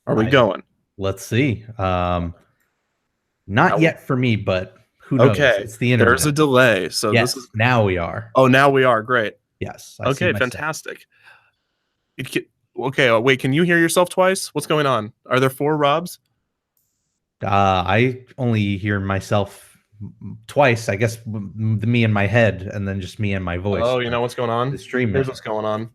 Are we going? Let's see. Not yet for me, but who knows? Okay. It's the internet. There's a delay. So yes, this is now we are. Oh, now we are. Great. Yes. Okay, fantastic. Okay, wait, can you hear yourself twice? What's going on? Are there 4 Robs? I only hear myself twice, I guess, me in my head, and then just me and my voice. Oh, you know what's going on? The stream. Here's what's going on.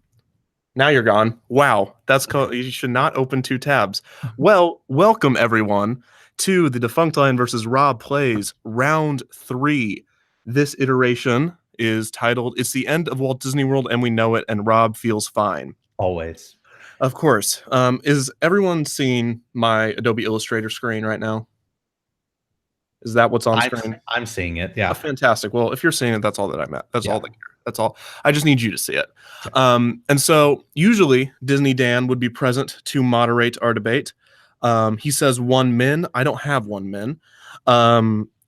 Now you're gone. Wow, that's you should not open 2 tabs. Well, welcome everyone to the Defunctland versus RobPlays round 3. This iteration is titled "It's the End of Walt Disney World and We Know It, and Rob Feels Fine." Always. Of course. Is everyone seeing my Adobe Illustrator screen right now? Is that what's on screen? I'm seeing it. Yeah. Oh, fantastic. Well, if you're seeing it, that's all that I'm at. That's all that. That's all. I just need you to see it. And so usually Disney Dan would be present to moderate our debate. He says 1 min. I don't have 1 min.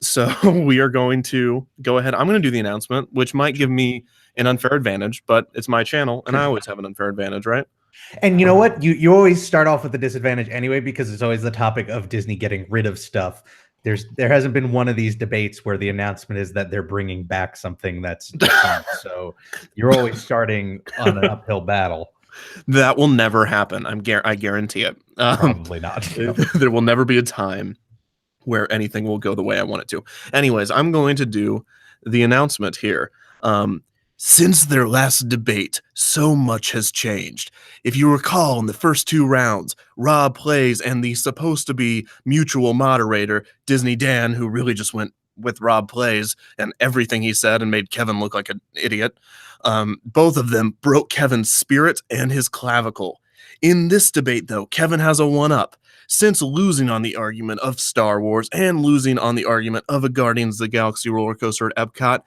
So we are going to go ahead. I'm going to do the announcement, which might give me an unfair advantage, but it's my channel, and I always have an unfair advantage, right? And you know what? You always start off with a disadvantage anyway, because it's always the topic of Disney getting rid of stuff. There hasn't been one of these debates where the announcement is that they're bringing back something that's different. So you're always starting on an uphill battle. That will never happen. I guarantee it. Probably not. There will never be a time where anything will go the way I want it to. Anyways, I'm going to do the announcement here. Since their last debate, so much has changed. If you recall, in the first 2 rounds, RobPlays and the supposed to be mutual moderator, Disney Dan, who really just went with RobPlays and everything he said and made Kevin look like an idiot, both of them broke Kevin's spirit and his clavicle. In this debate, though, Kevin has a 1-up. Since losing on the argument of Star Wars and losing on the argument of a Guardians of the Galaxy roller coaster at Epcot,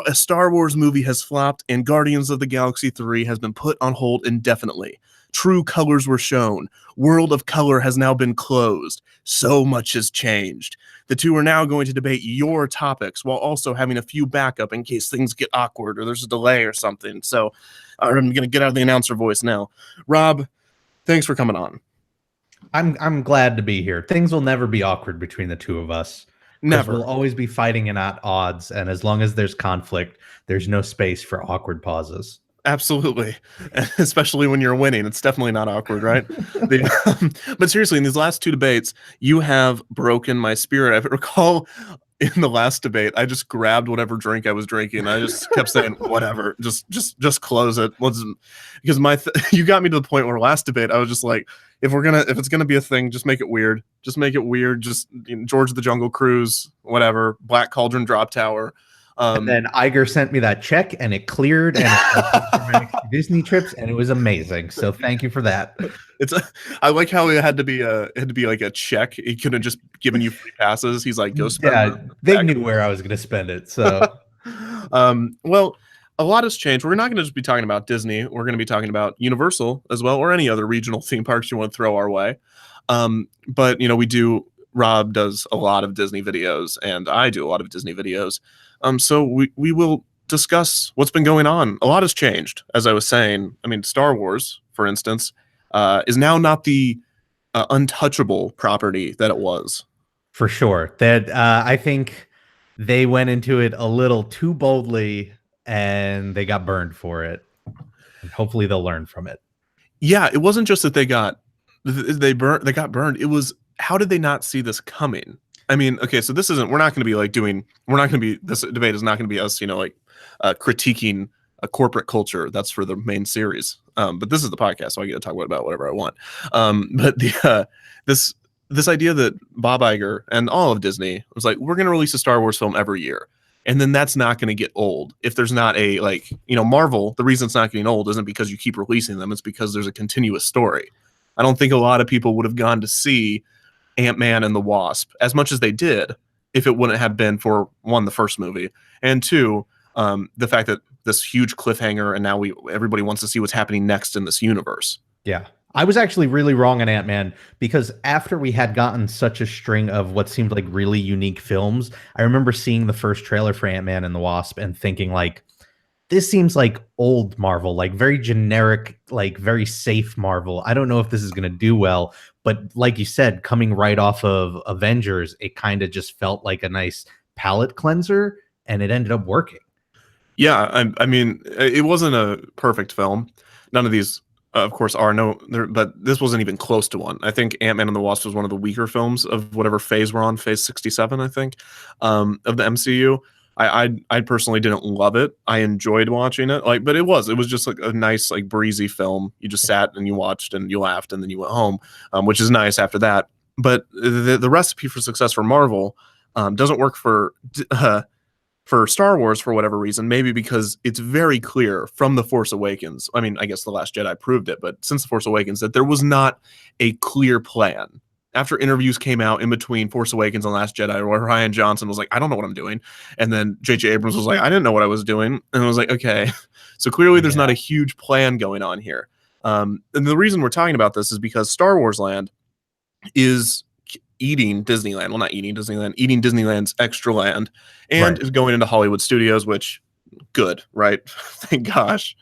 a Star Wars movie has flopped and Guardians of the Galaxy 3 has been put on hold indefinitely. True colors were shown. World of Color has now been closed. So much has changed. The 2 are now going to debate your topics while also having a few backup in case things get awkward or there's a delay or something. So I'm going to get out of the announcer voice now. Rob, thanks for coming on. I'm glad to be here. Things will never be awkward between the 2 of us. Never. We'll always be fighting and at odds, and as long as there's conflict, there's no space for awkward pauses. Absolutely. Especially when you're winning. It's definitely not awkward, right? But seriously, in these last 2 debates, you have broken my spirit. I recall in the last debate, I just grabbed whatever drink I was drinking. I just kept saying, whatever, just close it. Because you got me to the point where last debate, I was just like, if it's gonna be a thing, just make it weird. Just make it weird. Just George of the Jungle Cruise, whatever, Black Cauldron Drop Tower. And then Iger sent me that check, and it cleared, and it Disney trips, and it was amazing. So thank you for that. I like how it had to be like a check. He couldn't just given you free passes. He's like, go spend. Yeah, they knew where I was going to spend it. So, well, a lot has changed. We're not going to just be talking about Disney. We're going to be talking about Universal as well, or any other regional theme parks you want to throw our way. But Rob does a lot of Disney videos, and I do a lot of Disney videos. So we will discuss what's been going on. A lot has changed, as I was saying. I mean, Star Wars, for instance, is now not the untouchable property that it was. For sure. That I think they went into it a little too boldly, and they got burned for it. And hopefully they'll learn from it. Yeah, it wasn't just that they got burned. It was, how did they not see this coming? I mean, okay, so this isn't, this debate is not going to be us, critiquing a corporate culture. That's for the main series. But this is the podcast, so I get to talk about whatever I want. But this idea that Bob Iger and all of Disney was like, we're going to release a Star Wars film every year. And then that's not going to get old. If there's not Marvel, the reason it's not getting old isn't because you keep releasing them. It's because there's a continuous story. I don't think a lot of people would have gone to see Ant-Man and the Wasp as much as they did if it wouldn't have been for, 1, the first movie, and 2, the fact that this huge cliffhanger and now everybody wants to see what's happening next in this universe. Yeah. I was actually really wrong on Ant-Man, because after we had gotten such a string of what seemed like really unique films, I remember seeing the first trailer for Ant-Man and the Wasp and thinking, like, this seems like old Marvel, like very generic, like very safe Marvel. I don't know if this is going to do well, but like you said, coming right off of Avengers, it kind of just felt like a nice palate cleanser, and it ended up working. Yeah, I mean, it wasn't a perfect film. None of these, of course, are no, but this wasn't even close to one. I think Ant-Man and the Wasp was one of the weaker films of whatever phase we're on, phase 67, I think, of the MCU. I personally didn't love it. I enjoyed watching it, like, but it was just like a nice, like, breezy film. You just sat and you watched and you laughed and then you went home, which is nice after that. But the recipe for success for Marvel doesn't work for Star Wars for whatever reason, maybe because it's very clear from The Force Awakens. I mean, I guess The Last Jedi proved it, but since The Force Awakens, that there was not a clear plan. After interviews came out in between Force Awakens and Last Jedi, where Ryan Johnson was like, I don't know what I'm doing. And then J.J. Abrams was like, I didn't know what I was doing. And I was like, okay. So clearly there's not a huge plan going on here. And the reason we're talking about this is because Star Wars Land is eating Disneyland. Well, not eating Disneyland, eating Disneyland's extra land, and is going into Hollywood studios, which good, right? Thank gosh.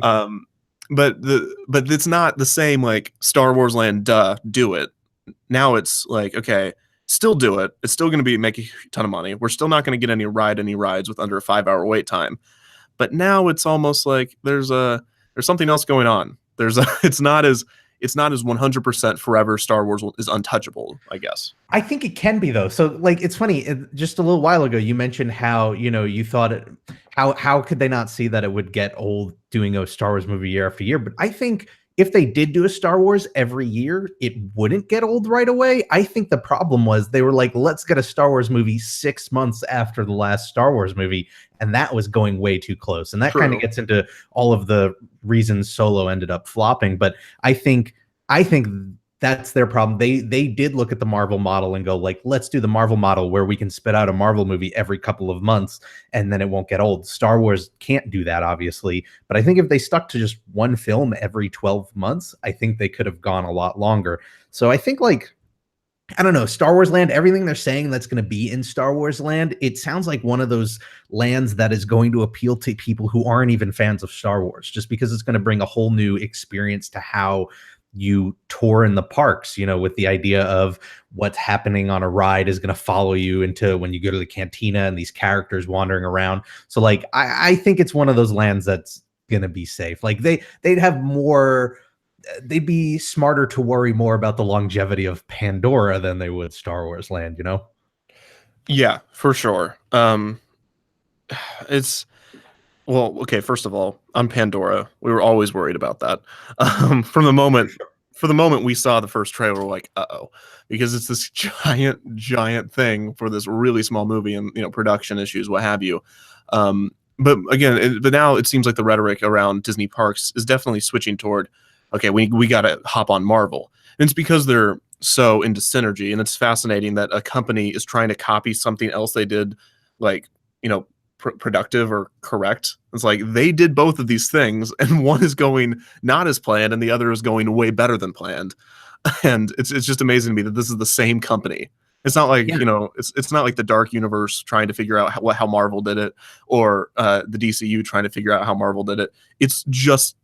But it's not the same like Star Wars Land, do it. Now it's like, okay, still do it. It's still going to make a ton of money. We're still not going to get any rides with under a 5-hour wait time. But now it's almost like there's something else going on. It's not as 100% forever Star Wars is untouchable, I guess. I think it can be though. So like, it's funny, just a little while ago, you mentioned how, you thought how could they not see that it would get old doing a Star Wars movie year after year? But I think if they did do a Star Wars every year, it wouldn't get old right away. I think the problem was they were like, let's get a Star Wars movie 6 months after the last Star Wars movie. And that was going way too close. And that kind of gets into all of the reasons Solo ended up flopping. But I think that's their problem. They did look at the Marvel model and go like, let's do the Marvel model where we can spit out a Marvel movie every couple of months and then it won't get old. Star Wars can't do that, obviously. But I think if they stuck to just one film every 12 months, I think they could have gone a lot longer. So I think like, I don't know, Star Wars Land, everything they're saying that's going to be in Star Wars Land, it sounds like one of those lands that is going to appeal to people who aren't even fans of Star Wars, just because it's going to bring a whole new experience to how you tour in the parks, with the idea of what's happening on a ride is going to follow you into when you go to the cantina and these characters wandering around. So like, I think it's one of those lands that's going to be safe. Like they'd be smarter to worry more about the longevity of Pandora than they would Star Wars Land, Yeah, for sure. Well, okay, first of all, on Pandora, we were always worried about that. For the moment we saw the first trailer, we're like, uh-oh, because it's this giant thing for this really small movie and, production issues, what have you. But again, but now it seems like the rhetoric around Disney parks is definitely switching toward, okay, we got to hop on Marvel. And it's because they're so into synergy, and it's fascinating that a company is trying to copy something else they did, like, productive or correct. It's like they did both of these things, and one is going not as planned, and the other is going way better than planned. And it's just amazing to me that this is the same company. It's not like it's not like the Dark Universe trying to figure out how Marvel did it, or the DCU trying to figure out how Marvel did it. It's just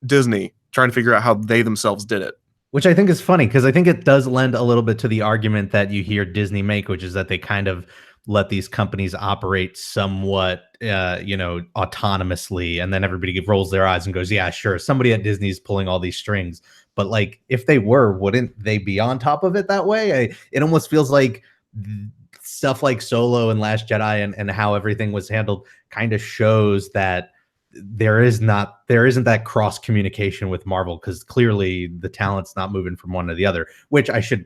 Disney trying to figure out how they themselves did it. Which I think is funny, because I think it does lend a little bit to the argument that you hear Disney make, which is that they kind of let these companies operate somewhat, autonomously. And then everybody rolls their eyes and goes, yeah, sure, somebody at Disney is pulling all these strings. But like, if they were, wouldn't they be on top of it that way? It almost feels like stuff like Solo and Last Jedi and how everything was handled kind of shows that there isn't that cross communication with Marvel, because clearly the talent's not moving from one to the other, which I should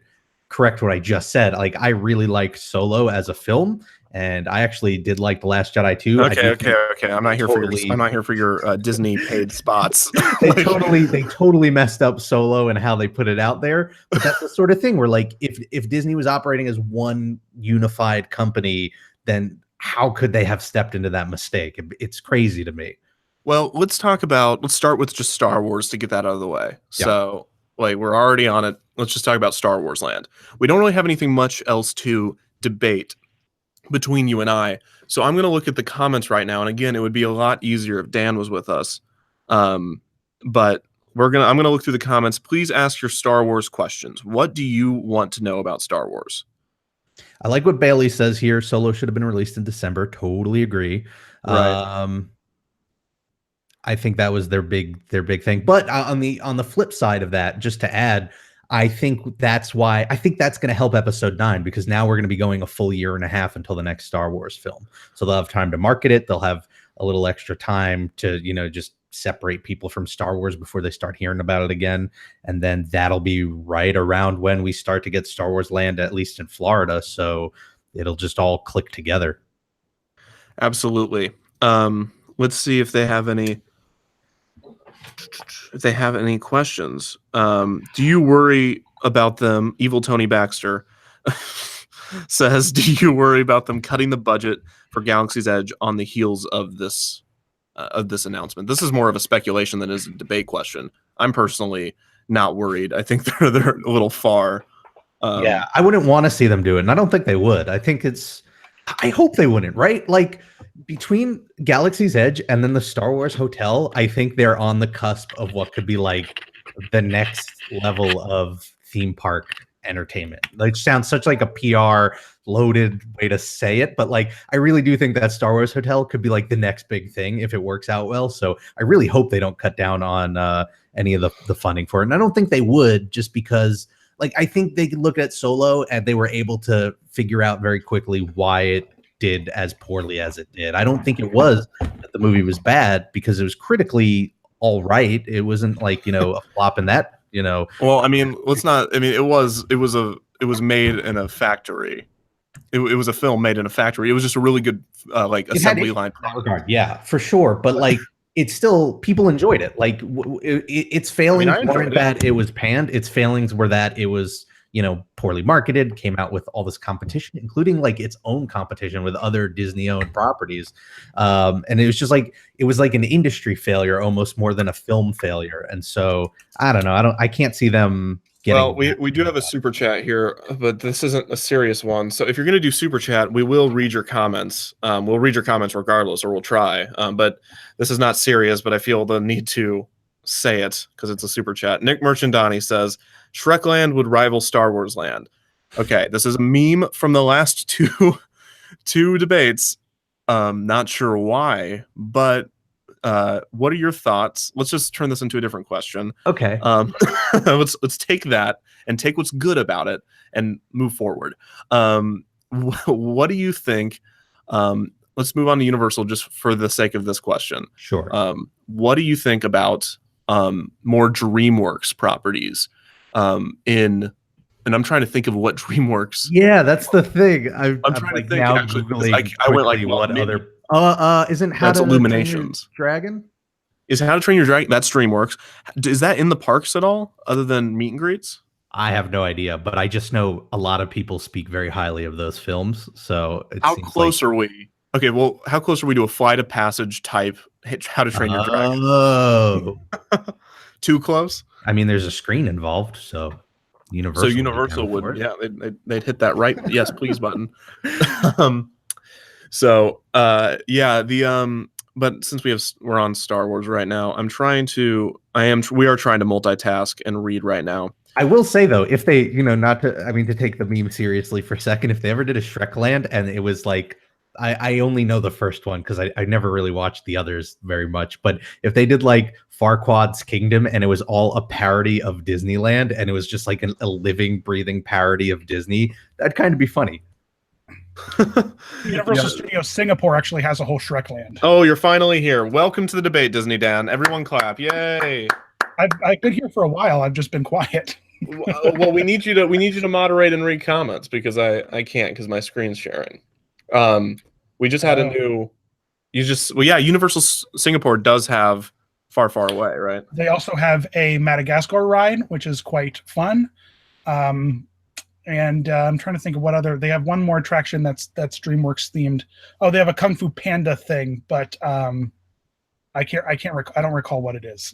correct what I just said. Like, I really like Solo as a film, and I actually did like The Last Jedi too. Okay. I'm not here for your Disney paid spots. They totally messed up Solo and how they put it out there. But that's the sort of thing where, like, if Disney was operating as one unified company, then how could they have stepped into that mistake? It's crazy to me. Well, let's start with just Star Wars to get that out of the way. Yeah. So, like, we're already on it. Let's just talk about Star Wars Land. We don't really have anything much else to debate between you and I. So I'm going to look at the comments right now. And again, it would be a lot easier if Dan was with us. But I'm going to look through the comments. Please ask your Star Wars questions. What do you want to know about Star Wars? I like what Bailey says here. Solo should have been released in December. Totally agree. Right. I think that was their big thing. But on the flip side of that, just to add, I think that's going to help Episode 9, because now we're going to be going a full year and a half until the next Star Wars film. So they'll have time to market it. They'll have a little extra time to, just separate people from Star Wars before they start hearing about it again. And then that'll be right around when we start to get Star Wars Land, at least in Florida. So it'll just all click together. Absolutely. Let's see if they have any questions. Do you worry about them? Evil Tony Baxter says, do you worry about them cutting the budget for Galaxy's Edge on the heels of this announcement? This is more of a speculation than is a debate question. I'm personally not worried. I think they're a little far. Yeah, I wouldn't want to see them do it, and I don't think they would. I hope they wouldn't, right? Like, between Galaxy's Edge and then the Star Wars Hotel, I think they're on the cusp of what could be like the next level of theme park entertainment. Like, it sounds such like a PR loaded way to say it, but like, I really do think that Star Wars Hotel could be like the next big thing if it works out well. So I really hope they don't cut down on any of the funding for it. And I don't think they would, just because, like, I think they could look at Solo and they were able to figure out very quickly why it did as poorly as it did. I don't think it was that the movie was bad, because it was critically all right. It wasn't like, a flop in that, Well, I mean, let's not. I mean, it was made in a factory. It was a film made in a factory. It was just a really good like assembly line. In that regard, yeah, for sure. But like, it's still, people enjoyed it. Like, its failings weren't that it was panned. Its failings were that it was, poorly marketed, came out with all this competition, including like its own competition with other Disney-owned properties. And it was just like, it was like an industry failure almost more than a film failure. And so I don't know. I can't see them getting. Well, we do have a super chat here, but this isn't a serious one. So if you're going to do super chat, we will read your comments. We'll read your comments regardless, or we'll try. But this is not serious, but I feel the need to say it because it's a super chat. Nick Merchandani says, Shrekland would rival Star Wars Land. Okay, this is a meme from the last two debates. Not sure why, but what are your thoughts? Let's just turn this into a different question. Okay. Let's take that and take what's good about it and move forward. What do you think? Let's move on to Universal just for the sake of this question. Sure. What do you think about more DreamWorks properties? And I'm trying to think of what DreamWorks. Yeah, that's the thing. I'm trying like to think. now Actually, Googling I went like what maybe. other. Isn't How That's to Illuminations. Train Your Dragon? Is How to Train Your Dragon? That's DreamWorks. Is that in the parks at all, other than meet and greets? I have no idea, but I just know a lot of people speak very highly of those films. So how close are we? Okay, well, how close are we to a Flight of Passage type How to Train Your Dragon? Oh, too close. I mean, there's a screen involved, so Universal would, yeah, they'd hit that right yes please button. But since we're on Star Wars right now, we are trying to multitask and read right now. I will say though, if they, to take the meme seriously for a second, if they ever did a Shrekland and it was like, I only know the first one because I never really watched the others very much. But if they did like Farquaad's Kingdom and it was all a parody of Disneyland and it was just like a living, breathing parody of Disney, that'd kind of be funny. Universal Studios Singapore actually has a whole Shrekland. Oh, you're finally here. Welcome to the debate, Disney Dan. Everyone clap. Yay. I've been here for a while. I've just been quiet. Well, we need you to moderate and read comments because I can't because my screen's sharing. We just had a new. Universal Singapore does have Far Far Away, right? They also have a Madagascar ride, which is quite fun. And I'm trying to think of what other. They have one more attraction that's DreamWorks themed. Oh, they have a Kung Fu Panda thing, but I don't recall what it is.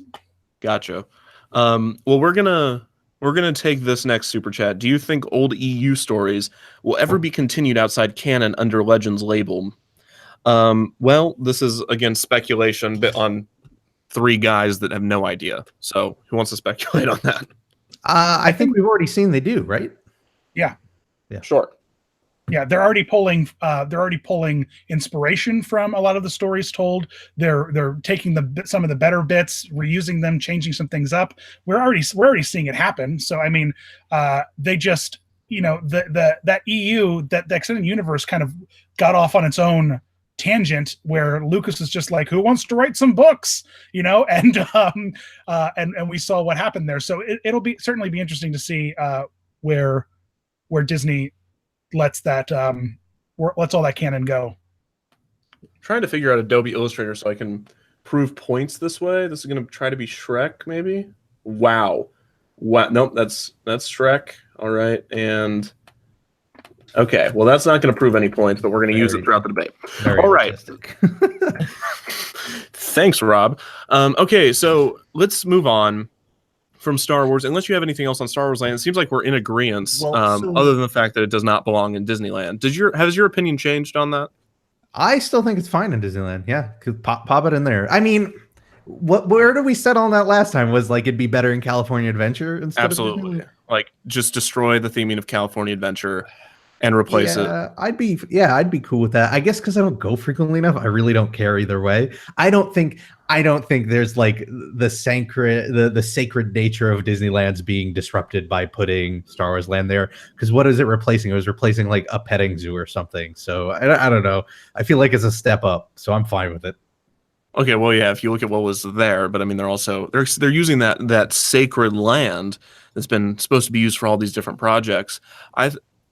Gotcha. Well, we're gonna we're gonna take this next super chat. Do you think old EU stories will ever be continued outside canon under Legends label? Well, this is again speculation, but on three guys that have no idea. So who wants to speculate on that? I think we've already seen they do, right? Yeah. Sure. Yeah, they're already pulling inspiration from a lot of the stories told. They're taking some of the better bits, reusing them, changing some things up. We're already seeing it happen. So I mean, they just, that EU, that extended universe kind of got off on its own tangent where Lucas is just like, who wants to write some books, and we saw what happened there. So it'll certainly be interesting to see where Disney lets all that canon go. I'm trying to figure out Adobe Illustrator so I can prove points this way. This is going to try to be Shrek, maybe. Wow. Nope, that's Shrek. All right, and okay, well, that's not going to prove any points, but we're going to use it throughout the debate. All right. Thanks, Rob. Okay, so let's move on from Star Wars, unless you have anything else on Star Wars Land. It seems like we're in agreement, other than the fact that it does not belong in Disneyland. Has your opinion changed on that? I still think it's fine in Disneyland. Yeah, could pop it in there. I mean, where did we settle on that last time? Was like it'd be better in California Adventure instead Absolutely. Of like just destroy the theming of California Adventure and replace it. I'd be cool with that. I guess because I don't go frequently enough, I really don't care either way. I don't think there's like the sacred nature of Disneyland's being disrupted by putting Star Wars Land there. Because what is it replacing? It was replacing like a petting zoo or something. So I don't know. I feel like it's a step up, so I'm fine with it. Okay, well, yeah. If you look at what was there, but I mean, they're using that sacred land that's been supposed to be used for all these different projects.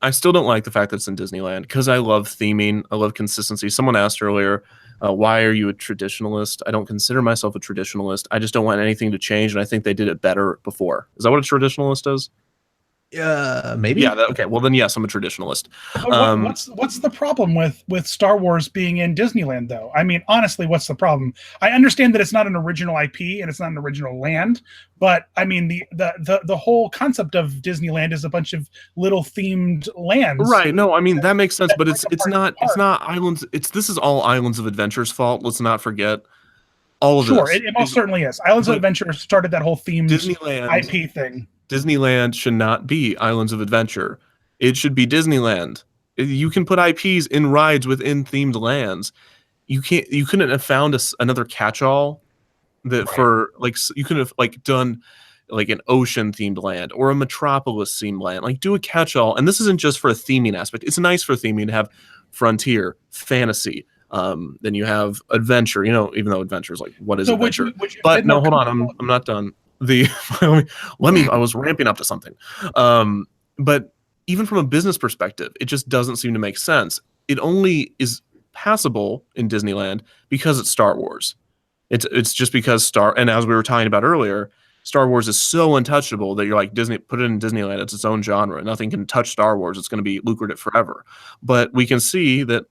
I still don't like the fact that it's in Disneyland because I love theming. I love consistency. Someone asked earlier, why are you a traditionalist? I don't consider myself a traditionalist. I just don't want anything to change, and I think they did it better before. Is that what a traditionalist is? Maybe. Yeah. Okay. Well, then yes, I'm a traditionalist. What's the problem with Star Wars being in Disneyland, though? I mean, honestly, what's the problem? I understand that it's not an original IP and it's not an original land, but I mean, the whole concept of Disneyland is a bunch of little themed lands. Right. No, I mean that makes sense, but it's not islands. This is all Islands of Adventure's fault. Let's not forget. All of this. It most certainly is. Islands of Adventure started that whole themed Disneyland IP thing. Disneyland should not be Islands of Adventure. It should be Disneyland. You can put IPs in rides within themed lands. You couldn't have found another catch-all that for like you could have like done like an ocean themed land or a metropolis themed land. Like do a catch-all, and this isn't just for a theming aspect. It's nice for theming to have frontier, fantasy. Then you have adventure. Even though adventure is like what is adventure? But no, hold on, I'm not done. I was ramping up to something. But even from a business perspective, it just doesn't seem to make sense. It only is passable in Disneyland because it's Star Wars. It's just because and as we were talking about earlier, Star Wars is so untouchable that you're like, Disney, put it in Disneyland, it's its own genre. Nothing can touch Star Wars. It's going to be lucrative forever. But we can see that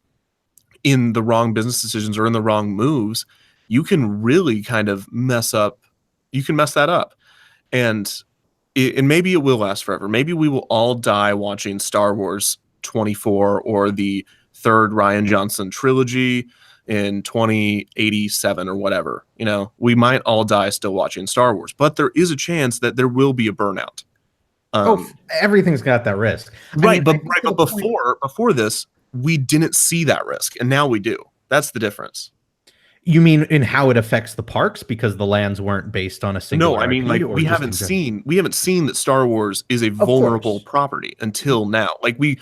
in the wrong business decisions or in the wrong moves, you can really kind of mess that up. And maybe it will last forever. Maybe we will all die watching Star Wars 24 or the third Rian Johnson trilogy in 2087 or whatever. We might all die still watching Star Wars, but there is a chance that there will be a burnout. Everything's got that risk. Right, but before this, we didn't see that risk, and now we do. That's the difference. You mean in how it affects the parks because the lands weren't based on a single? No, I mean like we haven't seen that Star Wars is a vulnerable property until now. Like we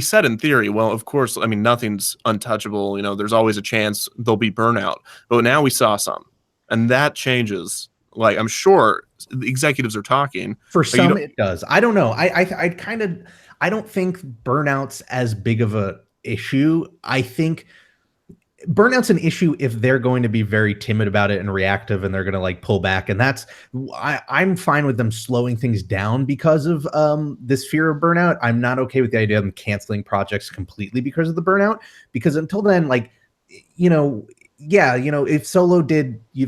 said in theory, well, of course, I mean nothing's untouchable. There's always a chance there'll be burnout, but now we saw some, and that changes. Like I'm sure the executives are talking. For some, it does. I don't know. I don't think burnout's as big of a issue. I think burnout's an issue if they're going to be very timid about it and reactive and they're going to like pull back. And I'm fine with them slowing things down because of this fear of burnout. I'm not okay with the idea of them canceling projects completely because of the burnout, because until then, like, if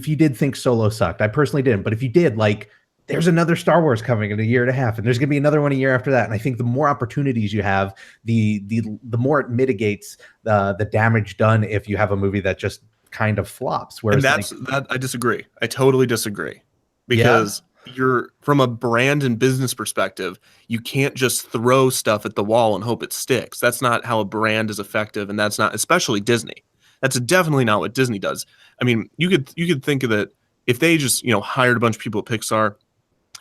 you did think Solo sucked, I personally didn't, but if you did, like, there's another Star Wars coming in a year and a half, and there's going to be another one a year after that. And I think the more opportunities you have, the more it mitigates the damage done if you have a movie that just kind of flops. Whereas And that I disagree. I totally disagree, because you're, from a brand and business perspective, you can't just throw stuff at the wall and hope it sticks. That's not how a brand is effective, and that's not, especially Disney. That's definitely not what Disney does. I mean, you could think of it, if they just, hired a bunch of people at Pixar,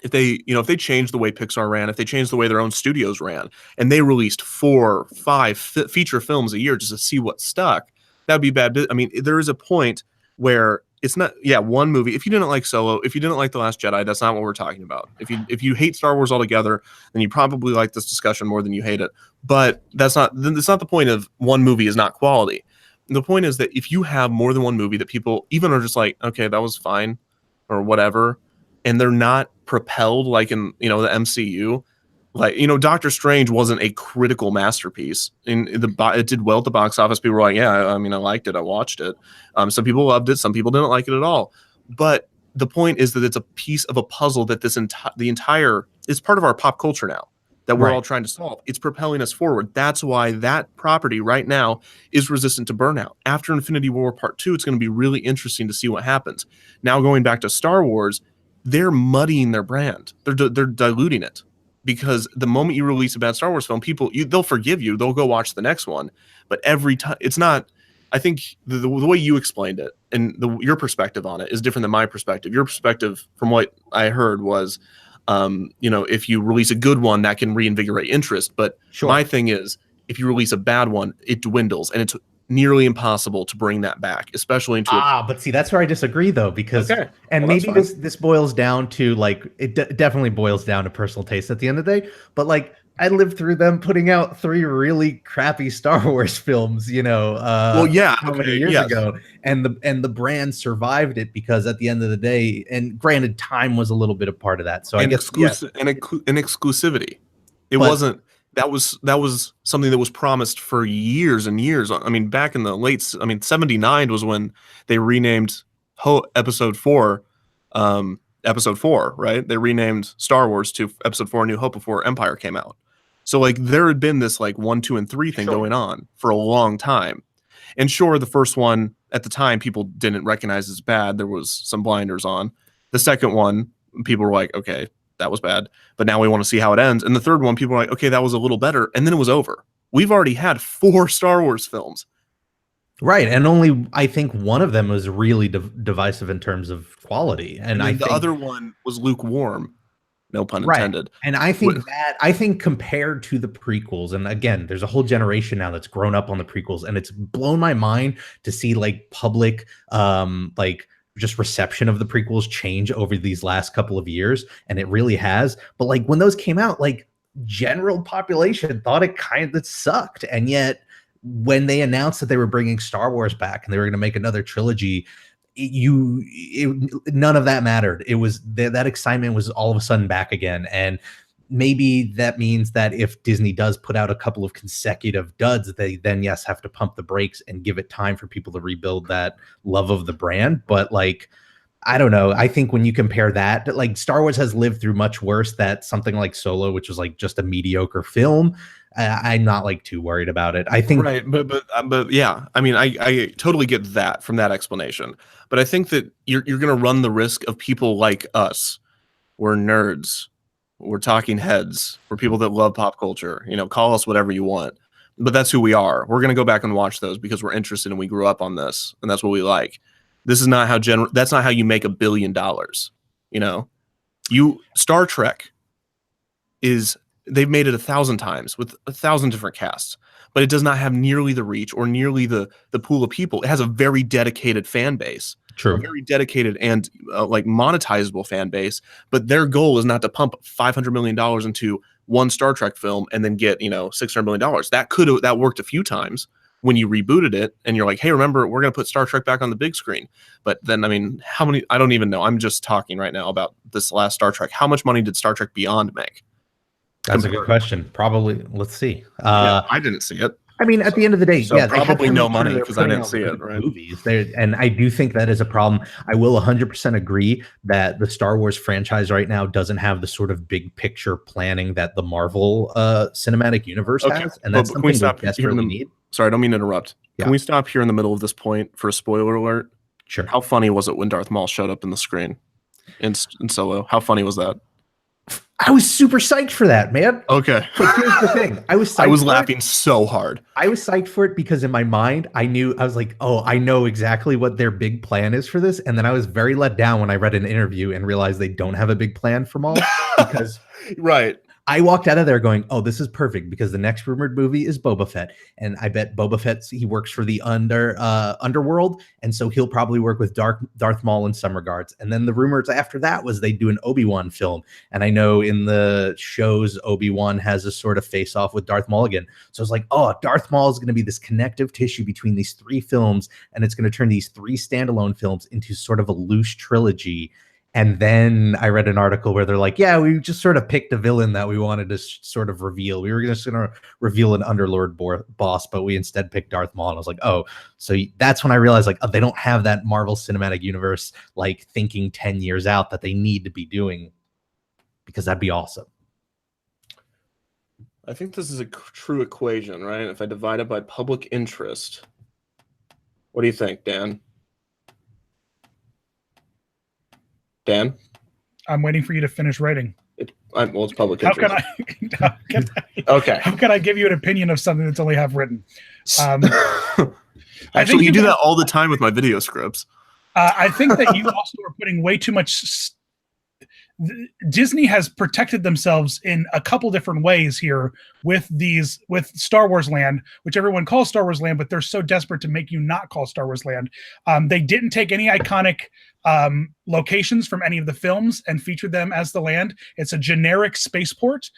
if they changed the way Pixar ran, if they changed the way their own studios ran, and they released 4 or 5 feature films a year just to see what stuck, that'd be bad. I mean, there is a point where it's not, one movie. If you didn't like Solo, if you didn't like The Last Jedi, that's not what we're talking about. If you hate Star Wars altogether, then you probably like this discussion more than you hate it. But that's not the point of one movie is not quality. The point is that if you have more than one movie that people even are just like, okay, that was fine or whatever, and they're not propelled like in the MCU, like Doctor Strange wasn't a critical masterpiece. It did well at the box office. People were like, yeah, I mean, I liked it, I watched it. Some people loved it, some people didn't like it at all. But the point is that it's a piece of a puzzle that the entire is part of our pop culture now that we're all trying to solve. It's propelling us forward. That's why that property right now is resistant to burnout. After Infinity War Part 2, it's going to be really interesting to see what happens. Now going back to Star Wars, they're muddying their brand. They're diluting it, because the moment you release a bad Star Wars film, they'll forgive you. They'll go watch the next one. But every time, it's not. I think the way you explained it and your perspective on it is different than my perspective. Your perspective, from what I heard, was, if you release a good one, that can reinvigorate interest. But my thing is, if you release a bad one, it dwindles, and it's nearly impossible to bring that back, especially into but see, that's where I disagree, though, because maybe this boils down to, like, it definitely boils down to personal taste at the end of the day, but like, I lived through them putting out 3 really crappy Star Wars films, how many years ago, and the brand survived it because at the end of the day, and granted, time was a little bit a part of that, so I guess exclusivity. That was something that was promised for years and years. I mean, back in the 79 was when they renamed Episode 4, right? They renamed Star Wars to Episode 4: New Hope before Empire came out. So like there had been this like 1, 2, and 3 thing going on for a long time. And sure, the first one at the time people didn't recognize as bad. There was some blinders on. The second one, people were like, okay, that was bad, but now we want to see how it ends. And the third one, people were like, okay, that was a little better, and then it was over. We've already had 4 Star Wars films. Right, and only I think one of them was really divisive in terms of quality, and I think the other one was lukewarm. No pun intended. And I think compared to the prequels, and again, there's a whole generation now that's grown up on the prequels, and it's blown my mind to see like public just reception of the prequels change over these last couple of years, and it really has. But like when those came out, like general population thought it kind of sucked, and yet when they announced that they were bringing Star Wars back and they were going to make another trilogy, none of that mattered. It was that excitement was all of a sudden back again. And maybe that means that if Disney does put out a couple of consecutive duds, they then have to pump the brakes and give it time for people to rebuild that love of the brand. But like, I don't know. I think when you compare that, like Star Wars has lived through much worse. That something like Solo, which was like just a mediocre film, I'm not like too worried about it. I think but yeah, I mean, I totally get that from that explanation. But I think that you're going to run the risk of people like us. We're nerds. We're talking heads. We're people that love pop culture. Call us whatever you want. But that's who we are. We're going to go back and watch those because we're interested and we grew up on this, and that's what we like. This is not how that's not how you make $1 billion. Star Trek they've made it 1,000 times with 1,000 different casts, but it does not have nearly the reach or nearly the pool of people. It has a very dedicated fan base. True. A very dedicated and like monetizable fan base, but their goal is not to pump $500 million into one Star Trek film and then get, $600 million. That worked a few times when you rebooted it and you're like, hey, remember, we're going to put Star Trek back on the big screen. But then, I mean, how many, I don't even know. I'm just talking right now about this last Star Trek. How much money did Star Trek Beyond make? That's a good question. Probably, let's see. I didn't see it. I mean, at the end of the day, So yeah, they have probably to no make sure money they're 'cause I putting didn't out see it, good right? Movies, and I do think that is a problem. I will 100% agree that the Star Wars franchise right now doesn't have the sort of big picture planning that the Marvel cinematic universe Okay, has, and but that's can we something they stop here in desperately the need. Sorry, I don't mean to interrupt. Yeah. Can we stop here in the middle of this point for a spoiler alert? Sure. How funny was it when Darth Maul showed up in the screen in Solo? How funny was that? I was super psyched for that, man. Okay. But here's the thing. I was laughing so hard. I was psyched for it because in my mind, I was like, oh, I know exactly what their big plan is for this. And then I was very let down when I read an interview and realized they don't have a big plan for Maul because Right. I walked out of there going, oh, this is perfect because the next rumored movie is Boba Fett. And I bet Boba Fett, he works for the underworld. And so he'll probably work with Darth Maul in some regards. And then the rumors after that was they do an Obi-Wan film. And I know in the shows, Obi-Wan has a sort of face off with Darth Maul again. So I was like, oh, Darth Maul is going to be this connective tissue between these three films. And it's going to turn these three standalone films into sort of a loose trilogy. And then I read an article where they're like, yeah, we just sort of picked a villain that we wanted to sort of reveal. We were just going to reveal an underlord boss, but we instead picked Darth Maul. And I was like, oh, so that's when I realized like, oh, they don't have that Marvel Cinematic Universe, like thinking 10 years out that they need to be doing, because that'd be awesome. I think this is a true equation, right? If I divide it by public interest, what do you think, Dan? Dan? I'm waiting for you to finich writing. Well, it's public interest. Okay. How can I give you an opinion of something that's only half written? Actually, you do that all the time with my video scripts. I think that you also are putting way too much. Disney has protected themselves in a couple different ways here with Star Wars Land, which everyone calls Star Wars Land, but they're so desperate to make you not call Star Wars Land. They didn't take any iconic locations from any of the films and feature them as the land. It's a generic spaceport.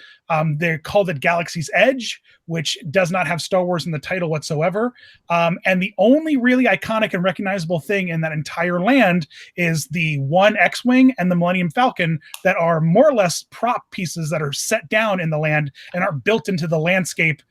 They called it Galaxy's Edge, which does not have Star Wars in the title whatsoever. And the only really iconic and recognizable thing in that entire land is the one X-Wing and the Millennium Falcon that are more or less prop pieces that are set down in the land and are built into the landscape.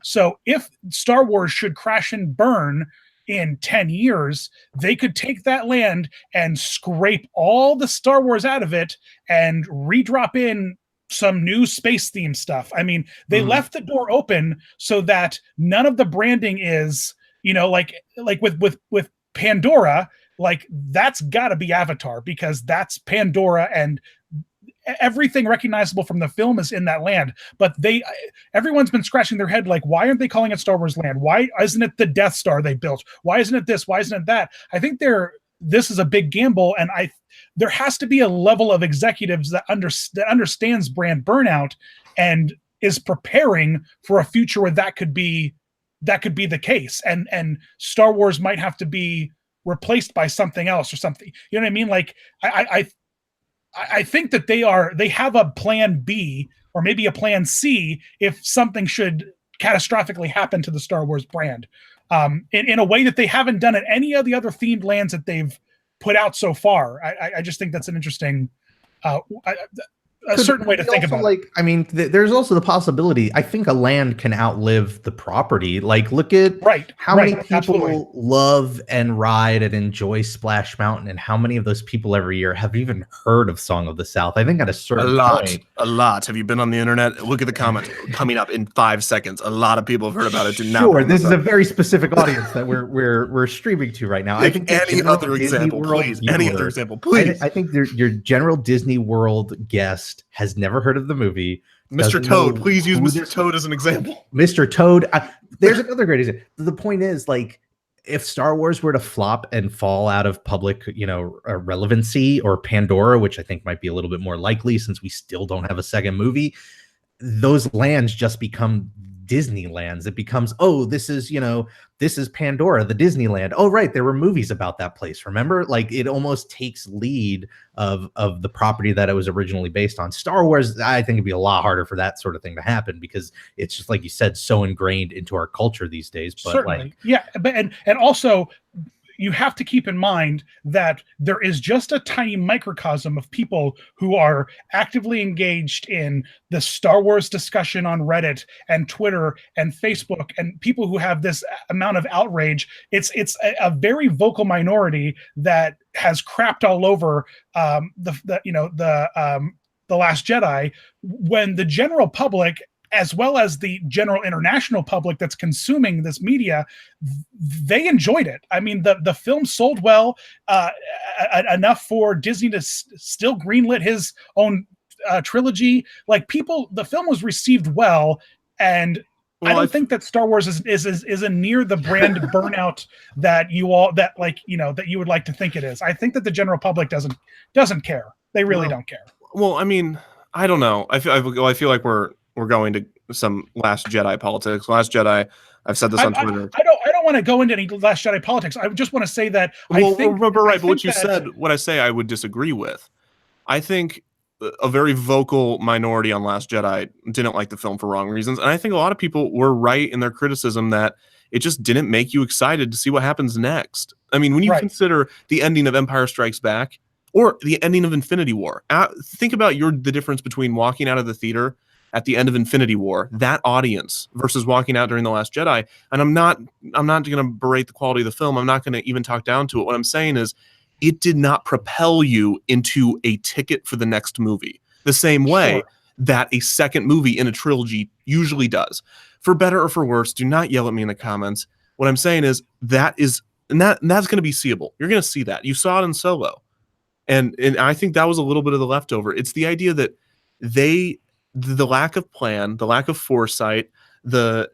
So if Star Wars should crash and burn in 10 years, they could take that land and scrape all the Star Wars out of it and redrop in some new space theme stuff. I mean, they left the door open so that none of the branding is, like with Pandora, like that's got to be Avatar because that's Pandora and everything recognizable from the film is in that land. But everyone's been scratching their head like, why aren't they calling it Star Wars Land? Why isn't it the Death Star they built? Why isn't it this? Why isn't it that? I think this is a big gamble, and there has to be a level of executives that understands brand burnout and is preparing for a future where that could be the case, and Star Wars might have to be replaced by something else or something. You know what I mean? Like I think that they have a plan B or maybe a plan C if something should catastrophically happen to the Star Wars brand, in a way that they haven't done at any of the other themed lands that they've put out so far. I just think that's an interesting, a certain way to think about it. I mean, there's also the possibility. I think a land can outlive the property. Like, look at how many people love and ride and enjoy Splash Mountain, and how many of those people every year have even heard of Song of the South. I think at a certain point, a lot. Have you been on the internet? Look at the comments coming up in 5 seconds. A lot of people have heard about it. Sure, this is a very specific audience that we're streaming to right now. I think any other example, please. Any other example, please. I think your general Disney World guest has never heard of the movie. Mr. Toad, please use Mr. Toad as an example. Mr. Toad, there's another great example. The point is, like, if Star Wars were to flop and fall out of public, relevancy, or Pandora, which I think might be a little bit more likely since we still don't have a second movie, those lands just become Disneylands. It becomes, oh, this is Pandora, the Disneyland. Oh, right, there were movies about that place. Remember, like, it almost takes lead of the property that it was originally based on. Star Wars, I think it'd be a lot harder for that sort of thing to happen because it's just, like you said, so ingrained into our culture these days. But certainly, but and also, you have to keep in mind that there is just a tiny microcosm of people who are actively engaged in the Star Wars discussion on Reddit and Twitter and Facebook, and people who have this amount of outrage. It's a very vocal minority that has crapped all over the Last Jedi, when the general public, as well as the general international public that's consuming this media, they enjoyed it. I mean, the film sold well enough for Disney to still greenlit his own trilogy. Like, the film was received well, and I don't think that Star Wars is a near the brand burnout that you would like to think it is. I think that the general public doesn't care. They really don't care. Well, I mean, I don't know. I feel like we're going to some Last Jedi politics. Last Jedi, I've said this on Twitter. I don't want to go into any Last Jedi politics. I just want to say that but what you said, what I say, I would disagree with. I think a very vocal minority on Last Jedi didn't like the film for wrong reasons, and I think a lot of people were right in their criticism that it just didn't make you excited to see what happens next. I mean, when you consider the ending of Empire Strikes Back or the ending of Infinity War, think about the difference between walking out of the theater at the end of Infinity War, that audience, versus walking out during The Last Jedi. And I'm not going to berate the quality of the film. I'm not going to even talk down to it. What I'm saying is, it did not propel you into a ticket for the next movie the same way that a second movie in a trilogy usually does. For better or for worse, do not yell at me in the comments. What I'm saying is that's going to be seeable. You're going to see that. You saw it in Solo. And I think that was a little bit of the leftover. It's the idea that the lack of plan, the lack of foresight, the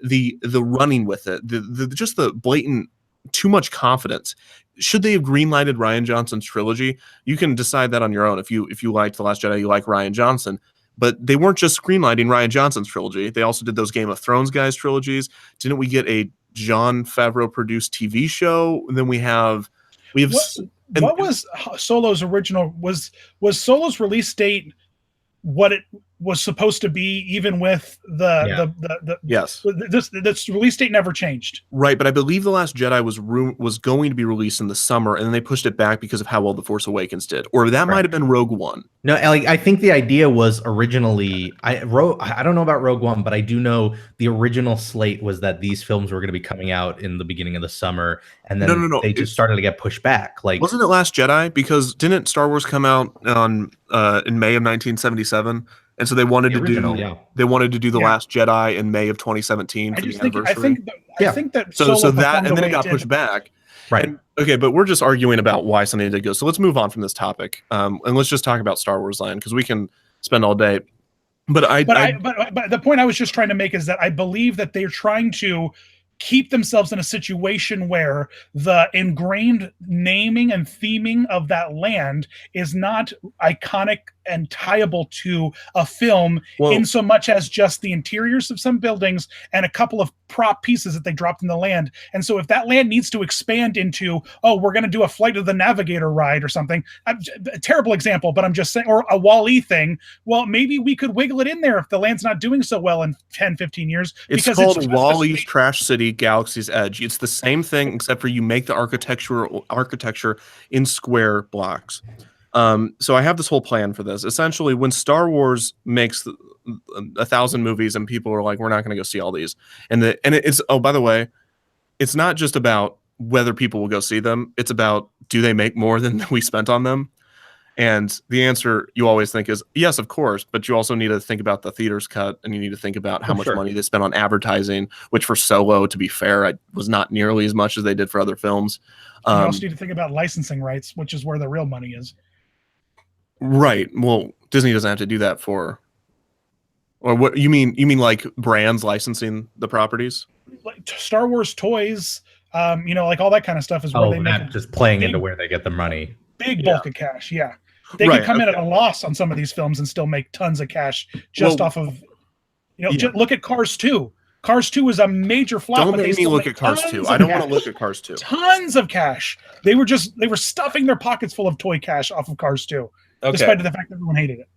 running with it, just the blatant too much confidence. Should they have greenlighted Rian Johnson's trilogy? You can decide that on your own. If you liked The Last Jedi, you like Rian Johnson. But they weren't just screenlighting Rian Johnson's trilogy. They also did those Game of Thrones guys trilogies. Didn't we get a Jon Favreau produced TV show? And then we have what was Solo's original? Was Solo's release date what it was supposed to be, even with yes, this release date never changed, right? But I believe The Last Jedi was going to be released in the summer, and then they pushed it back because of how well The Force Awakens did, or that might have been Rogue One. No, I think the idea was originally, I don't know about Rogue One, but I do know the original slate was that these films were going to be coming out in the beginning of the summer, and then they just started to get pushed back. Like, wasn't it Last Jedi? Because didn't Star Wars come out in May of 1977? And so they wanted to do The Last Jedi in May of 2017 for the anniversary. I think that so that, and then it got pushed back. Right. And, okay, but we're just arguing about why something did go. So let's move on from this topic, and let's just talk about Star Wars Land, because we can spend all day. But the point I was just trying to make is that I believe that they're trying to keep themselves in a situation where the ingrained naming and theming of that land is not iconic and tieable to a film, in so much as just the interiors of some buildings and a couple of prop pieces that they dropped in the land. And so if that land needs to expand into, we're going to do a Flight of the Navigator ride or something, a terrible example, but I'm just saying, or a Wall-E thing, well, maybe we could wiggle it in there if the land's not doing so well in 10, 15 years. It's called Wall-E's Trash City, Galaxy's Edge. It's the same thing, except for you make the architecture in square blocks. So I have this whole plan for this. Essentially, when Star Wars makes 1,000 movies and people are like, we're not going to go see all these. It's, by the way, it's not just about whether people will go see them. It's about, do they make more than we spent on them? And the answer you always think is yes, of course. But you also need to think about the theater's cut, and you need to think about how much money they spent on advertising, which for Solo, to be fair, was not nearly as much as they did for other films. You also need to think about licensing rights, which is where the real money is. Right. Well, Disney doesn't have to do that or what you mean like brands licensing the properties? Like Star Wars toys, like all that kind of stuff is where they make just playing into where they get the money. Big bulk of cash, yeah. They can come in at a loss on some of these films and still make tons of cash just off of, look at Cars 2. Cars 2 was a major flop. Don't make me look at Cars 2. I don't want to look at Cars 2. Tons of cash. They were stuffing their pockets full of toy cash off of Cars 2. Despite the fact that everyone hated it.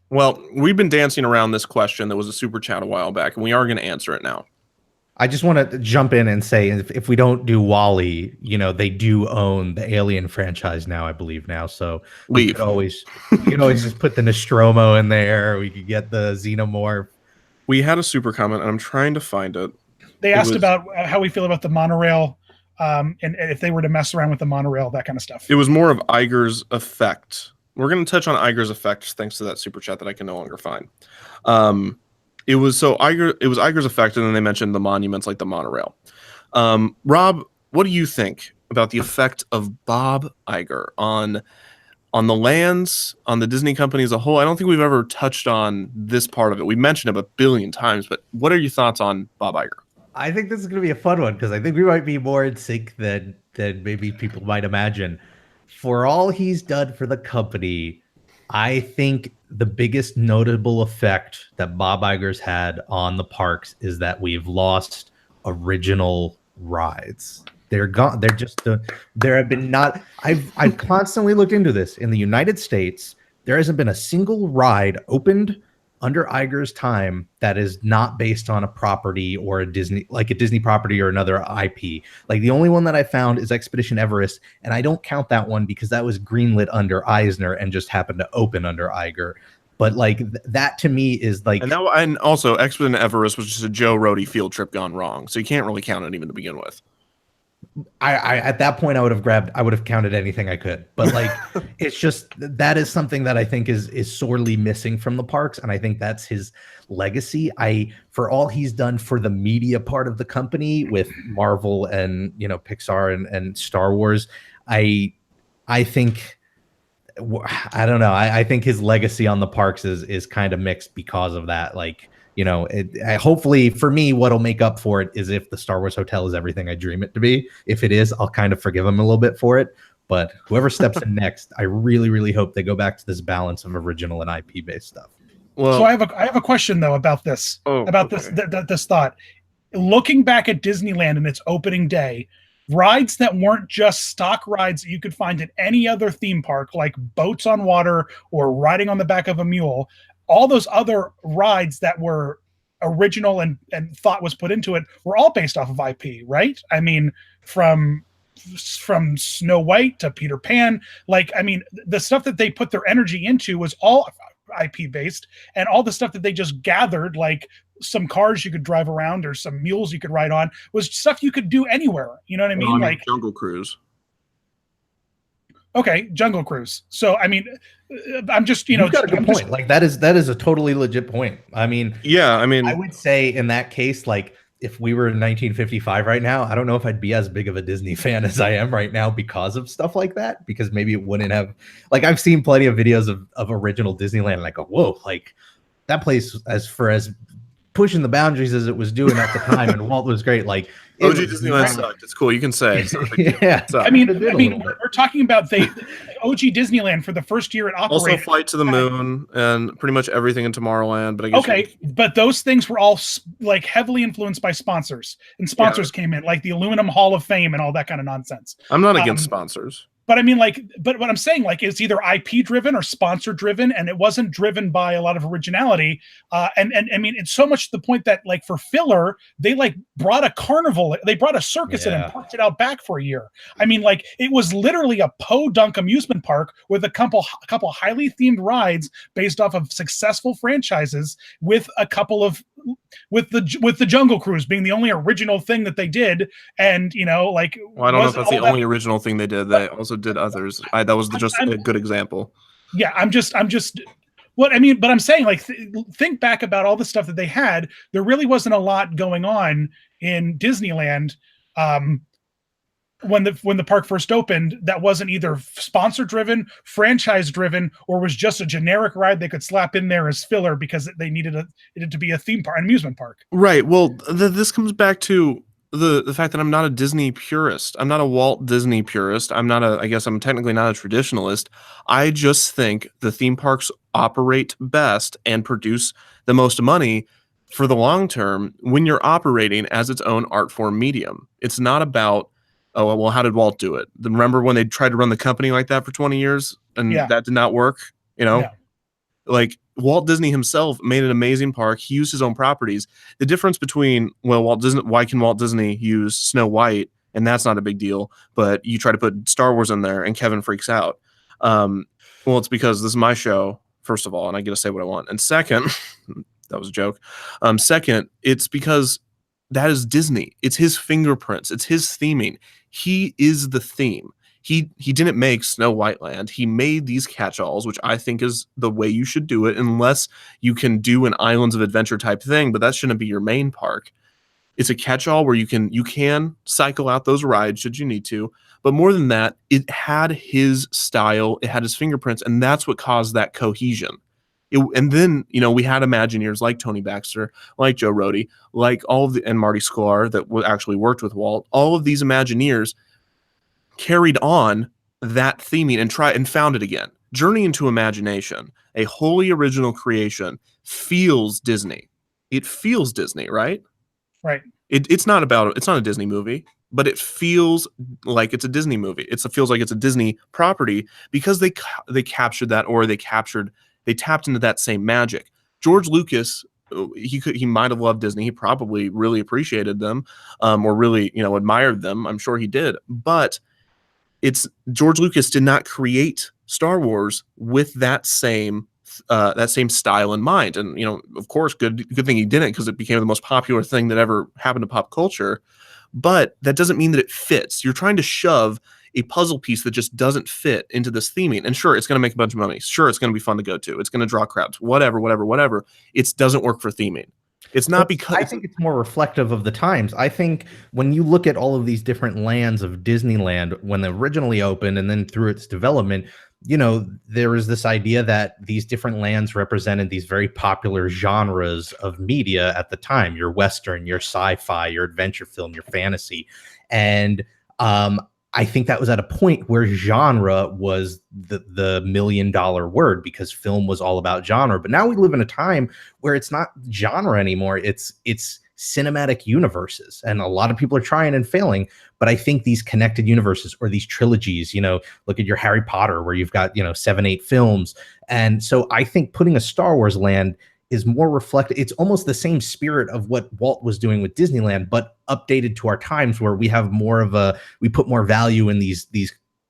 Well, we've been dancing around this question that was a super chat a while back, and we are going to answer it now. I just want to jump in and say, if we don't do Wall-E, you know, they do own the Alien franchise now, I believe now. So we could always just put the Nostromo in there. We could get the Xenomorph. We had a super comment, and I'm trying to find it. They asked about how we feel about the monorail, and if they were to mess around with the monorail, that kind of stuff. It was more of Iger's effect. We're going to touch on Iger's effect thanks to that super chat that I can no longer find. It was Iger's effect, and then they mentioned the monuments like the monorail. Rob, what do you think about the effect of Bob Iger on the lands, on the Disney company as a whole? I don't think we've ever touched on this part of it. We mentioned it a billion times, but what are your thoughts on Bob Iger? I think this is going to be a fun one because I think we might be more in sync than maybe people might imagine. For all he's done for the company, I think the biggest notable effect that Bob Iger's had on the parks is that we've lost original rides. They're gone. They're just there have been not. I've constantly looked into this. In the United States, there hasn't been a single ride opened under Iger's time that is not based on a property or a Disney property or another IP. Like the only one that I found is Expedition Everest, and I don't count that one because that was greenlit under Eisner and just happened to open under Iger. But like that to me is like, and also Expedition Everest was just a Joe Rohde field trip gone wrong, so you can't really count it even to begin with. I at that point I would have counted anything I could, but like it's just that is something that I think is sorely missing from the parks, and I think that's his legacy. For all he's done for the media part of the company with Marvel and Pixar and Star Wars, I think I don't know. I think his legacy on the parks is kind of mixed because of that. Like, hopefully for me, what'll make up for it is if the Star Wars hotel is everything I dream it to be. If it is, I'll kind of forgive him a little bit for it. But whoever steps in next, I really, really hope they go back to this balance of original and IP based stuff. Well, so I have a question though about this, this thought. Looking back at Disneyland in its opening day, rides that weren't just stock rides that you could find at any other theme park, like boats on water or riding on the back of a mule, all those other rides that were original and thought was put into it were all based off of IP, right? I mean, from Snow White to Peter Pan, like, I mean, the stuff that they put their energy into was all IP based, and all the stuff that they just gathered, like some cars you could drive around or some mules you could ride on, was stuff you could do anywhere. You know what I mean? Like Jungle Cruise. Okay, Jungle Cruise. So I mean, I'm just you've got a good point. Like that is a totally legit point. I mean, yeah, I mean, I would say in that case, like if we were in 1955 right now, I don't know if I'd be as big of a Disney fan as I am right now because of stuff like that. Because maybe it wouldn't have. Like I've seen plenty of videos of original Disneyland, and I go, whoa, like that place as pushing the boundaries as it was doing at the time, and Walt was great. Like OG Disneyland sucked. It's cool. You can say. Yeah. I mean, we're talking about the OG Disneyland for the first year it operated. Also, Flight to the Moon and pretty much everything in Tomorrowland. But I guess but those things were all like heavily influenced by sponsors, and sponsors came in, like the Aluminum Hall of Fame and all that kind of nonsense. I'm not against sponsors. But I mean, but what I'm saying, like, it's either IP driven or sponsor driven, and it wasn't driven by a lot of originality. And I mean, it's so much to the point that, like, for filler, they like brought a carnival, they brought a circus in and parked it out back for a year. I mean, like, it was literally a podunk amusement park with a couple highly themed rides based off of successful franchises, with a couple of with the Jungle Cruise being the only original thing that they did. And like, well, I don't know if that's the only original thing they did. They also did others. That was just a good example. Yeah, I'm just what I mean, but I'm saying, like, think back about all the stuff that they had. There really wasn't a lot going on in Disneyland when the park first opened that wasn't either sponsor driven, franchise driven, or was just a generic ride they could slap in there as filler because they needed it to be a theme park, an amusement park. Right. Well, this comes back to the fact that I'm not a Disney purist. I'm not a Walt Disney purist. I guess I'm technically not a traditionalist. I just think the theme parks operate best and produce the most money for the long term when you're operating as its own art form medium. It's not about, oh, well, how did Walt do it? Remember when they tried to run the company like that for 20 years and that did not work? Like, Walt Disney himself made an amazing park. He used his own properties. The difference between, well, why can Walt Disney use Snow White, and that's not a big deal, but you try to put Star Wars in there and Kevin freaks out. Well, it's because this is my show, first of all, and I get to say what I want. And second, that was a joke. Second, it's because that is Disney. It's his fingerprints. It's his theming. He is the theme. He didn't make Snow White Land. He made these catch-alls, which I think is the way you should do it, unless you can do an Islands of Adventure type thing, but that shouldn't be your main park. It's a catch-all where you can cycle out those rides should you need to, but more than that, it had his style, it had his fingerprints, and that's what caused that cohesion. And then, we had Imagineers like Tony Baxter, like Joe Rohde, like and Marty Sklar that actually worked with Walt. All of these Imagineers carried on that theming and found it again. Journey into Imagination, a wholly original creation, feels Disney. It feels Disney, right? Right. It's not a Disney movie, but it feels like it's a Disney movie. It feels like it's a Disney property because they captured that, or they tapped into that same magic. George Lucas, he might have loved Disney. He probably really appreciated them, or really, admired them. I'm sure he did. But George Lucas did not create Star Wars with that same style in mind. And, of course, good thing he didn't, because it became the most popular thing that ever happened to pop culture. But that doesn't mean that it fits. You're trying to shove a puzzle piece that just doesn't fit into this theming. And sure, it's going to make a bunch of money. Sure, it's going to be fun to go to. It's going to draw crowds, whatever. It doesn't work for theming. It's not because I think it's more reflective of the times. I think when you look at all of these different lands of Disneyland, when they originally opened and then through its development, there is this idea that these different lands represented these very popular genres of media at the time: your Western, your sci-fi, your adventure film, your fantasy. And I think that was at a point where genre was the $1 million word, because film was all about genre. But now we live in a time where it's not genre anymore. It's cinematic universes. And a lot of people are trying and failing. But I think these connected universes, or these trilogies, look at your Harry Potter, where you've got, 7, 8 films. And so I think putting a Star Wars land is more reflective. It's almost the same spirit of what Walt was doing with Disneyland, but updated to our times, where we have we put more value in these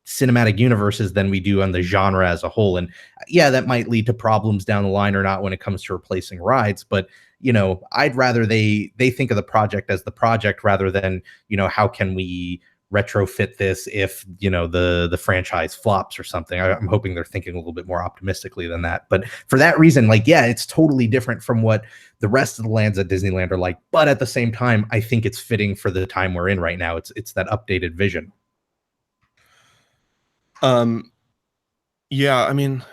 cinematic universes than we do on the genre as a whole. And yeah, that might lead to problems down the line or not when it comes to replacing rides. But, I'd rather they think of the project as the project, rather than, how can we retrofit this if the franchise flops or something. I'm hoping they're thinking a little bit more optimistically than that. But for that reason, it's totally different from what the rest of the lands at Disneyland are like. But at the same time, I think it's fitting for the time we're in right now. It's that updated vision. Yeah, I mean,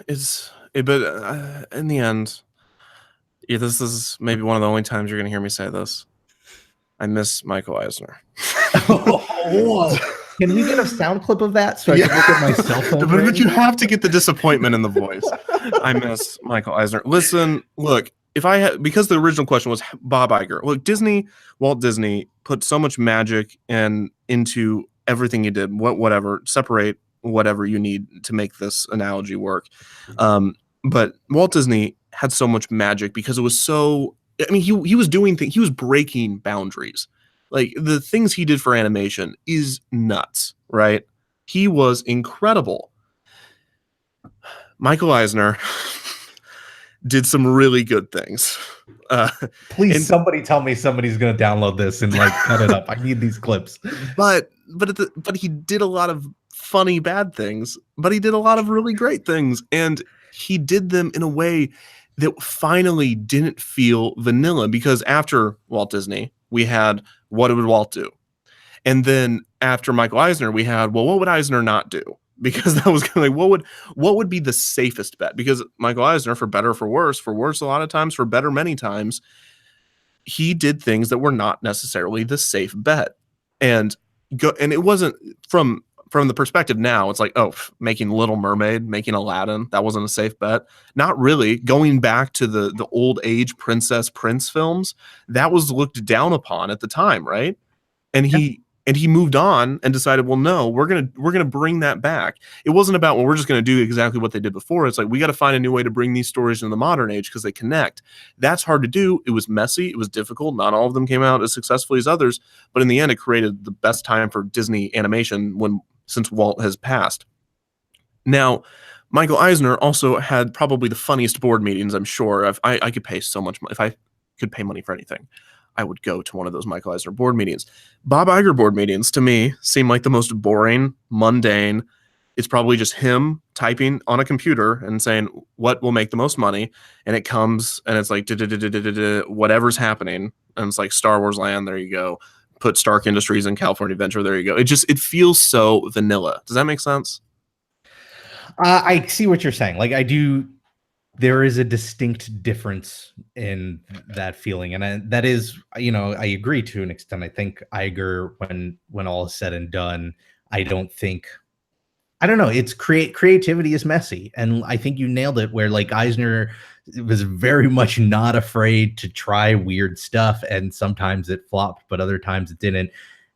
but in the end, this is maybe one of the only times you're going to hear me say this. I miss Michael Eisner. Whoa. Can we get a sound clip of that so I can look at my cell phone? But you have to get the disappointment in the voice. I miss Michael Eisner. Listen, look, because the original question was Bob Iger. Look, Walt Disney put so much magic into everything he did. Separate whatever you need to make this analogy work. But Walt Disney had so much magic because it was so. I mean, he was doing things. He was breaking boundaries. Like, the things he did for animation is nuts, right? He was incredible. Michael Eisner did some really good things. Please, somebody tell me somebody's going to download this and cut it up. I need these clips. But he did a lot of funny bad things, but he did a lot of really great things, and he did them in a way that finally didn't feel vanilla. Because after Walt Disney, we had What Would Walt Do? And then after Michael Eisner, we had, well, what would Eisner not do? Because that was kind of like, what would be the safest bet? Because Michael Eisner, for better or for worse a lot of times, for better many times, he did things that were not necessarily the safe bet. And it wasn't from the perspective now, it's like, making Little Mermaid, making Aladdin, that wasn't a safe bet. Not really. Going back to the old age Prince films, that was looked down upon at the time, right? And And he moved on and decided, well, no, we're gonna bring that back. It wasn't about, well, we're just gonna do exactly what they did before. It's like, we got to find a new way to bring these stories into the modern age because they connect. That's hard to do. It was messy. It was difficult. Not all of them came out as successfully as others, but in the end, it created the best time for Disney animation since Walt has passed. Now, Michael Eisner also had probably the funniest board meetings, I'm sure. If I could pay so much money, if I could pay money for anything, I would go to one of those Michael Eisner board meetings. Bob Iger board meetings, to me, seem like the most boring, mundane. It's probably just him typing on a computer and saying, what will make the most money? And it comes, and it's like, whatever's happening. And it's like Star Wars Land, there you go. Put Stark Industries in California Adventure, there you go. It feels so vanilla. Does that make sense? I see what you're saying. Like, I do. There is a distinct difference in that feeling. And that is, I agree to an extent. I think Iger, when all is said and done, I don't know. It's creativity is messy. And I think you nailed it where like Eisner was very much not afraid to try weird stuff. And sometimes it flopped, but other times it didn't.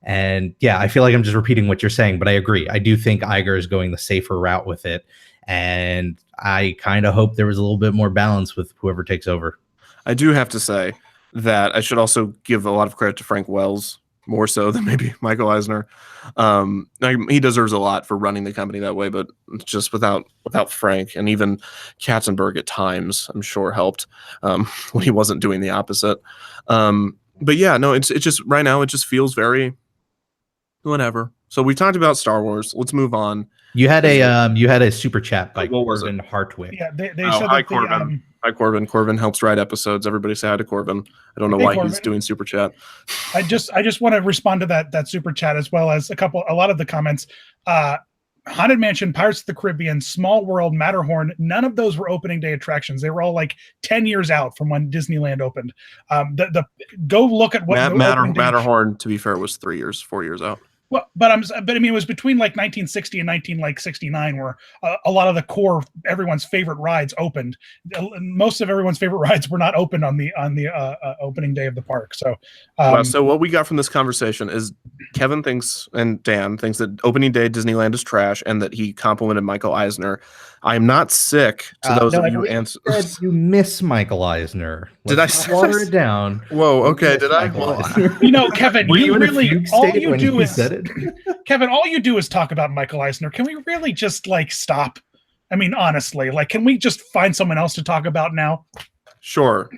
And yeah, I feel like I'm just repeating what you're saying, but I agree. I do think Iger is going the safer route with it. And I kind of hope there was a little bit more balance with whoever takes over. I do have to say that I should also give a lot of credit to Frank Wells, more so than maybe Michael Eisner. He deserves a lot for running the company that way, but just without Frank, and even Katzenberg at times, I'm sure helped when he wasn't doing the opposite. But yeah, no, it's just right now it just feels very whatever. So we talked about Star Wars. Let's move on. You had a super chat by Corbin Hartwig. Yeah, they said hi, Corbin. Hi, Corbin. Corbin helps write episodes. Everybody say hi to Corbin. I don't know why Corbin. He's doing super chat. I just want to respond to that super chat as well as a lot of the comments. Haunted Mansion, Pirates of the Caribbean, Small World, Matterhorn, none of those were opening day attractions. They were all like 10 years out from when Disneyland opened. Go look at what Matterhorn, to be fair, was 4 years out. Well, but I mean, it was between like 1960 and 1969 where a lot of the core, everyone's favorite rides opened. Most of everyone's favorite rides were not opened on the opening day of the park. So, so what we got from this conversation is Kevin thinks, and Dan thinks, that opening day Disneyland is trash, and that he complimented Michael Eisner. I'm not sick to those of you answer. You miss Michael Eisner. Did I water it down? Whoa, okay. Did I? Kevin, you really all you do is said it? Kevin, all you do is talk about Michael Eisner. Can we really just like stop? I mean, honestly, like, can we just find someone else to talk about now? Sure.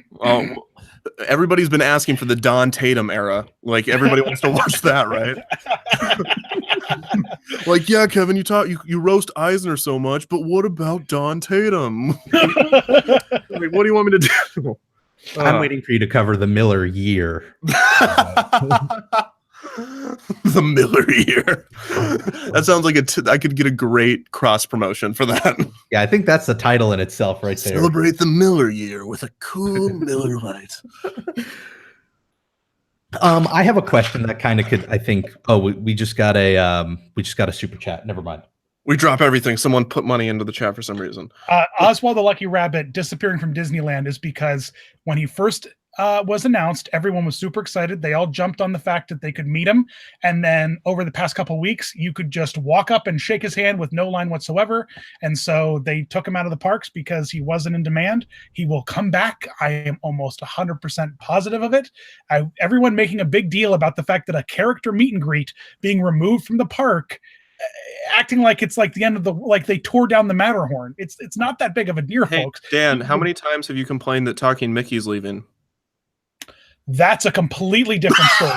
Everybody's been asking for the Don Tatum era. Like, everybody wants to watch that, right? Like, yeah, Kevin, you roast Eisner so much, but what about Don Tatum? Like, what do you want me to do? I'm waiting for you to cover the Miller year. The Miller year. That sounds like I could get a great cross promotion for that. Yeah, I think that's the title in itself right there. Celebrate the Miller year with a cool Miller Lite. I have a question that kind of could, I think. Oh, we just got a super chat. Never mind. We drop everything. Someone put money into the chat for some reason. Oswald the Lucky Rabbit disappearing from Disneyland is because when he first was announced, everyone was super excited. They all jumped on the fact that they could meet him. And then over the past couple of weeks, you could just walk up and shake his hand with no line whatsoever. And so they took him out of the parks because he wasn't in demand. He will come back. I am almost 100% positive of it. Everyone making a big deal about the fact that a character meet and greet being removed from the park, acting like it's like the end of like they tore down the Matterhorn. It's not that big of a deal, folks. Dan, how many times have you complained that Talking Mickey's leaving? That's a completely different story.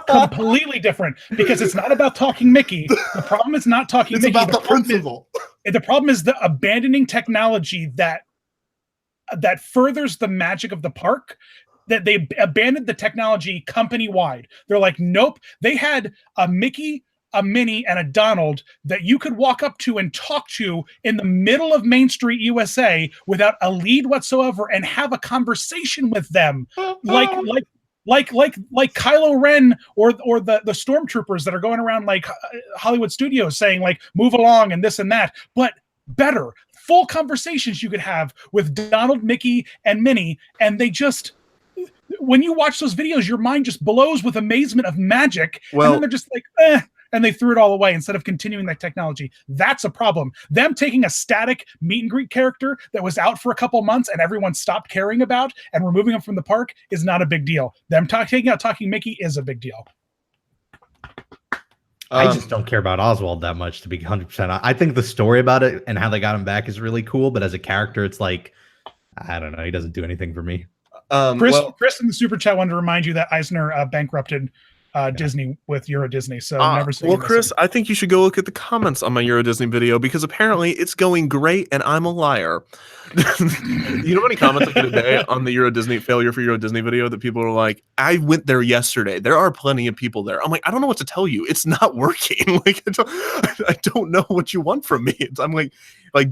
Completely different, because it's not about Talking Mickey. The problem is not Talking Mickey. It's about the principle. The problem is the abandoning technology that furthers the magic of the park. That they abandoned the technology company-wide. They're like, nope. They had a Mickey, a Minnie, and a Donald that you could walk up to and talk to in the middle of Main Street, USA, without a lead whatsoever, and have a conversation with them, like Kylo Ren or the stormtroopers that are going around like Hollywood studios saying like, move along and this and that, but better, full conversations you could have with Donald, Mickey, and Minnie, and they just when you watch those videos, your mind just blows with amazement of magic. Well, and then they're just like, and they threw it all away instead of continuing that technology. That's a problem. Them taking a static meet and greet character that was out for a couple months and everyone stopped caring about and removing them from the park is not a big deal. Them taking out Talking Mickey is a big deal. I just don't care about Oswald that much, to be 100%. I think the story about it and how they got him back is really cool, but as a character, it's like, I don't know. He doesn't do anything for me. Chris in the super chat wanted to remind you that Eisner bankrupted Disney with Euro Disney. So never say. Well, Chris, I think you should go look at the comments on my Euro Disney video because apparently it's going great and I'm a liar. You know how many comments I get a day on the Euro Disney failure for Euro Disney video that people are like, I went there yesterday. There are plenty of people there. I'm like, I don't know what to tell you. It's not working. Like, I don't know what you want from me. I'm like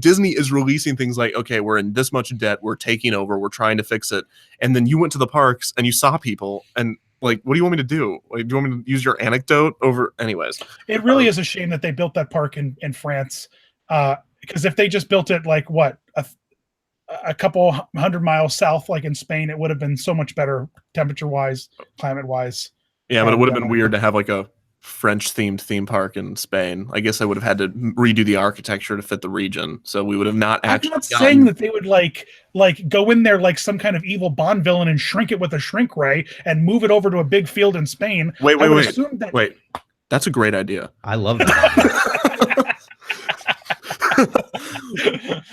Disney is releasing things like, okay, we're in this much debt. We're taking over. We're trying to fix it. And then you went to the parks and you saw people and like, what do you want me to do? Like, do you want me to use your anecdote over? Anyways, it really is a shame that they built that park in France. Because if they just built it like what a couple 100 miles south, like in Spain, it would have been so much better temperature wise, climate wise. Yeah, but it would have been weird to have like a French themed theme park in Spain. I guess I would have had to redo the architecture to fit the region. So we would have not actually. I'm not saying that they would like go in there like some kind of evil Bond villain and shrink it with a shrink ray and move it over to a big field in Spain. Wait. That's a great idea. I love that.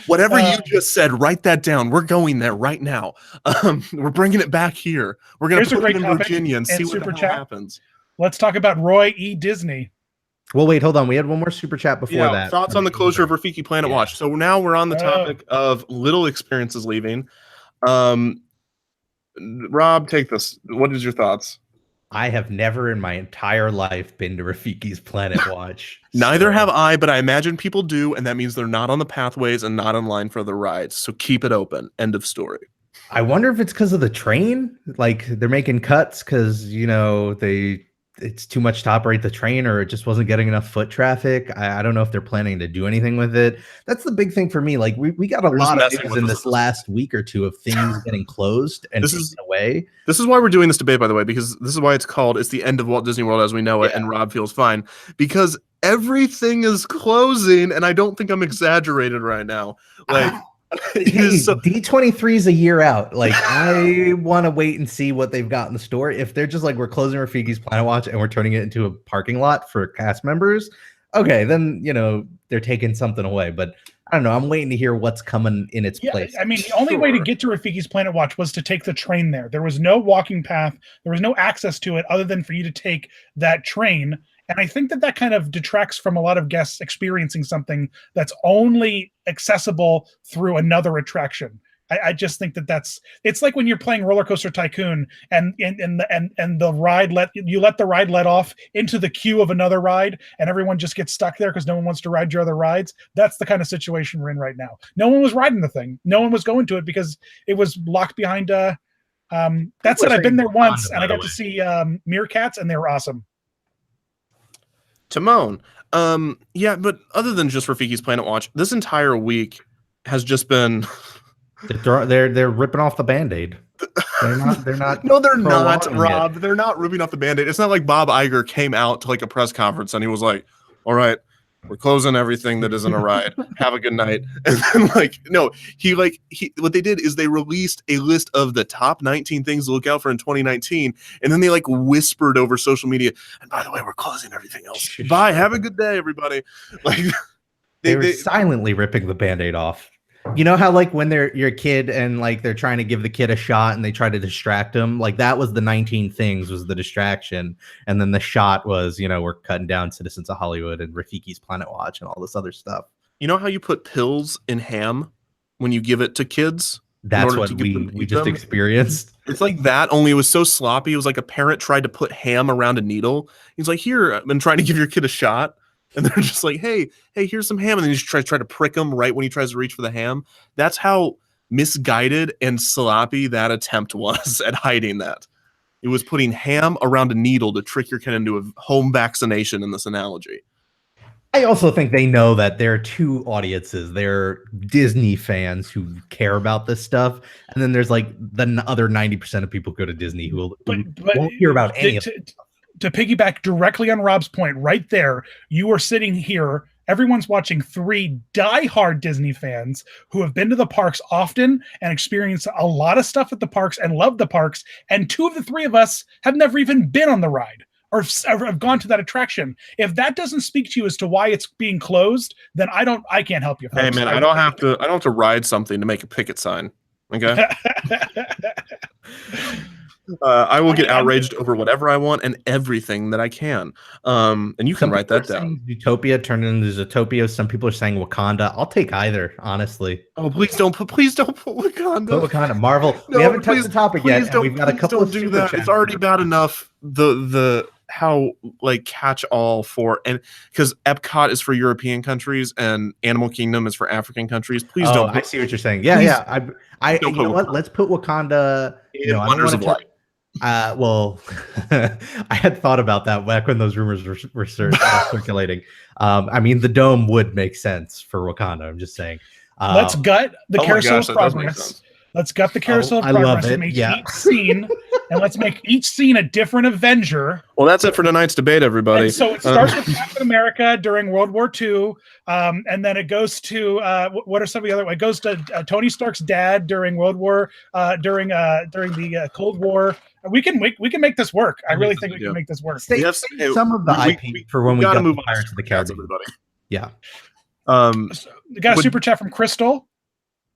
Whatever you just said, write that down. We're going there right now. We're bringing it back here. We're going to put it in Virginia and see what the hell happens. Let's talk about Roy E. Disney. Well, wait, hold on. We had one more super chat before that. Thoughts on the closure of Rafiki Planet Watch. So now we're on the topic of little experiences leaving. Rob, take this. What is your thoughts? I have never in my entire life been to Rafiki's Planet Watch. Neither have I, but I imagine people do, and that means they're not on the pathways and not in line for the rides. So keep it open. End of story. I wonder if it's because of the train. Like they're making cuts because, you know, it's too much to operate the train, or it just wasn't getting enough foot traffic. I don't know if they're planning to do anything with it. That's the big thing for me. Like we got a lot of news in this last week or two of things getting closed and taken away. This is why we're doing this debate, by the way, because this is why it's the end of Walt Disney World as we know it, and Rob feels fine because everything is closing, and I don't think I'm exaggerated right now. Like. D23 is a year out. Like I want to wait and see what they've got in the store. If they're just like, we're closing Rafiki's Planet Watch and we're turning it into a parking lot for cast members, okay, then you know they're taking something away. But I don't know. I'm waiting to hear what's coming in its place. I mean, the only way to get to Rafiki's Planet Watch was to take the train there. There was no walking path. There was no access to it other than for you to take that train. And I think that kind of detracts from a lot of guests experiencing something that's only accessible through another attraction. I just think it's like when you're playing Roller Coaster Tycoon and the ride let the ride let off into the queue of another ride and everyone just gets stuck there because no one wants to ride your other rides. That's the kind of situation we're in right now. No one was riding the thing. No one was going to it because it was locked behind. That said, I've been there once and I got to see meerkats and they were awesome. Timon. Yeah, but other than just Rafiki's Planet Watch, this entire week has just been they're ripping off the Band-Aid. They're not. No, they're not, Rob. They're not ripping off the Band-Aid. It's not like Bob Iger came out to like a press conference and he was like, all right, we're closing everything that isn't a ride. Have a good night. And then what they did is they released a list of the top 19 things to look out for in 2019. And then they like whispered over social media. And by the way, we're closing everything else. Bye. Have a good day, everybody. Like they were silently ripping the Band-Aid off. You know how like when you're a kid and like they're trying to give the kid a shot and they try to distract him, like that was the 19 things was the distraction, and then the shot was, you know, we're cutting down Citizens of Hollywood and Rafiki's Planet Watch and all this other stuff. You know how you put pills in ham when you give it to kids? That's what we just experienced. It's like that, only it was so sloppy. It was like a parent tried to put ham around a needle. He's like, here, I've been trying to give your kid a shot. And they're just like, hey, here's some ham. And then you just try to prick him right when he tries to reach for the ham. That's how misguided and sloppy that attempt was at hiding that. It was putting ham around a needle to trick your kid into a home vaccination in this analogy. I also think they know that there are two audiences. There are Disney fans who care about this stuff, and then there's like the other 90% of people go to Disney who won't hear about any of it. To piggyback directly on Rob's point, right there, you are sitting here. Everyone's watching three diehard Disney fans who have been to the parks often and experienced a lot of stuff at the parks and love the parks. And two of the three of us have never even been on the ride or have gone to that attraction. If that doesn't speak to you as to why it's being closed, then I can't help you. Folks. Hey man, I don't have to ride something to make a picket sign. Okay. I will get outraged over whatever I want and everything that I can. And you can write that down. Utopia turned into Zootopia. Some people are saying Wakanda. I'll take either, honestly. Oh, please don't put Wakanda. Put Wakanda. Marvel. No, we haven't touched the topic yet. And we've got a couple of do that. It's already bad enough. The how like catch all for, and because Epcot is for European countries and Animal Kingdom is for African countries. Please don't. I see what you're saying. Yeah, I you know what? Let's put Wakanda. Wonders of Light. Well, I had thought about that back when those rumors were circulating. I mean, the dome would make sense for Wakanda. I'm just saying. Let's gut the Carousel of Progress. Let's gut the Carousel of Progress and make each scene, and let's make each scene a different Avenger. Well, that's it for tonight's debate, everybody. And so it starts with Captain America during World War II, and then it goes to what are some of the other? It goes to Tony Stark's dad during World War, during the Cold War. We can make this work. I really think we can make this work. Some of the IP for when we got to Pirates of the Caribbean. Everybody. Yeah. So we got a super chat from Crystal.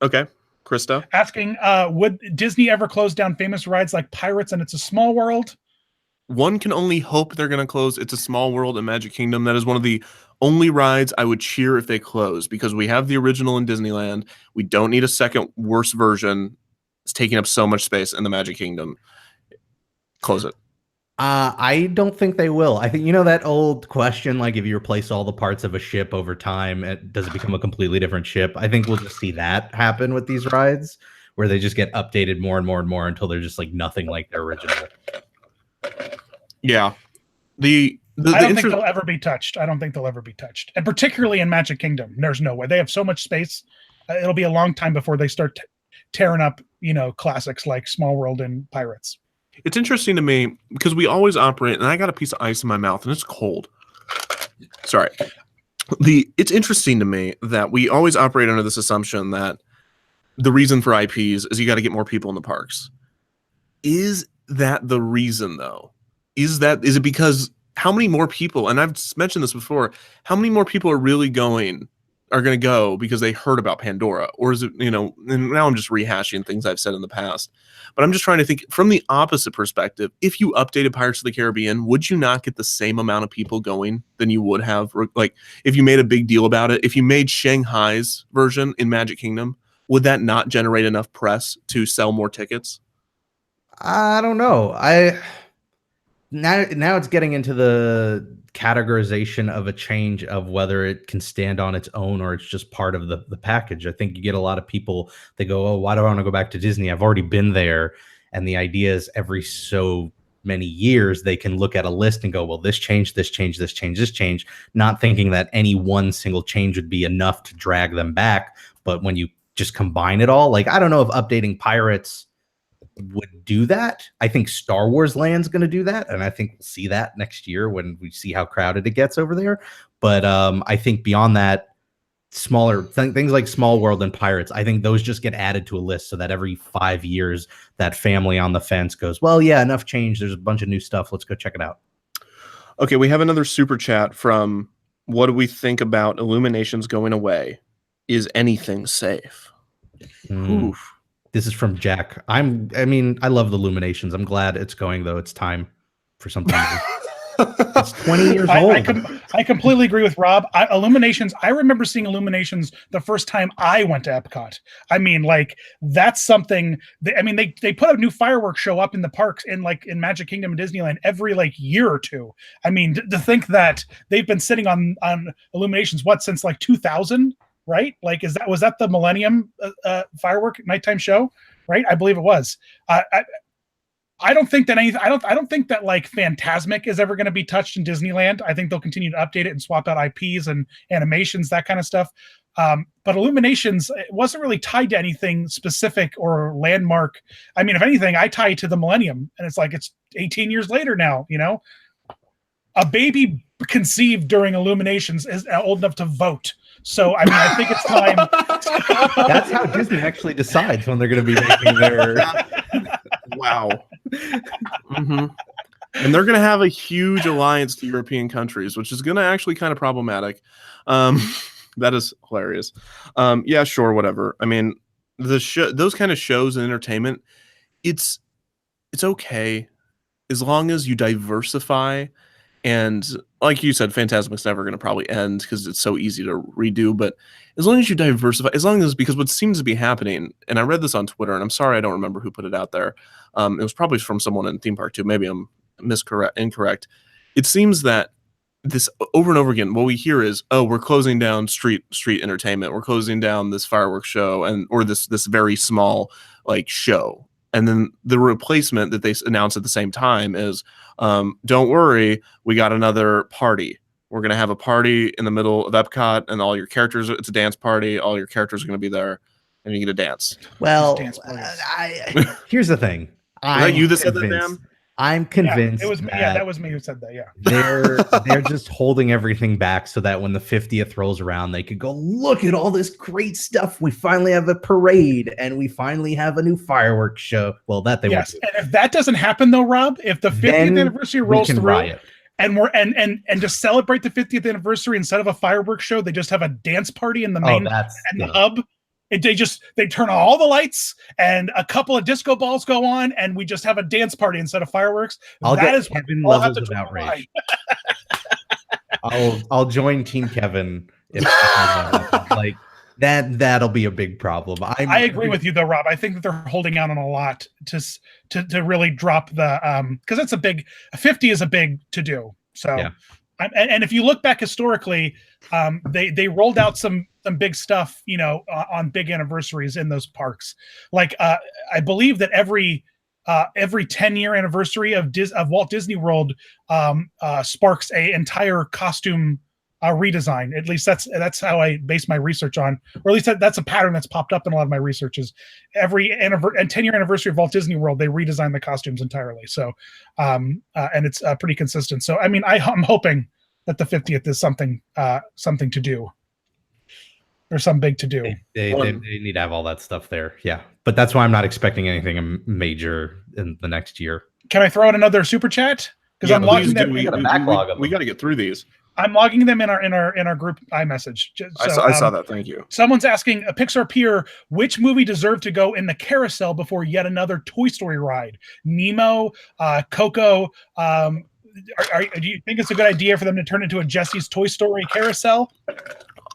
Okay. Krista asking, would Disney ever close down famous rides like Pirates and It's a Small World? One can only hope they're going to close It's a Small World and Magic Kingdom. That is one of the only rides I would cheer if they close, because we have the original in Disneyland. We don't need a second worse version. It's taking up so much space in the Magic Kingdom. Close it. I don't think they will. I think, that old question, like if you replace all the parts of a ship over time, does it become a completely different ship? I think we'll just see that happen with these rides, where they just get updated more and more and more until they're just like nothing like their original. Yeah. I don't think they'll ever be touched. And particularly in Magic Kingdom, there's no way. They have so much space. It'll be a long time before they start tearing up, classics like Small World and Pirates. It's interesting to me because we always operate, and I got a piece of ice in my mouth and it's cold. Sorry. It's interesting to me that we always operate under this assumption that the reason for IPs is you got to get more people in the parks. Is that the reason though? Is it because how many more people, and I've mentioned this before, how many more people are going to go because they heard about Pandora? Or is it, and now I'm just rehashing things I've said in the past, but I'm just trying to think from the opposite perspective. If you updated Pirates of the Caribbean, would you not get the same amount of people going than you would have? Like if you made a big deal about it, if you made Shanghai's version in Magic Kingdom, would that not generate enough press to sell more tickets? I don't know. Now it's getting into the categorization of a change of whether it can stand on its own or it's just part of the package. I think you get a lot of people, they go, oh, why do I want to go back to Disney? I've already been there. And the idea is every so many years, they can look at a list and go, well, this change, this change, this change, this change, not thinking that any one single change would be enough to drag them back. But when you just combine it all, like, I don't know if updating Pirates would do that. I think Star Wars Land's going to do that, and I think we'll see that next year when we see how crowded it gets over there. But I think beyond that, smaller things like Small World and Pirates, I think those just get added to a list so that every 5 years that family on the fence goes, well, yeah, enough change. There's a bunch of new stuff. Let's go check it out. Okay, we have another super chat from what do we think about Illuminations going away? Is anything safe? Oof. This is from Jack. I love the Illuminations. I'm glad it's going, though. It's time for something new. It's 20 years old. I completely agree with Rob. Illuminations, I remember seeing Illuminations the first time I went to Epcot. I mean, like, that's something. They put a new fireworks show up in the parks in Magic Kingdom and Disneyland every year or two. I mean, to think that they've been sitting on Illuminations, since 2000? Right? Was that the Millennium firework nighttime show? Right? I believe it was. I don't think that anything. I don't think that like Fantasmic is ever going to be touched in Disneyland. I think they'll continue to update it and swap out IPs and animations, that kind of stuff. But Illuminations, it wasn't really tied to anything specific or landmark. I mean, if anything, I tie it to the Millennium, and it's like it's 18 years later now. You know, a baby conceived during Illuminations is old enough to vote. So, I mean, I think it's time. That's how Disney actually decides when they're going to be making their. Wow. Mm-hmm. And they're going to have a huge alliance to European countries, which is going to actually kind of problematic. That is hilarious. Yeah, sure, whatever. I mean, those kind of shows and entertainment, it's okay as long as you diversify. And like you said, Fantasmic's never going to probably end because it's so easy to redo. But as long as you diversify, because what seems to be happening, and I read this on Twitter, and I'm sorry I don't remember who put it out there. It was probably from someone in Theme Park too. Maybe I'm incorrect. It seems that this over and over again, what we hear is, oh, we're closing down street entertainment. We're closing down this fireworks show or this very small like show. And then the replacement that they announce at the same time is, don't worry, we got another party. We're going to have a party in the middle of Epcot, and all your characters, it's a dance party. All your characters are going to be there, and you get to dance. Well, here's the thing. Is that you that said that, Dan? I'm convinced. Yeah, it was me. Yeah, that was me who said that. Yeah. They're just holding everything back so that when the 50th rolls around, they could go, look at all this great stuff. We finally have a parade and we finally have a new fireworks show. Well, that they yes. And if that doesn't happen though, Rob, if the 50th anniversary rolls through riot. and to celebrate the 50th anniversary, instead of a fireworks show, they just have a dance party in the main the hub. They turn on all the lights and a couple of disco balls go on, and we just have a dance party instead of fireworks. I'll get Kevin levels of outrage. I'll join Team Kevin if like that'll be a big problem. I agree with you though, Rob. I think that they're holding out on a lot to really drop the because it's a 50 is a big to do. So yeah. And if you look back historically, they rolled out some big stuff, on big anniversaries in those parks. Like I believe that every 10-year anniversary of Walt Disney World sparks a entire costume redesign. At least that's how I base my research on, or at least that's a pattern that's popped up in a lot of my research. Is every 10-year anniversary of Walt Disney World, they redesign the costumes entirely. So, and it's pretty consistent. So, I mean, I'm hoping that the 50th is something to do. There's some big to do. They need to have all that stuff there. Yeah. But that's why I'm not expecting anything major in the next year. Can I throw out another super chat? Because I'm logging them. We got a backlog of them. We got to get through these. I'm logging them in our group iMessage. So, I saw that. Thank you. Someone's asking a Pixar peer, which movie deserved to go in the carousel before yet another Toy Story ride? Nemo, Coco. Do you think it's a good idea for them to turn into a Jesse's Toy Story carousel?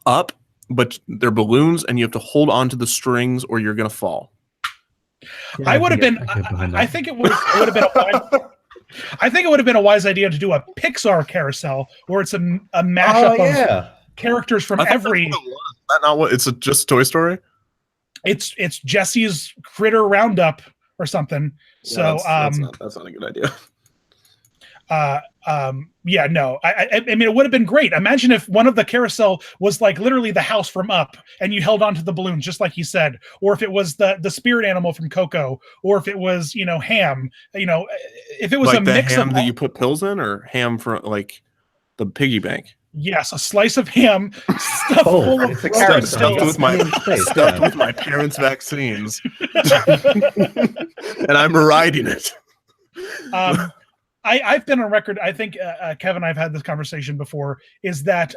Up, but they're balloons, and you have to hold on to the strings, or you're gonna fall. Yeah, I would have been. I think it would have been a wise. I think it would have been a wise idea to do a Pixar carousel, where it's a mashup of characters from every. That's not what it's just Toy Story. It's Jesse's Critter Roundup or something. Yeah, so that's not a good idea. Yeah, no. I mean, it would have been great. Imagine if one of the carousel was like literally the house from Up, and you held onto the balloons, just like you said, or if it was the spirit animal from Coco, or if it was Ham. If it was like a the mix ham of that you put pills in, or ham for like the piggy bank. Yes, a slice of ham stuffed full of stuffed with my parents' vaccines, and I'm riding it. I've been on record. I think Kevin and I've had this conversation before. Is that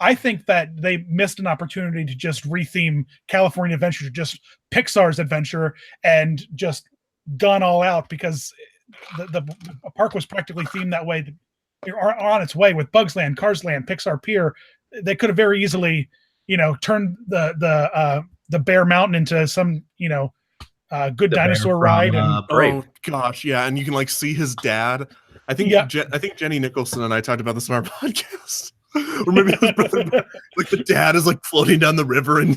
I think that they missed an opportunity to just retheme California Adventure to just Pixar's Adventure and just gone all out, because the park was practically themed that way. Are on its way with Bugs Land, Cars Land, Pixar Pier. They could have very easily, turned the Bear Mountain into some, good dinosaur ride. Oh gosh, yeah, and you can like see his dad. I think Jenny Nicholson and I talked about this on our podcast. Or maybe his brother, like the dad is like floating down the river and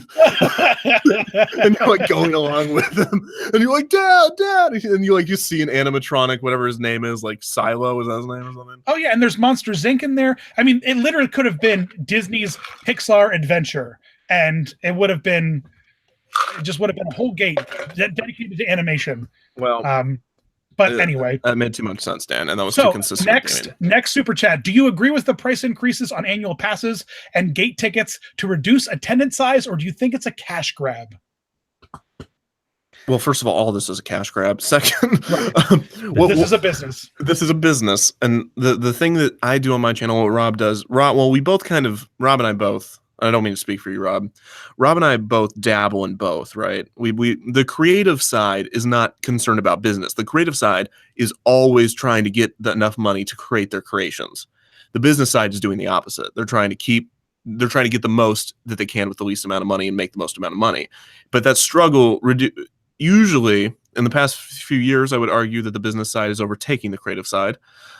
and you're like going along with him, and you're like, Dad, and you see an animatronic, whatever his name is, like Silo, is that his name or something? Oh yeah, and there's Monsters Inc. in there. I mean, it literally could have been Disney's Pixar adventure, and it just would have been a whole game dedicated to animation. Well, but anyway, that made too much sense, Dan, and that was too consistent. Next super chat. Do you agree with the price increases on annual passes and gate tickets to reduce attendance size, or do you think it's a cash grab? Well, first of all this is a cash grab. Second, this is a business. This is a business, and the thing that I do on my channel, what Rob does, Rob and I both. I don't mean to speak for you, Rob. Rob and I both dabble in both, right? We the creative side is not concerned about business. The creative side is always trying to get enough money to create their creations. The business side is doing the opposite. They're trying to get the most that they can with the least amount of money and make the most amount of money. But that struggle usually in the past few years, I would argue that the business side is overtaking the creative side.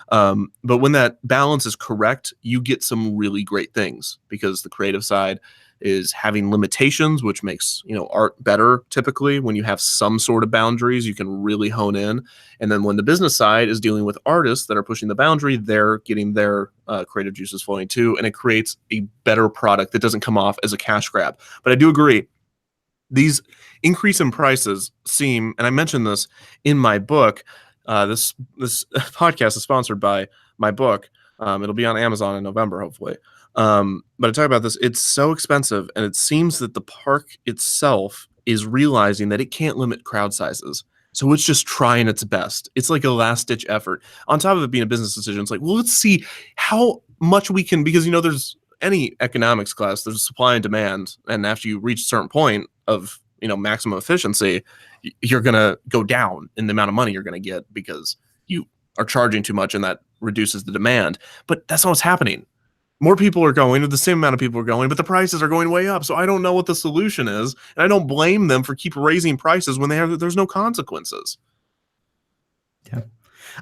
But when that balance is correct, you get some really great things because the creative side is having limitations, which makes art better. Typically, when you have some sort of boundaries, you can really hone in. And then when the business side is dealing with artists that are pushing the boundary, they're getting their creative juices flowing too, and it creates a better product that doesn't come off as a cash grab. But I do agree. These increase in prices seem, and I mentioned this in my book. This podcast is sponsored by my book. It'll be on Amazon in November, hopefully. But I talk about this. It's so expensive, and it seems that the park itself is realizing that it can't limit crowd sizes. So it's just trying its best. It's like a last-ditch effort. On top of it being a business decision, it's like, well, let's see how much we can, because there's any economics class, there's supply and demand, and after you reach a certain point of maximum efficiency, you're going to go down in the amount of money you're going to get because you are charging too much and that reduces the demand. But that's not what's happening. More people are going, or the same amount of people are going, but the prices are going way up. So I don't know what the solution is, and I don't blame them for keep raising prices when there's no consequences. Yeah.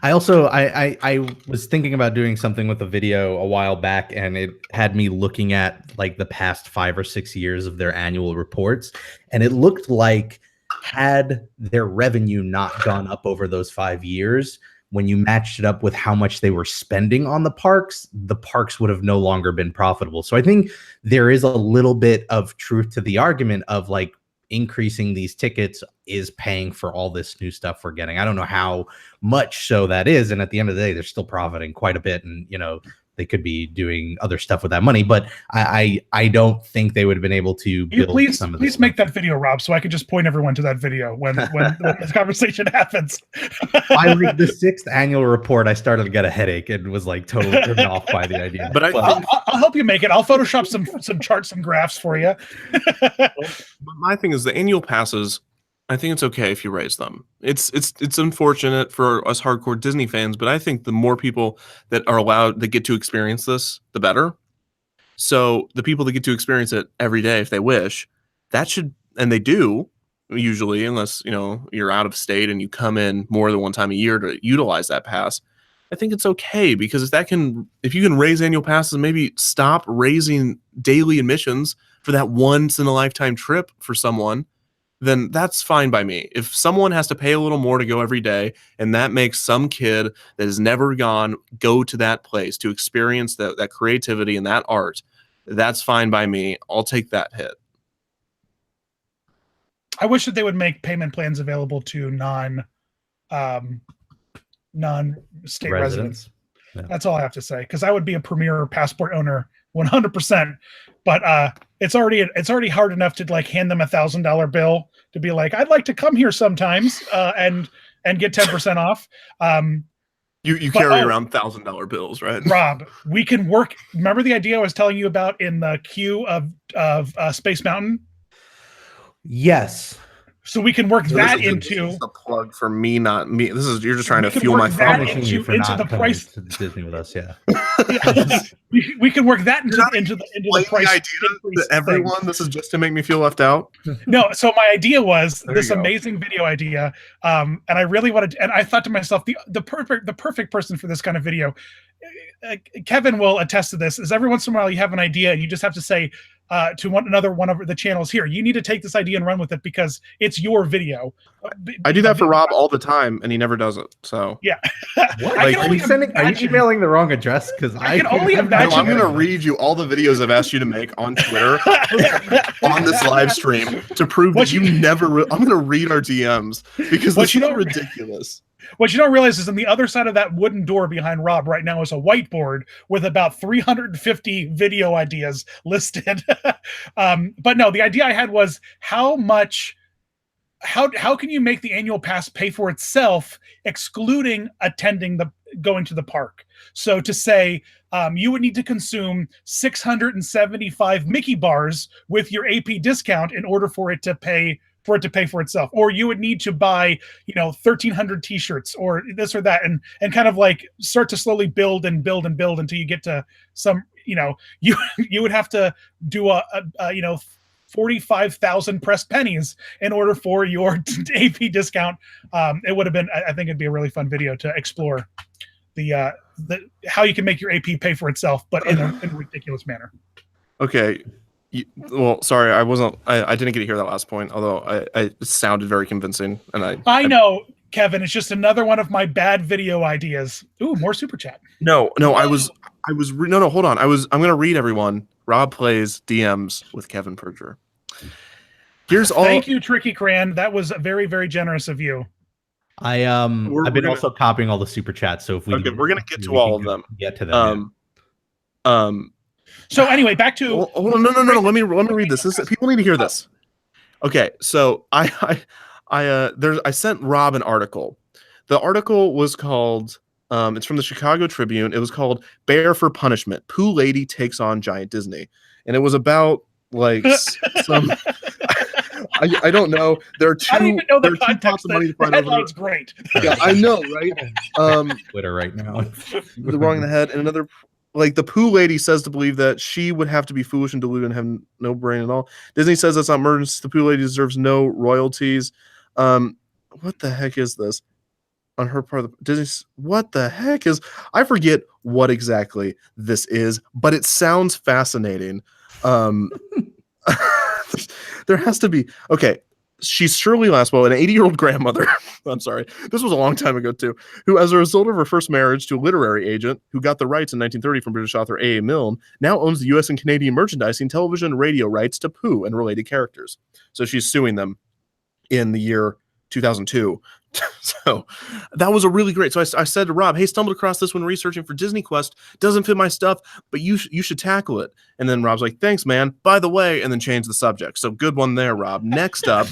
I also I was thinking about doing something with a video a while back, and it had me looking at like the past 5 or 6 years of their annual reports, and it looked like had their revenue not gone up over those 5 years, when you matched it up with how much they were spending on the parks would have no longer been profitable. So I think there is a little bit of truth to the argument of like increasing these tickets is paying for all this new stuff we're getting. I don't know how much so that is. And at the end of the day, they're still profiting quite a bit. And, they could be doing other stuff with that money, but I don't think they would have been able to build some of this. Please make that video, Rob, so I could just point everyone to that video when this conversation happens. By like the 6th annual report, I started to get a headache and was like totally driven off by the idea. But I'll help you make it. I'll Photoshop some charts, some graphs for you. But my thing is the annual passes, I think it's okay if you raise them. It's unfortunate for us hardcore Disney fans, but I think the more people that are allowed that get to experience this, the better. So the people that get to experience it every day, if they wish, that should, and they do usually, unless you're out of state and you come in more than one time a year to utilize that pass. I think it's okay because if you can raise annual passes, maybe stop raising daily admissions for that once in a lifetime trip for someone, then that's fine by me. If someone has to pay a little more to go every day, and that makes some kid that has never gone go to that place to experience that creativity and that art, that's fine by me. I'll take that hit. I wish that they would make payment plans available to non-state residents. Yeah. That's all I have to say, because I would be a Premier Passport owner 100%. But it's already hard enough to like hand them $1,000 bill to be like, I'd like to come here sometimes and get 10% off. You carry around $1,000 bills, right? Rob, we can work. Remember the idea I was telling you about in the queue of Space Mountain? Yes. So we can work that into a plug for me, not me. You're just trying to fuel my fun into the price to Disney with us, yeah. We can work that into the price. The idea to everyone, this is just to make me feel left out. No, so my idea was this amazing video idea, and I really wanted to, and I thought to myself, the perfect person for this kind of video. Kevin will attest to this. Is every once in a while you have an idea and you just have to say to another one of the channels, here, you need to take this idea and run with it because it's your video. I do that for Rob all the time, and he never does it. So yeah. What? Like, are you emailing the wrong address? Because I can only imagine. No, I'm going to read you all the videos I've asked you to make on Twitter on this live stream to prove that you never. I'm going to read our DMs because this is ridiculous. What you don't realize is on the other side of that wooden door behind Rob right now is a whiteboard with about 350 video ideas listed. But no, the idea I had was how can you make the annual pass pay for itself, excluding going to the park? So to say you would need to consume 675 Mickey bars with your AP discount in order for it to pay for itself, or you would need to buy 1,300 T-shirts or this or that, and kind of like start to slowly build until you get to some you would have to do a 45,000 pressed pennies in order for your AP discount. It would have been, I think it'd be a really fun video to explore the how you can make your AP pay for itself, but in a ridiculous manner. Okay. Well, sorry, I didn't get to hear that last point, although it sounded very convincing, and I know, Kevin, it's just another one of my bad video ideas. Ooh, more super chat. No, hold on. I'm going to read everyone. RobPlays DMs with Kevin Perjurer. Thank you, Tricky Cran. That was very, very generous of you. I've been also copying all the super chats, so if we're going to get to all of them. Get to them. So anyway, back to hold on, no. Let me read this. People need to hear this. Okay, so I sent Rob an article. The article was called it's from the Chicago Tribune. It was called "Bear for Punishment: Pooh Lady Takes on Giant Disney," and it was about like some. I don't know. There are two. I don't even know the context. The headline's great. Yeah, I know, right? Twitter right now. The wrong in the head, and another. Like the Pooh Lady says to believe that she would have to be foolish and deluded and have no brain at all. Disney says that's not murder. The Pooh Lady deserves no royalties. What the heck is this? On her part of the Disney, what the heck is? I forget what exactly this is, but it sounds fascinating. There has to be. Okay. She's Shirley Lastwell, an 80-year-old grandmother. I'm sorry. This was a long time ago, too. Who, as a result of her first marriage to a literary agent who got the rights in 1930 from British author A.A. Milne, now owns the U.S. and Canadian merchandising, television, and radio rights to Pooh and related characters. So she's suing them in the year 2002. So that was a really great. So I said to Rob, hey, stumbled across this when researching for Disney Quest. Doesn't fit my stuff, but you should tackle it. And then Rob's like, thanks, man. By the way, and then change the subject. So good one there, Rob. Next up,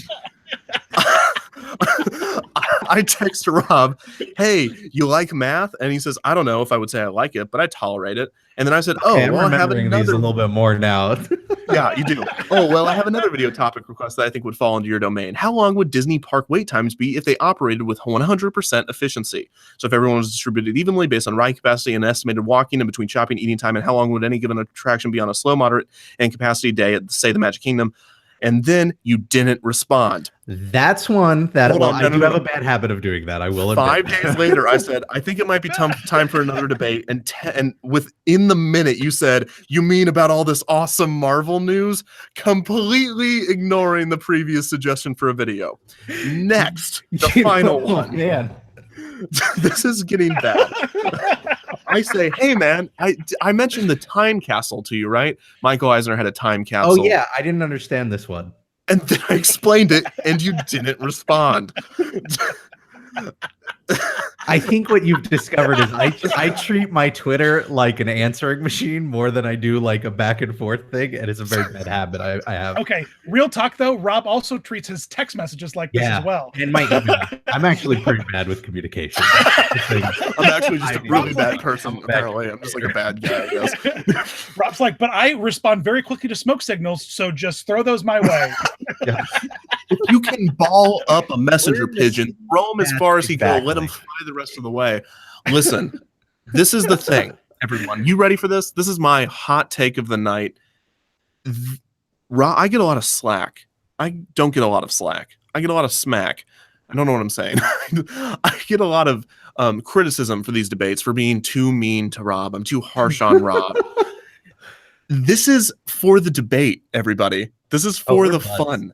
I text Rob, hey, you like math? And he says, I don't know if I would say I like it, but I tolerate it. And then I said, oh, okay, well, I have another. These a little bit more now. Yeah, you do. Oh, well, I have another video topic request that I think would fall into your domain. How long would Disney park wait times be if they operated with 100% efficiency? So if everyone was distributed evenly based on ride capacity and estimated walking in between shopping, eating time, and how long would any given attraction be on a slow, moderate, and capacity day at, say, the Magic Kingdom? And then you didn't respond. That's one that I do have a bad habit of doing that. I will admit. 5 days later, I said, I think it might be time for another debate. And within the minute, you said, you mean about all this awesome Marvel news? Completely ignoring the previous suggestion for a video. Next, the final one. Man. This is getting bad. I say, hey, man, I mentioned the time capsule to you, right? Michael Eisner had a time capsule. Oh, yeah. I didn't understand this one. And then I explained it, and you didn't respond. I think what you've discovered is I treat my Twitter like an answering machine more than I do like a back and forth thing, and it's a very bad habit I have. Okay, real talk though, Rob also treats his text messages like this as well. And my email. I'm actually pretty bad with communication. I'm actually just a really bad person, apparently. I'm just like a bad guy, I guess. Rob's like, but I respond very quickly to smoke signals, so just throw those my way. Yeah. If you can ball up a messenger pigeon, throw him as far as he can, let him fly the rest of the way. Listen, this is the thing. everyone. You ready for this? This is my hot take of the night. I get a lot of slack. I don't get a lot of slack. I get a lot of smack. I don't know what I'm saying. I get a lot of criticism for these debates for being too mean to Rob. I'm too harsh on Rob. This is for the debate, everybody. This is for the fun.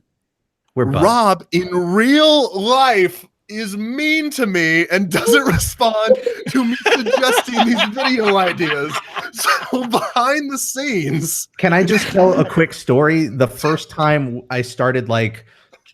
Rob in real life is mean to me and doesn't respond to me suggesting these video ideas. So behind the scenes, can I just tell a quick story? The first time I started like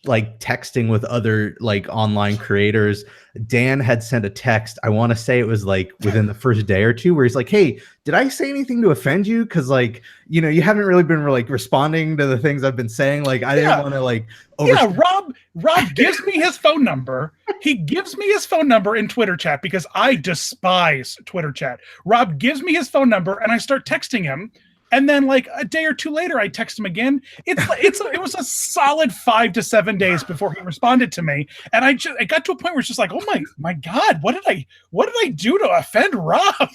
texting with other like online creators, Dan had sent a text. I want to say it was like within the first day or two, where he's like, "Hey, did I say anything to offend you? Because like, you know, you haven't really been like responding to the things I've been saying. Like, I didn't want to like." Rob gives me his phone number. He gives me his phone number in Twitter chat because I despise Twitter chat. Rob gives me his phone number and I start texting him. And then like a day or two later, I text him again. It was a solid 5 to 7 days before he responded to me. And I got to a point where it's just like, oh my God, what did I do to offend Rob?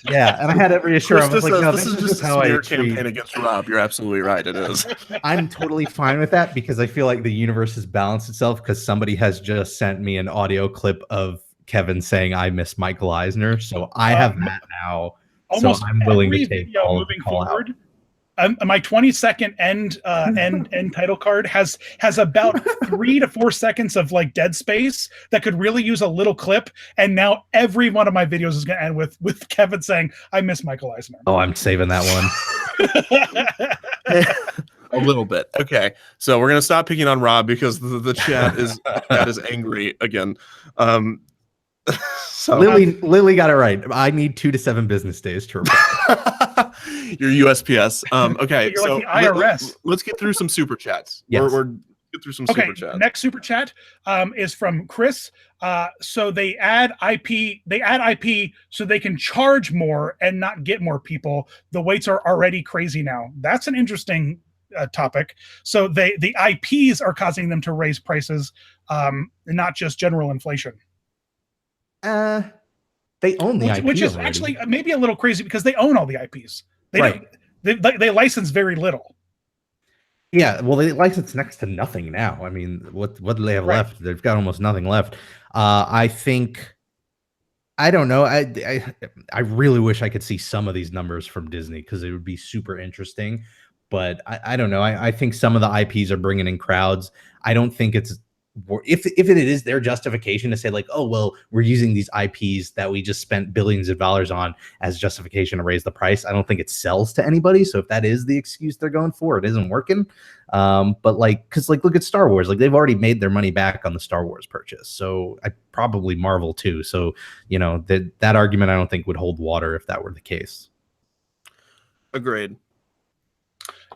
Yeah. And I had to reassure him. I was like, no, this is just how I campaign against Rob. You're absolutely right. It is. I'm totally fine with that because I feel like the universe has balanced itself because somebody has just sent me an audio clip of Kevin saying, I miss Michael Eisner. So I have that now. Almost so I'm willing to take video moving forward. My 20-second end title card has about 3 to 4 seconds of like dead space that could really use a little clip. And now every one of my videos is going to end with Kevin saying, "I miss Michael Eisner." Oh, I'm saving that one. A little bit. Okay, so we're gonna stop picking on Rob because the chat is angry again. So Lily got it right. I need 2 to 7 business days to reply. Your USPS. Okay, you're so like the IRS. Let's get through some super chats. Yes. We're get through some super chats. Next super chat is from Chris. So they add IP so they can charge more and not get more people. The waits are already crazy now. That's an interesting topic. So the IPs are causing them to raise prices, not just general inflation. They own the IP, which is already. Actually maybe a little crazy because they own all the IPs. They license very little. Yeah, well, they license next to nothing now. I mean, what do they have left? They've got almost nothing left. I think, I don't know. I really wish I could see some of these numbers from Disney because it would be super interesting. But I don't know. I think some of the IPs are bringing in crowds. I don't think it's, if it is their justification to say like, oh, well, we're using these IPs that we just spent billions of dollars on as justification to raise the price. I don't think it sells to anybody. So if that is the excuse they're going for, it isn't working. But like, cause like, look at Star Wars, like they've already made their money back on the Star Wars purchase. So I probably Marvel too. So, you know, that argument I don't think would hold water if that were the case. Agreed.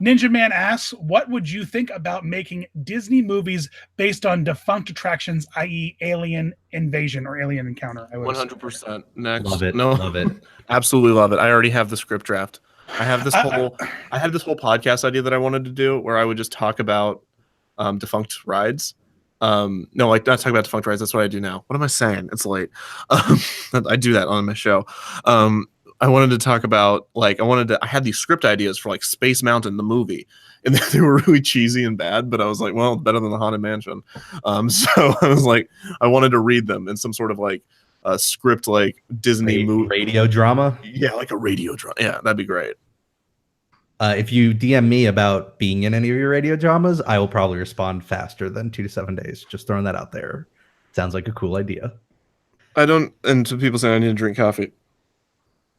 Ninja Man asks, what would you think about making Disney movies based on defunct attractions, i.e. Alien Invasion or Alien Encounter? 100%. Next. Love it. No, love it. Absolutely love it. I already have the script draft. I have this whole podcast idea that I wanted to do where I would just talk about defunct rides. No, like not talk about defunct rides. That's what I do now. What am I saying? It's late. I do that on my show. I wanted to talk about I had these script ideas for like Space Mountain, the movie, and they were really cheesy and bad, but I was like, well, better than the Haunted Mansion. So I was like, I wanted to read them in some sort of like a script, like Disney movie. Radio drama? Yeah, like a radio drama. Yeah, that'd be great. If you DM me about being in any of your radio dramas, I will probably respond faster than 2 to 7 days. Just throwing that out there. Sounds like a cool idea. And to people saying I need to drink coffee.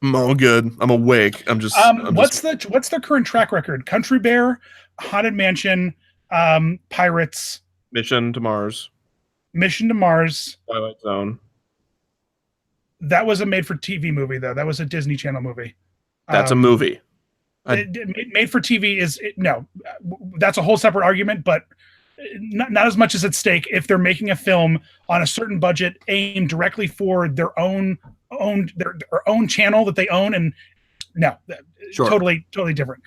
I'm all good. I'm awake. What's their current track record? Country Bear, Haunted Mansion, Pirates, Mission to Mars, Twilight Zone. That was a made-for-TV movie, though. That was a Disney Channel movie. That's a movie. Made for TV that's a whole separate argument, but not as much as at stake if they're making a film on a certain budget aimed directly for their own channel that they own, and sure. totally different.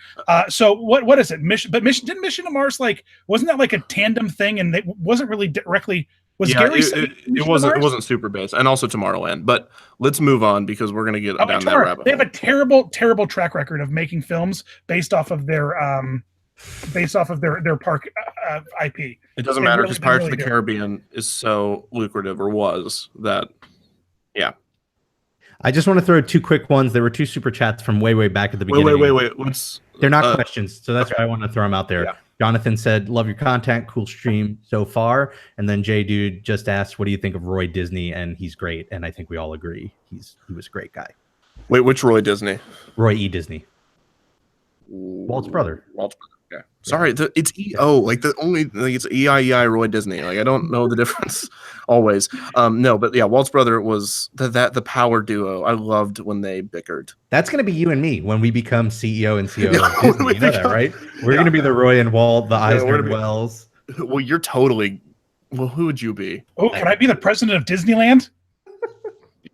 So what is it? Didn't Mission to Mars wasn't that like a tandem thing, and it wasn't really directly Was Yeah, Gary it wasn't super base, and also Tomorrowland. But let's move on because we're gonna get down that rabbit They have hole. a terrible track record of making films based off of their park IP. It doesn't matter because Pirates of the Caribbean is so lucrative, or was that. Yeah. I just want to throw 2 quick ones. There were 2 super chats from way back at the beginning. Wait. They're not questions, so that's why I want to throw them out there. Yeah. Jonathan said, "Love your content, cool stream so far." And then J Dude just asked, "What do you think of Roy Disney?" And he's great, and I think we all agree he was a great guy. Wait, which Roy Disney? Roy E. Disney, Walt's brother. Walt's brother. Okay. Sorry, it's E.O. Like it's E-I-E-I Roy Disney. Like I don't know the difference always. No, but yeah, Walt's brother was the power duo. I loved when they bickered. That's gonna be you and me when we become CEO and COO of Disney. You know that, right? We're gonna be the Roy and Walt, the Eisner and Wells. Well, you're totally. Well, who would you be? Oh, can I be the president of Disneyland?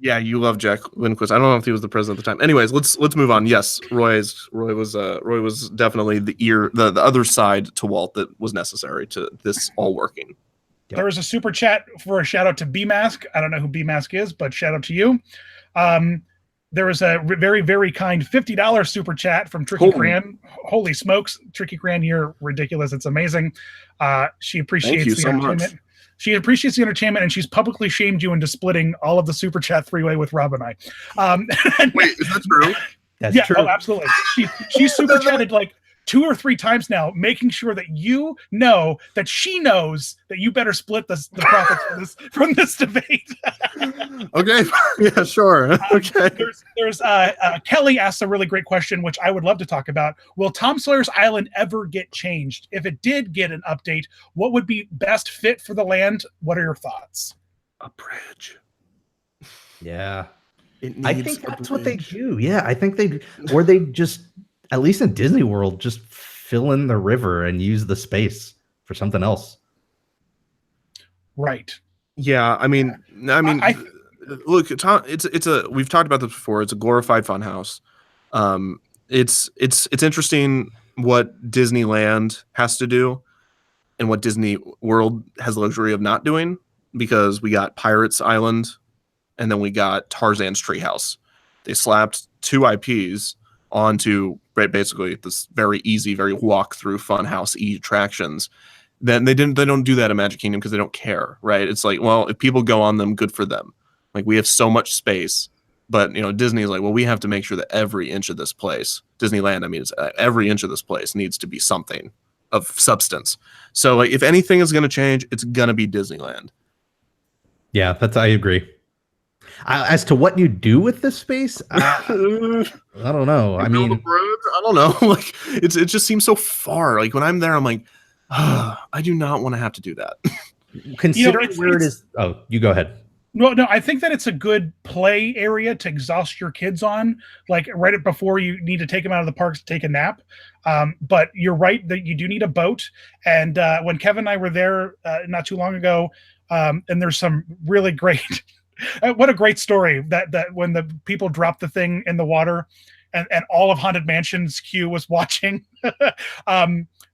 Yeah, you love Jack Lindquist. I don't know if he was the president at the time. Anyways, let's move on. Yes, Roy was definitely the other side to Walt that was necessary to this all working. Yep. There was a super chat for a shout out to B-Mask. I don't know who B-Mask is, but shout out to you. There was a very, very kind $50 super chat from Tricky Cran. Holy smokes, Tricky Cran, you're ridiculous. It's amazing. She appreciates the entertainment. She appreciates the entertainment, and she's publicly shamed you into splitting all of the super chat 3-way with Rob and I. Wait, is that true? That's true. Oh, absolutely. She super chatted like 2 or 3 times now, making sure that you know that she knows that you better split the profits from this debate. Okay. Yeah, sure. Okay. There's Kelly asked a really great question, which I would love to talk about. Will Tom Sawyer's Island ever get changed? If it did get an update, what would be best fit for the land? What are your thoughts? A bridge. Yeah. I think that's what they do. Yeah, I think they just, at least in Disney World, just fill in the river and use the space for something else. Right. Yeah, I mean, look, Tom, we've talked about this before. It's a glorified funhouse. It's interesting what Disneyland has to do and what Disney World has the luxury of not doing, because we got Pirates Island and then we got Tarzan's Treehouse. They slapped 2 IPs onto basically this very easy, very walk-through funhouse attractions. Then they don't do that in Magic Kingdom because they don't care, right? It's like, well, if people go on them, good for them. Like, we have so much space, but Disney is like, well, we have to make sure that every inch of this place, Disneyland, I mean, every inch of this place needs to be something of substance. So, like, if anything is going to change, it's going to be Disneyland. Yeah, I agree. As to what you do with this space, I don't know. I mean, I don't know. Like, it just seems so far. Like, when I'm there, I'm like, I do not want to have to do that. Considering where it is. Oh, you go ahead. No, I think that it's a good play area to exhaust your kids on, like right before you need to take them out of the parks to take a nap. But you're right that you do need a boat. And when Kevin and I were there not too long ago, and there's some really great, what a great story that when the people dropped the thing in the water and all of Haunted Mansion's queue was watching.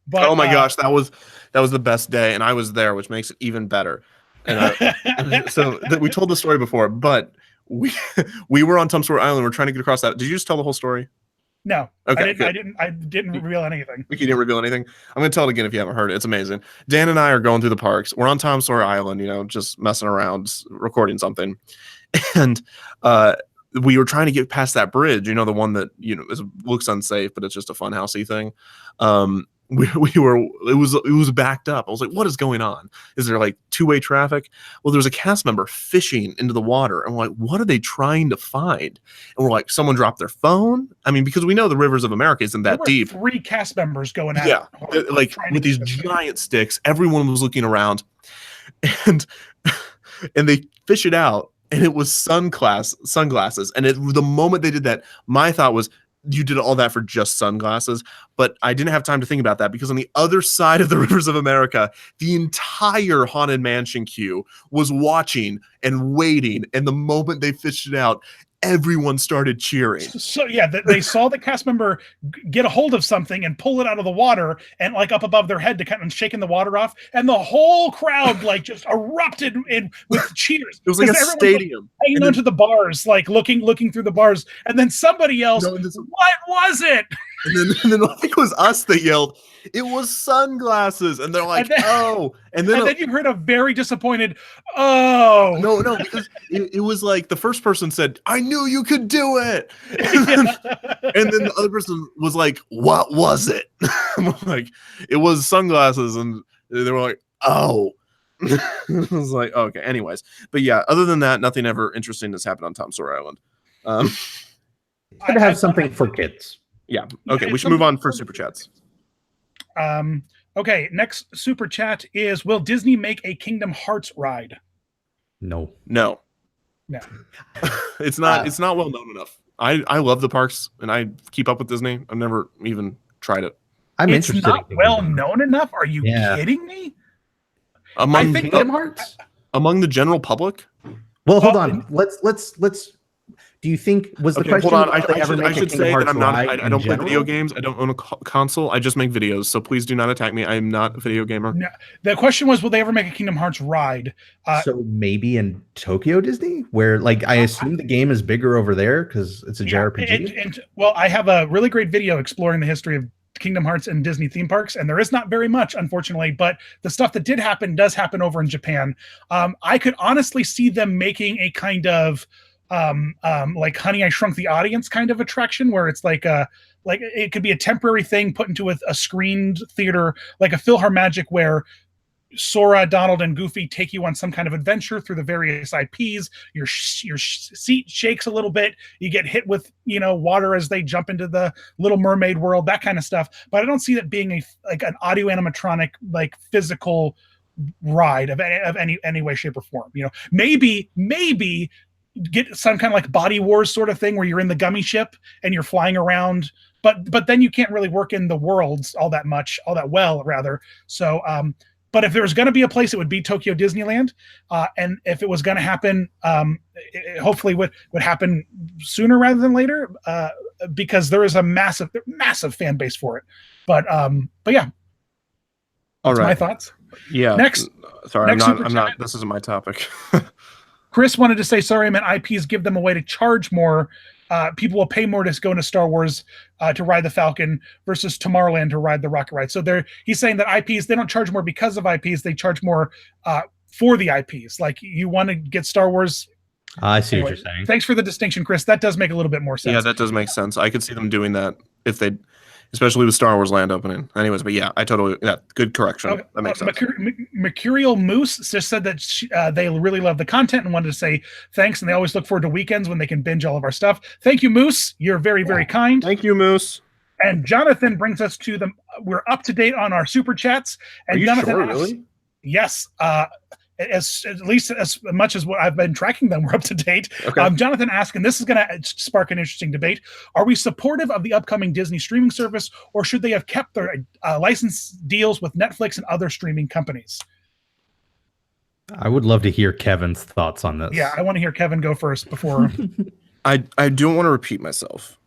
But, oh my gosh, that was the best day, and I was there, which makes it even better. And so we told the story before, but we were on Tom Sawyer Island. We're trying to get across that. Did you just tell the whole story? No, okay, I didn't reveal anything. You didn't reveal anything. I'm going to tell it again if you haven't heard it. It's amazing. Dan and I are going through the parks. We're on Tom Sawyer Island, just messing around, recording something, and we were trying to get past that bridge. The one that looks unsafe, but it's just a funhousey thing. It was backed up. I was like, what is going on? Is there like 2-way traffic? Well, there was a cast member fishing into the water, and we're like, what are they trying to find? And we're like, someone dropped their phone. I mean, because we know the rivers of America isn't that deep. 3 cast members going at it. Like with these giant sticks, everyone was looking around, and they fish it out, and it was sunglasses. And the moment they did that, my thought was, you did all that for just sunglasses. But I didn't have time to think about that, because on the other side of the rivers of America, the entire Haunted Mansion queue was watching and waiting. And the moment they fished it out, everyone started cheering. So yeah, they saw the cast member get a hold of something and pull it out of the water and like up above their head to kind of shaking the water off, and the whole crowd like just erupted with cheers. It was like a stadium. Hanging onto the bars, like looking through the bars, and then somebody else, what was it? And then I think it was us that yelled, it was sunglasses, and they're like, oh, and then you heard a very disappointed, oh, no, because it was like the first person said, I knew you could do it, and then the other person was like, what was it? I'm like, it was sunglasses, and they were like, oh. I was like, oh, okay. Anyways, but yeah, other than that, nothing ever interesting has happened on Tom Sawyer Island. Could have something for kids. Yeah. Okay. We should move on for super chats. Okay. Next super chat is: will Disney make a Kingdom Hearts ride? No. It's not well known enough. I love the parks and I keep up with Disney. I've never even tried it. It's not well known enough. Are you kidding me? Among Kingdom Hearts? Among the general public? Well, hold on. Let's. Do you think was the question? Hold on. I should say that I'm not. I don't play video games. I don't own a console. I just make videos. So please do not attack me. I am not a video gamer. No, the question was, will they ever make a Kingdom Hearts ride? So maybe in Tokyo Disney, where like I assume the game is bigger over there because it's a JRPG. Well, I have a really great video exploring the history of Kingdom Hearts and Disney theme parks, and there is not very much, unfortunately, but the stuff that did happen does happen over in Japan. I could honestly see them making a kind of like Honey, I Shrunk the Audience kind of attraction, where it's like it could be a temporary thing put into a screened theater, like a PhilharMagic, where Sora, Donald, and Goofy take you on some kind of adventure through the various IPs. Your seat shakes a little bit. You get hit with water as they jump into the Little Mermaid world, that kind of stuff. But I don't see that being an audio animatronic, like physical ride of any way, shape, or form. Maybe get some kind of like Body Wars sort of thing where you're in the gummy ship and you're flying around, but then you can't really work in the worlds all that well, rather. So, but if there was going to be a place, it would be Tokyo Disneyland. And if it was going to happen, it hopefully would happen sooner rather than later, because there is a massive fan base for it. But yeah. All right. My thoughts. Yeah. Next. Sorry, I'm not. This isn't my topic. Chris wanted to say, sorry, I meant IPs give them a way to charge more. People will pay more to go into Star Wars to ride the Falcon versus Tomorrowland to ride the Rocket Ride. So he's saying that IPs, they don't charge more because of IPs, they charge more for the IPs. Like, you want to get Star Wars. I see what you're saying. Thanks for the distinction, Chris. That does make a little bit more sense. Yeah, that does make sense. I could see them doing that if they, especially with Star Wars Land opening. Anyways, but yeah, good correction. Okay. That makes sense. Mercurial Moose just said that they really love the content and wanted to say thanks, and they always look forward to weekends when they can binge all of our stuff. Thank you, Moose. You're very, very kind. Thank you, Moose. And Jonathan brings us to we're up to date on our super chats. And Are you Jonathan sure, asks, really? Yes. At least as much as what I've been tracking them, we're up to date. Okay. Jonathan asked, and this is going to spark an interesting debate: are we supportive of the upcoming Disney streaming service, or should they have kept their license deals with Netflix and other streaming companies? I would love to hear Kevin's thoughts on this. Yeah, I want to hear Kevin go first before. I don't want to repeat myself,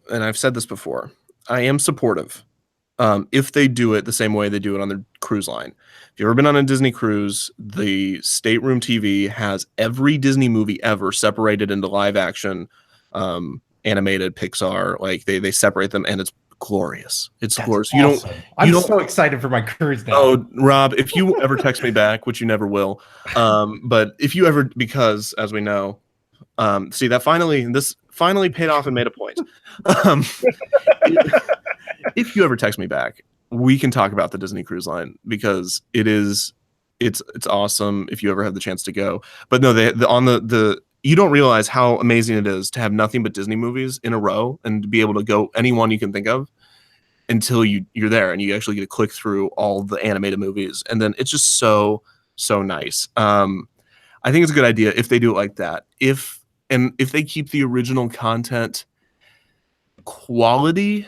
and I've said this before. I am supportive if they do it the same way they do it on their cruise line. If you've ever been on a Disney cruise, the Stateroom TV has every Disney movie ever separated into live action, animated, Pixar. Like they separate them, and it's glorious. It's glorious. Awesome. I'm so excited for my cruise now. Oh, Rob, if you ever text me back, which you never will, but if you ever, because as we know, see that this finally paid off and made a point. If you ever text me back, we can talk about the Disney Cruise Line, because it's awesome if you ever have the chance to go. But no, you don't realize how amazing it is to have nothing but Disney movies in a row and to be able to go any one you can think of until you're there and you actually get to click through all the animated movies, and then it's just so nice. I think it's a good idea if they do it like that. If they keep the original content quality.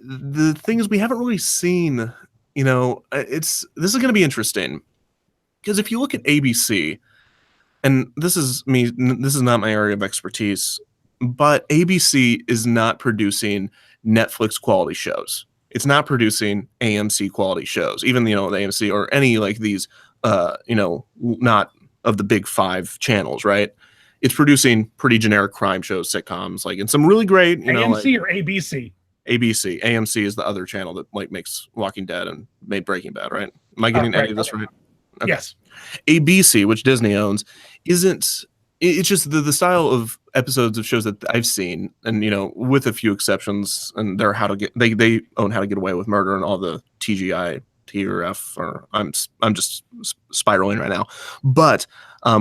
The thing is, we haven't really seen, this is going to be interesting, because if you look at ABC, and this is not my area of expertise, but ABC is not producing Netflix quality shows. It's not producing AMC quality shows, even the AMC or any like these not of the big 5 channels, right? It's producing pretty generic crime shows, sitcoms, like, and some really great, AMC or ABC. ABC. AMC is the other channel that like makes Walking Dead and made Breaking Bad, right? Am I getting any of this right? Okay. Yes. ABC, which Disney owns, isn't. It's just the style of episodes of shows that I've seen, and with a few exceptions, and they're they own How to Get Away with Murder and all the TGI T or F, or I'm just spiraling right now. But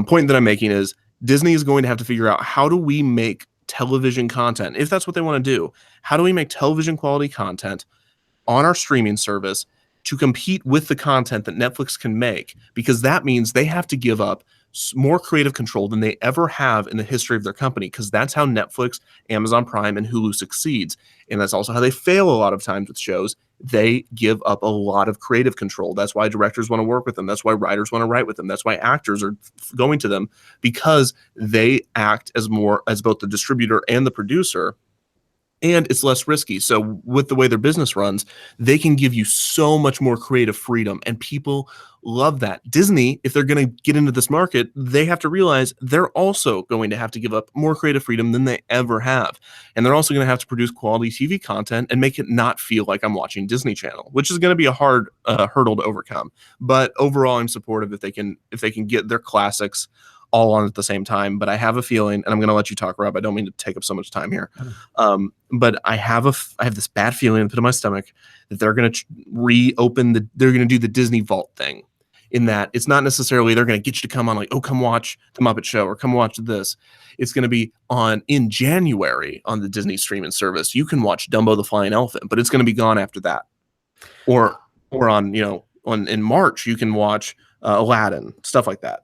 point that I'm making is Disney is going to have to figure out, how do we make television content, if that's what they want to do. How do we make television quality content on our streaming service to compete with the content that Netflix can make? Because that means they have to give up more creative control than they ever have in the history of their company, because that's how Netflix, Amazon Prime, and Hulu succeeds. And that's also how they fail a lot of times with shows. They give up a lot of creative control. That's why directors want to work with them. That's why writers want to write with them. That's why actors are going to them, because they act as both the distributor and the producer. And it's less risky. So with the way their business runs, they can give you so much more creative freedom, and people love that. Disney, if they're going to get into this market, they have to realize they're also going to have to give up more creative freedom than they ever have. And they're also going to have to produce quality TV content and make it not feel like I'm watching Disney Channel, which is going to be a hard hurdle to overcome. But overall, I'm supportive if they can get their classics all on at the same time. But I have a feeling, and I'm going to let you talk, Rob. I don't mean to take up so much time here. But I have this bad feeling in the pit of my stomach that they're going to they're going to do the Disney Vault thing, in that it's not necessarily they're going to get you to come on like, oh, come watch the Muppet Show or come watch this. It's going to be in January on the Disney streaming service. You can watch Dumbo the Flying Elephant, but it's going to be gone after that. Or in March, you can watch Aladdin, stuff like that.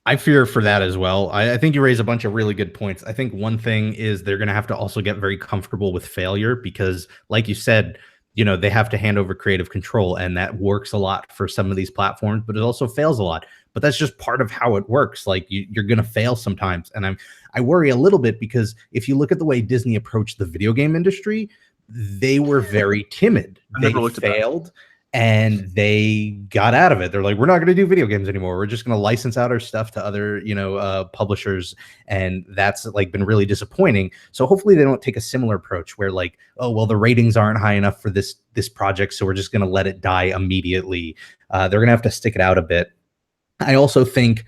I fear for that as well. I think you raise a bunch of really good points. I think one thing is they're going to have to also get very comfortable with failure, because like you said, they have to hand over creative control, and that works a lot for some of these platforms, but it also fails a lot. But that's just part of how it works. Like you're going to fail sometimes. And I worry a little bit, because if you look at the way Disney approached the video game industry, they were very timid. They failed. And they got out of it. They're like, we're not going to do video games anymore. We're just going to license out our stuff to other, publishers. And that's like been really disappointing. So hopefully they don't take a similar approach where like, oh, well, the ratings aren't high enough for this project, so we're just going to let it die immediately. They're going to have to stick it out a bit. I also think,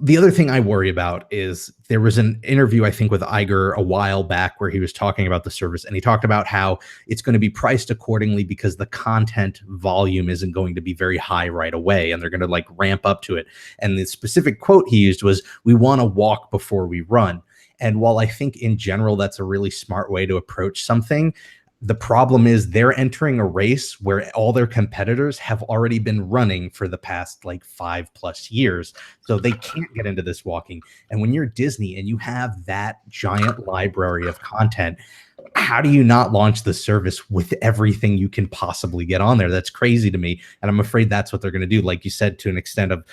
the other thing I worry about is there was an interview, I think, with Iger a while back where he was talking about the service, and he talked about how it's going to be priced accordingly because the content volume isn't going to be very high right away, and they're going to like ramp up to it. And the specific quote he used was, "We want to walk before we run." And while I think in general that's a really smart way to approach something, the problem is they're entering a race where all their competitors have already been running for the past like 5+ years. So they can't get into this walking. And when you're Disney and you have that giant library of content, how do you not launch the service with everything you can possibly get on there? That's crazy to me. And I'm afraid that's what they're going to do. Like you said, to an extent of,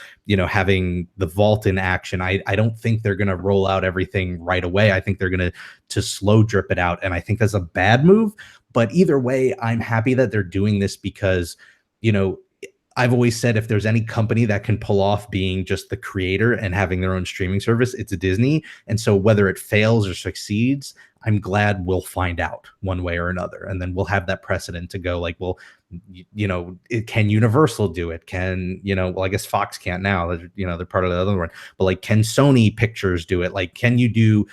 having the vault in action. I don't think they're going to roll out everything right away. I think they're going to slow drip it out. And I think that's a bad move. But either way, I'm happy that they're doing this because, I've always said if there's any company that can pull off being just the creator and having their own streaming service, it's a Disney. And so whether it fails or succeeds, I'm glad we'll find out one way or another. And then we'll have that precedent to go like, well, can Universal do it? Can, well, I guess Fox can't now, they're part of the other one, but like, can Sony Pictures do it? Like, can you do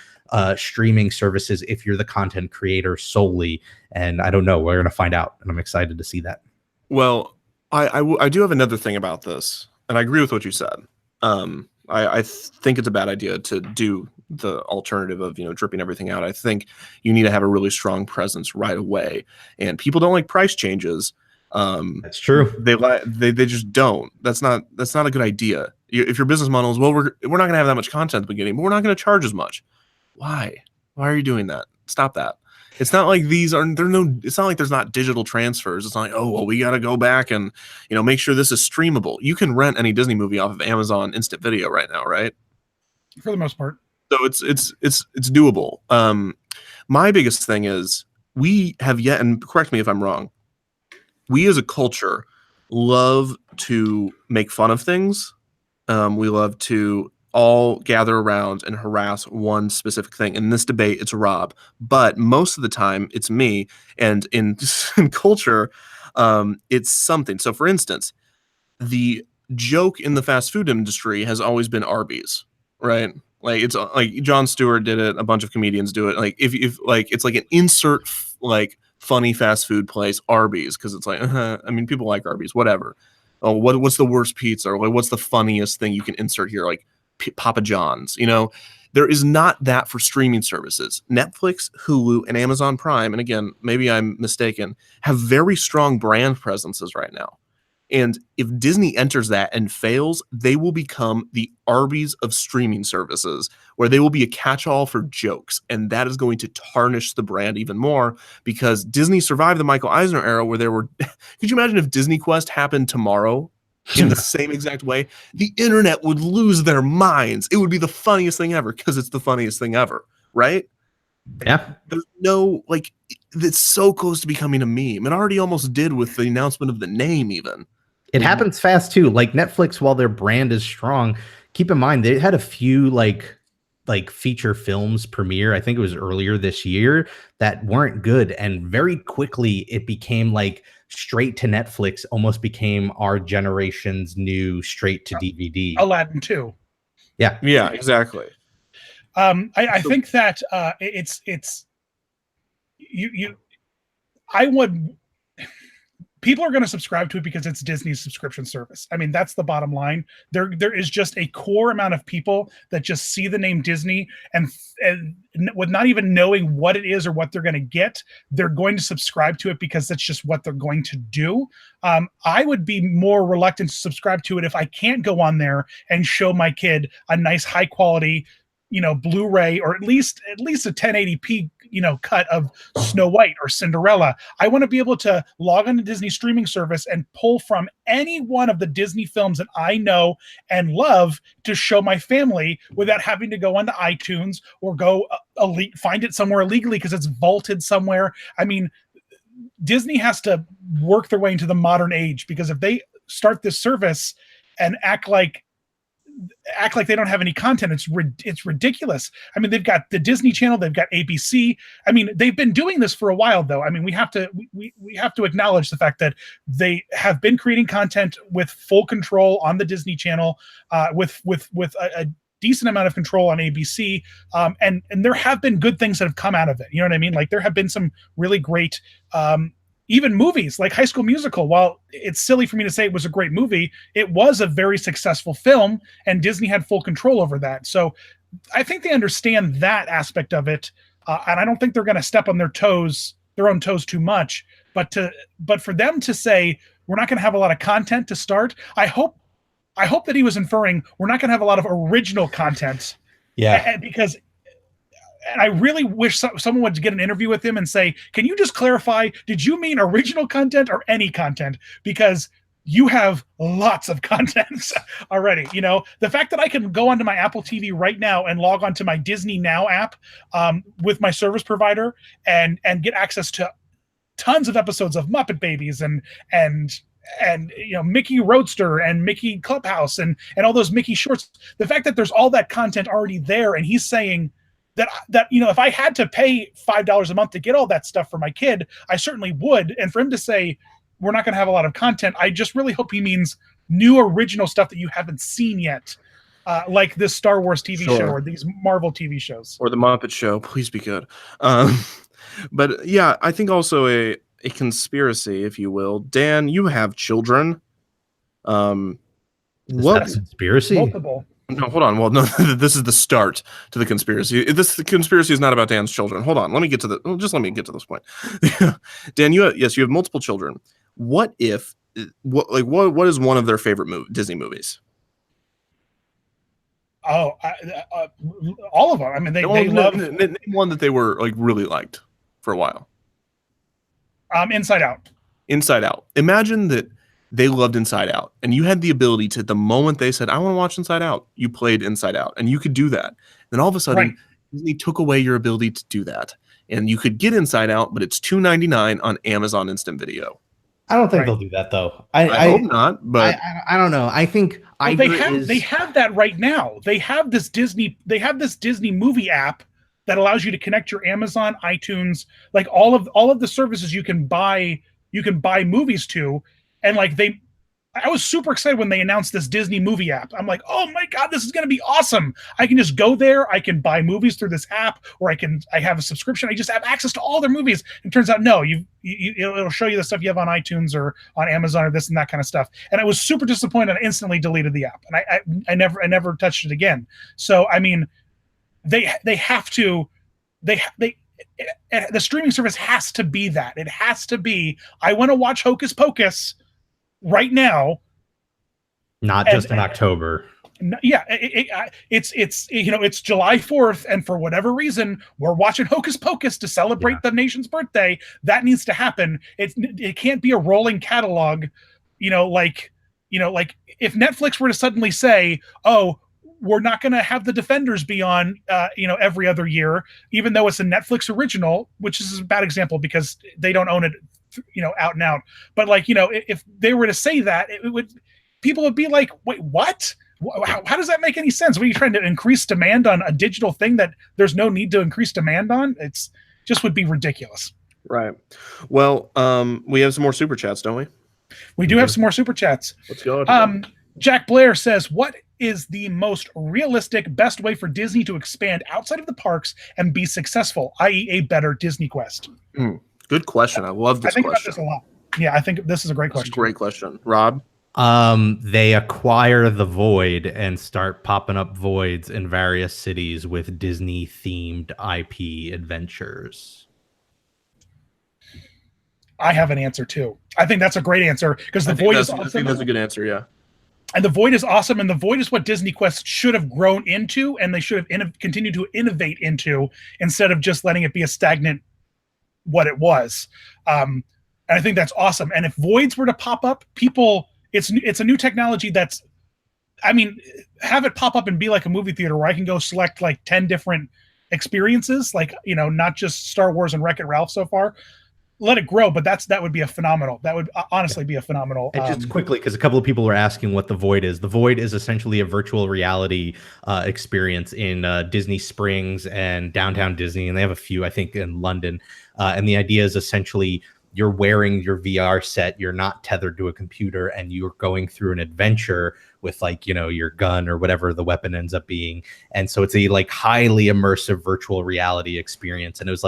streaming services if you're the content creator solely? And I don't know, we're going to find out, and I'm excited to see that. Well, I do have another thing about this, and I agree with what you said. I think it's a bad idea to do the alternative of dripping everything out. I think you need to have a really strong presence right away, and people don't like price changes. That's true. They just don't. That's not a good idea. If your business model is, well, we're not going to have that much content at the beginning, but we're not going to charge as much. Why are you doing that? Stop that. It's not like it's not like there's not digital transfers. It's not like, oh, well, we got to go back and, make sure this is streamable. You can rent any Disney movie off of Amazon Instant Video right now, right? For the most part. So it's doable. My biggest thing is we have yet, and correct me if I'm wrong, we as a culture love to make fun of things. We love to all gather around and harass one specific thing. In this debate, it's Rob, but most of the time it's me. And in, in culture, it's something. So, for instance, the joke in the fast food industry has always been Arby's, right? Like it's like Jon Stewart did it, a bunch of comedians do it. Like if like it's like an insert like funny fast food place, Arby's, because it's like I mean people like Arby's, whatever. Oh, what's the worst pizza, or like what's the funniest thing you can insert here, like Papa John's, you know? There is not that for streaming services. Netflix, Hulu, and Amazon Prime, and again, maybe I'm mistaken, have very strong brand presences right now. And if Disney enters that and fails, they will become the Arby's of streaming services, where they will be a catch-all for jokes. And that is going to tarnish the brand even more, because Disney survived the Michael Eisner era where there were, could you imagine if Disney Quest happened tomorrow in the same exact way? The internet would lose their minds. It would be the funniest thing ever, because it's the funniest thing ever, right? Yeah. There's no, like, it's so close to becoming a meme. It already almost did with the announcement of the name even. It happens fast too. Like Netflix, while their brand is strong, keep in mind they had a few like feature films premiere. I think it was earlier this year that weren't good, and very quickly it became like straight to Netflix. Almost became our generation's new straight to DVD. Aladdin 2. Yeah, exactly. I think that it's you. I would. People are going to subscribe to it because it's Disney's subscription service. I mean, that's the bottom line. There is just a core amount of people that just see the name Disney and with not even knowing what it is or what they're going to get, they're going to subscribe to it because that's just what they're going to do. I would be more reluctant to subscribe to it if I can't go on there and show my kid a nice high quality, Blu-ray, or at least a 1080p, cut of Snow White or Cinderella. I want to be able to log on to Disney streaming service and pull from any one of the Disney films that I know and love to show my family without having to go onto iTunes or go find it somewhere illegally because it's vaulted somewhere. I mean, Disney has to work their way into the modern age, because if they start this service and act like they don't have any content, it's ridiculous. I mean, they've got the Disney Channel, they've got ABC. I mean, they've been doing this for a while, though. I mean, we have to acknowledge the fact that they have been creating content with full control on the Disney Channel, with a decent amount of control on ABC, and there have been good things that have come out of it. You know what I mean? Like there have been some really great. Even movies like High School Musical, while it's silly for me to say it was a great movie, it was a very successful film, and Disney had full control over that. So I think they understand that aspect of it, and I don't think they're going to step on their own toes too much. But for them to say we're not going to have a lot of content to start, I hope that he was inferring we're not going to have a lot of original content. Yeah, because. And I really wish someone would get an interview with him and say, can you just clarify, did you mean original content or any content? Because you have lots of content already. The fact that I can go onto my Apple TV right now and log onto my Disney Now app with my service provider and get access to tons of episodes of Muppet Babies and Mickey Roadster and Mickey Clubhouse and all those Mickey shorts. The fact that there's all that content already there, and he's saying that if I had to pay $5 a month to get all that stuff for my kid, I certainly would. And for him to say we're not going to have a lot of content, I just really hope he means new original stuff that you haven't seen yet, like this Star Wars TV show or these Marvel TV shows or the Muppet Show. Please be good. But yeah, I think also a conspiracy, if you will. Dan, you have children. Is that a conspiracy? Multiple. No, hold on. Well, no, this is the start to the conspiracy. The conspiracy is not about Dan's children. Hold on. Let me get to this point. Dan, you have multiple children. What is one of their favorite Disney movies? Oh, all of them. I mean, they love name one that they were like really liked for a while. Inside Out. Inside Out. Imagine that they loved Inside Out, and you had the ability to, the moment they said, I want to watch Inside Out, you played Inside Out, and you could do that. Then all of a sudden, Disney took away your ability to do that, and you could get Inside Out, but it's $2.99 on Amazon Instant Video. I don't think they'll do that though. I hope not, but I don't know. I think they have that right now. They have this Disney movie app that allows you to connect your Amazon, iTunes, like all of the services you can buy movies to, and like I was super excited when they announced this Disney movie app. I'm like, oh my God, this is going to be awesome. I can just go there. I can buy movies through this app, or I have a subscription. I just have access to all their movies. And it turns out, no, it'll show you the stuff you have on iTunes or on Amazon or this and that kind of stuff. And I was super disappointed and instantly deleted the app. And I never touched it again. So, I mean, they have to, the streaming service has to be that. It has to be, I want to watch Hocus Pocus right now, not just in October. Yeah, it's July 4th, and for whatever reason, we're watching Hocus Pocus to celebrate the nation's birthday. That needs to happen. It can't be a rolling catalog. Like if Netflix were to suddenly say, "Oh, we're not going to have The Defenders be on, every other year," even though it's a Netflix original, which is a bad example because they don't own it, out and out. But if they were to say that, people would be like, wait, what? How does that make any sense? What are you trying to increase demand on a digital thing that there's no need to increase demand on? It's just would be ridiculous. Right. Well, we have some more super chats, don't we? We do have some more super chats. Let's go. Jack Blair says, what is the most realistic, best way for Disney to expand outside of the parks and be successful, i.e. a better Disney Quest? Good question. I love this question. I think about this a lot. Yeah, I think this is a great question. Great question. Rob? They acquire the Void and start popping up voids in various cities with Disney-themed IP adventures. I have an answer, too. I think that's a great answer, because the Void is awesome. I think that's a good answer, yeah. And the Void is awesome, and the Void is what Disney Quest should have grown into, and they should have continued to innovate into, instead of just letting it be a stagnant what it was. And I think that's awesome. And if voids were to pop up, it's a new technology that's, have it pop up and be like a movie theater where I can go select like 10 different experiences, like, not just Star Wars and Wreck-It Ralph so far. Let it grow, but that would be that would honestly be a phenomenal. And just quickly, because a couple of people are asking what the Void is. The Void is essentially a virtual reality experience in Disney Springs and downtown Disney, and they have a few, I think, in London. And the idea is essentially you're wearing your VR set, you're not tethered to a computer, and you're going through an adventure with your gun or whatever the weapon ends up being. And so it's a highly immersive virtual reality experience. And it was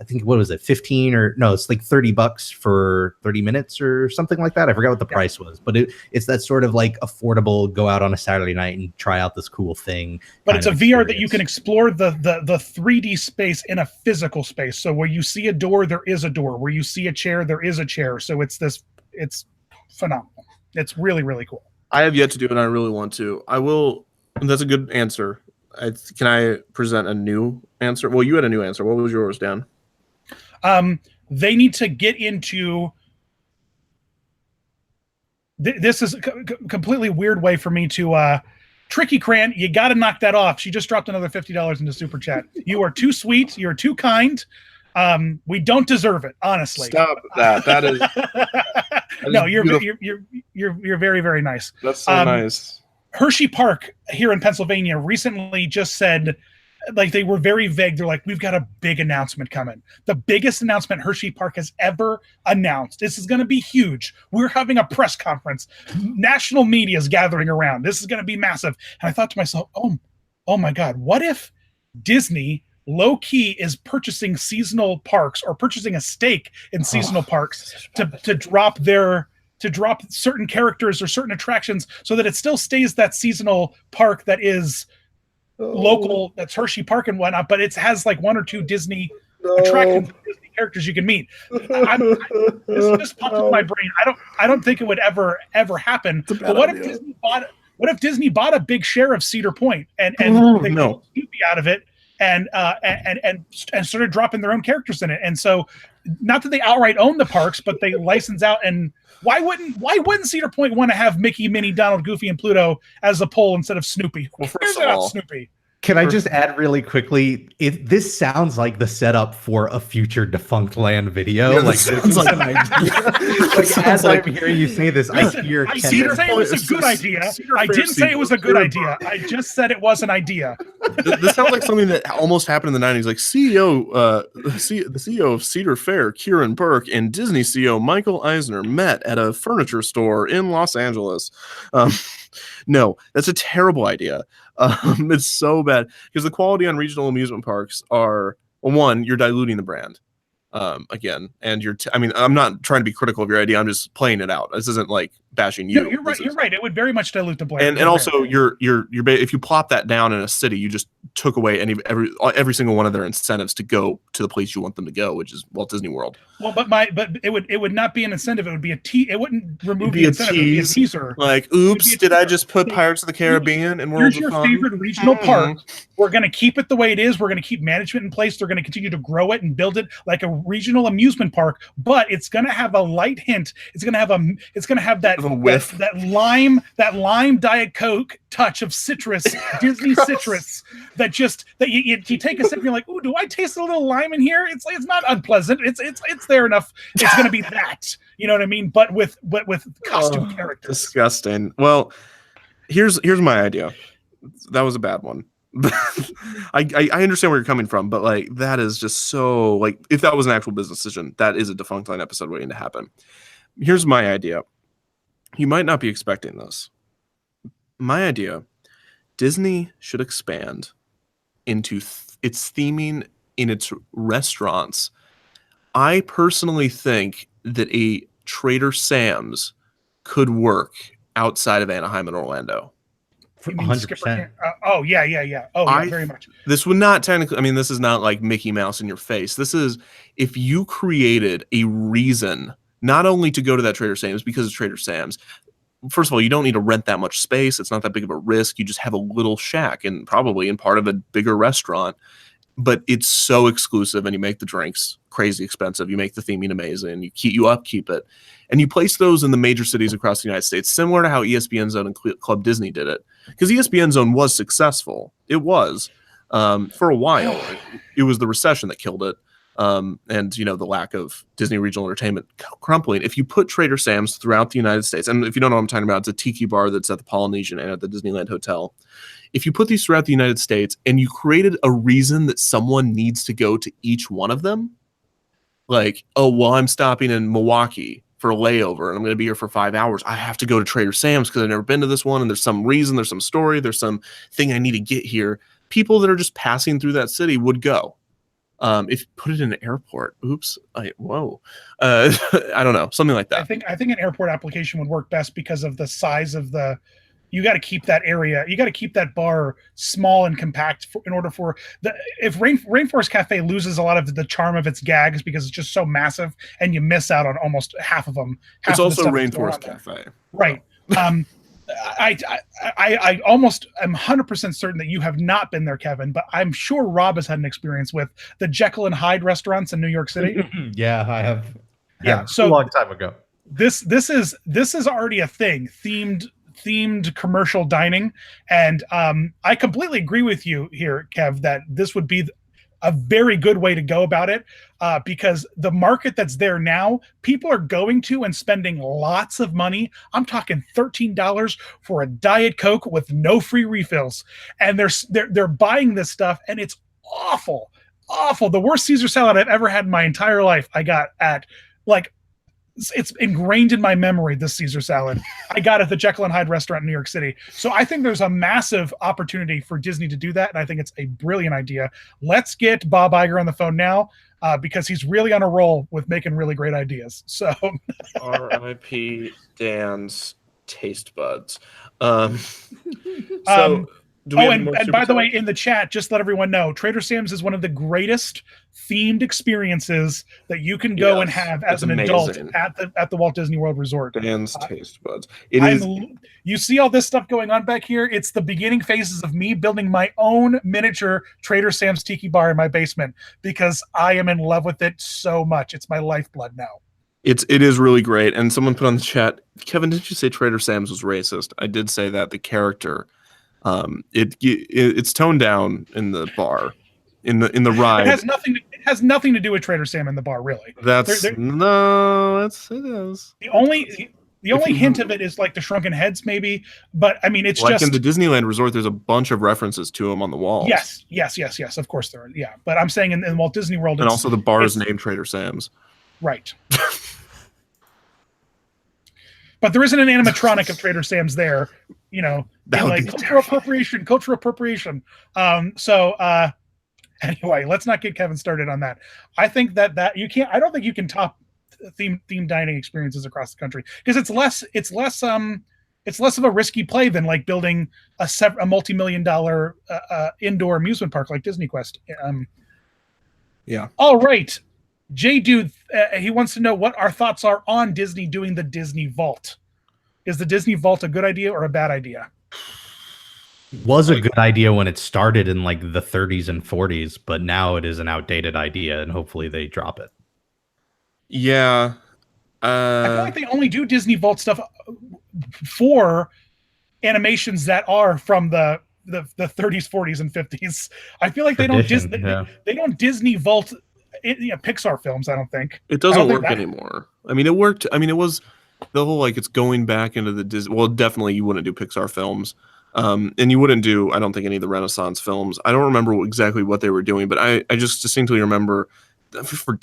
I think, what was it, 15 or no, it's $30 for 30 minutes or something like that. I forgot what the price was, but it's that sort of affordable, go out on a Saturday night and try out this cool thing. But it's a VR that you can explore the 3D space in a physical space. So where you see a door, there is a door. Where you see a chair, there is a chair. So it's phenomenal. It's really, really cool. I have yet to do it, and I really want to. I will. That's a good answer. Can I present a new answer? Well, you had a new answer. What was yours, Dan? They need to get into this is a completely weird way for me to Tricky Cran, you got to knock that off. She just dropped another $50 into super chat. You are too sweet, you're too kind. We don't deserve it, honestly. Stop that. That is no, you're very, very nice. That's so nice. Hershey Park here in Pennsylvania recently just said, they were very vague. They're like, we've got a big announcement coming. The biggest announcement Hershey Park has ever announced. This is going to be huge. We're having a press conference. National media is gathering around. This is going to be massive. And I thought to myself, oh my God, what if Disney low-key is purchasing seasonal parks or purchasing a stake in seasonal parks to drop certain characters or certain attractions so that it still stays that seasonal park that is local, that's Hershey Park and whatnot, but it has one or two Disney attractions, Disney characters you can meet. This just popped into my brain. I don't think it would ever happen. But what if Disney bought a big share of Cedar Point and they took Snoopy out of it and started dropping their own characters in it? And so, not that they outright own the parks, but they license out and Why wouldn't Cedar Point want to have Mickey, Minnie, Donald, Goofy, and Pluto as a pole instead of Snoopy? Well, Who cares first of all, about Snoopy? Can I just add really quickly? This sounds like the setup for a future Defunctland video. Yeah, like this this sounds is like- an idea. sounds As like- I'm hearing you say this, I hear I Kevin. didn't say it was a good idea. I didn't say it was a good idea. I just said it was an idea. This sounds like something that almost happened in the 90s. Like the CEO of Cedar Fair, Kieran Burke, and Disney CEO Michael Eisner met at a furniture store in Los Angeles. No, that's a terrible idea. It's so bad because the quality on regional amusement parks are, well, one, you're diluting the brand. Again, and I mean, I'm not trying to be critical of your idea. I'm just playing it out. This isn't like bashing you. No, you're right. You're right. It would very much dilute the brand. And also, if you plop that down in a city, you just took away every single one of their incentives to go to the place you want them to go, which is Walt Disney World. Well, but it would not be an incentive. It would be it wouldn't remove the be a incentive. It would be a teaser. Like, oops, did I just put Pirates of the Caribbean and Worlds Here's of your Fun? favorite regional park. We're going to keep it the way it is. We're going to keep management in place. They're going to continue to grow it and build it like a regional amusement park. But it's going to have a light hint. It's going to have that A whiff. that lime Diet Coke touch of citrus, Disney citrus. That you take a sip and you're like, ooh, do I taste a little lime in here? It's not unpleasant. It's there enough. It's going to be that. You know what I mean? But with costume characters. Disgusting. Well, here's my idea. That was a bad one. I understand where you're coming from, but like that is just so like if that was an actual business decision, that is a Defunctland episode waiting to happen. Here's my idea. You might not be expecting this. My idea: Disney should expand into its theming in its restaurants. I personally think that a Trader Sam's could work outside of Anaheim and Orlando. You mean 100%. Skipper? Oh yeah. Oh yeah, very much. This would not technically, I mean, this is not like Mickey Mouse in your face. This is if you created a reason not only to go to that Trader Sam's because it's Trader Sam's. First of all, you don't need to rent that much space. It's not that big of a risk. You just have a little shack and probably in part of a bigger restaurant. But it's so exclusive, and you make the drinks crazy expensive. You make the theming amazing. You upkeep it, and you place those in the major cities across the United States, similar to how ESPN Zone and Club Disney did it. Because ESPN Zone was successful. It was for a while. It was the recession that killed it, and the lack of Disney regional entertainment crumbling. If you put Trader Sam's throughout the United States, and if you don't know what I'm talking about, it's a tiki bar that's at the Polynesian and at the Disneyland Hotel. If you put these throughout the United States and you created a reason that someone needs to go to each one of them, like, oh, well, I'm stopping in Milwaukee for a layover and I'm going to be here for 5 hours. I have to go to Trader Sam's because I've never been to this one. And there's some reason, there's some story, there's some thing I need to get here. People that are just passing through that city would go. If you put it in an airport, I don't know, something like that. I think an airport application would work best because of the size of you got to keep that area. You got to keep that bar small and compact in order for if Rainforest Cafe loses a lot of the charm of its gags because it's just so massive and you miss out on almost half of them. It's also Rainforest Cafe. Right. I almost am 100% certain that you have not been there, Kevin, but I'm sure Rob has had an experience with the Jekyll and Hyde restaurants in New York City. Yeah, I have. Yeah, so a long time ago. This is already a thing, themed commercial dining, and I completely agree with you here, Kev, that this would be a very good way to go about it, because the market that's there now, people are going to and spending lots of money. I'm talking $13 for a Diet Coke with no free refills, and they're buying this stuff, and it's awful. The worst Caesar salad I've ever had in my entire life. I got at it's ingrained in my memory, this Caesar salad. I got at the Jekyll and Hyde restaurant in New York City. So I think there's a massive opportunity for Disney to do that, and I think it's a brilliant idea. Let's get Bob Iger on the phone now, because he's really on a roll with making really great ideas. So R.I.P. Dan's taste buds. And by the way, in the chat, just let everyone know, Trader Sam's is one of the greatest themed experiences that you can go and have as an adult at the Walt Disney World Resort. Dan's taste buds. You see all this stuff going on back here? It's the beginning phases of me building my own miniature Trader Sam's tiki bar in my basement because I am in love with it so much. It's my lifeblood now. It is really great. And someone put on the chat, Kevin, didn't you say Trader Sam's was racist? I did say that. The character, it's toned down in the bar, in the ride. It has nothing to do with Trader Sam in the bar, really. It is. The only hint of it is like the shrunken heads, maybe. But I mean, it's like just in the Disneyland Resort. There's a bunch of references to him on the walls. Yes. Of course there are. Yeah, but I'm saying in Walt Disney World, and also the bar is named Trader Sam's. Right. But there isn't an animatronic of Trader Sam's there, you know, like cultural appropriation. Anyway, let's not get Kevin started on that. I think that you can't. I don't think you can top theme dining experiences across the country because it's less of a risky play than like building a multi-million-dollar indoor amusement park like Disney Quest. Yeah. All right. J Dude, he wants to know what our thoughts are on Disney doing the Disney Vault. Is the Disney Vault a good idea or a bad idea? It was a good idea when it started in like the 30s and 40s, but now it is an outdated idea, and hopefully they drop it. Yeah. I feel like they only do Disney Vault stuff for animations that are from the 30s, 40s, and 50s. I feel like they don't Disney Vault Pixar films. I don't think it doesn't work anymore. I mean, it worked. I mean, it was the whole like it's going back into the Disney. Well, definitely you wouldn't do Pixar films, and you wouldn't do. I don't think any of the Renaissance films. I don't remember exactly what they were doing, but I just distinctly remember for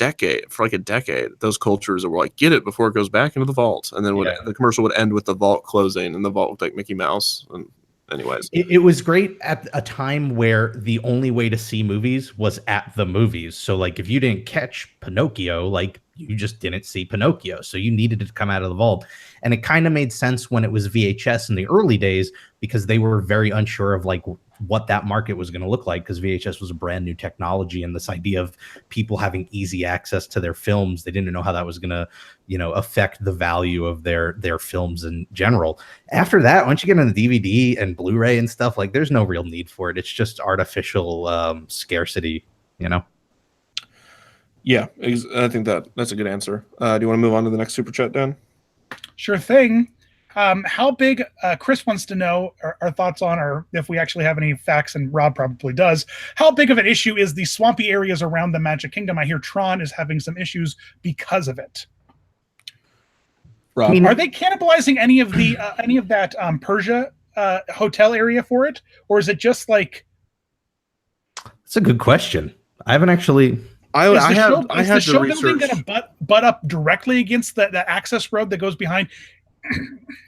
like a decade, those cultures were like, get it before it goes back into the vault, and then the commercial would end with the vault closing, and the vault looked like Mickey Mouse. And anyways, it was great at a time where the only way to see movies was at the movies. So like if you didn't catch Pinocchio, like you just didn't see Pinocchio. So you needed it to come out of the vault. And it kind of made sense when it was VHS in the early days because they were very unsure of like what that market was going to look like because VHS was a brand new technology, and this idea of people having easy access to their films, they didn't know how that was going to, you know, affect the value of their films in general. After that, once you get into DVD and Blu-ray and stuff, like there's no real need for it. It's just artificial scarcity, you know? Yeah, I think that's a good answer. Do you want to move on to the next super chat, Dan? Sure thing. How big, Chris wants to know our thoughts on, or if we actually have any facts, and Rob probably does, how big of an issue is the swampy areas around the Magic Kingdom? I hear Tron is having some issues because of it. Rob. I mean, are they cannibalizing any of that Persia hotel area for it? Or is it just like... That's a good question. I haven't actually... Is the show building going to butt up directly against the access road that goes behind?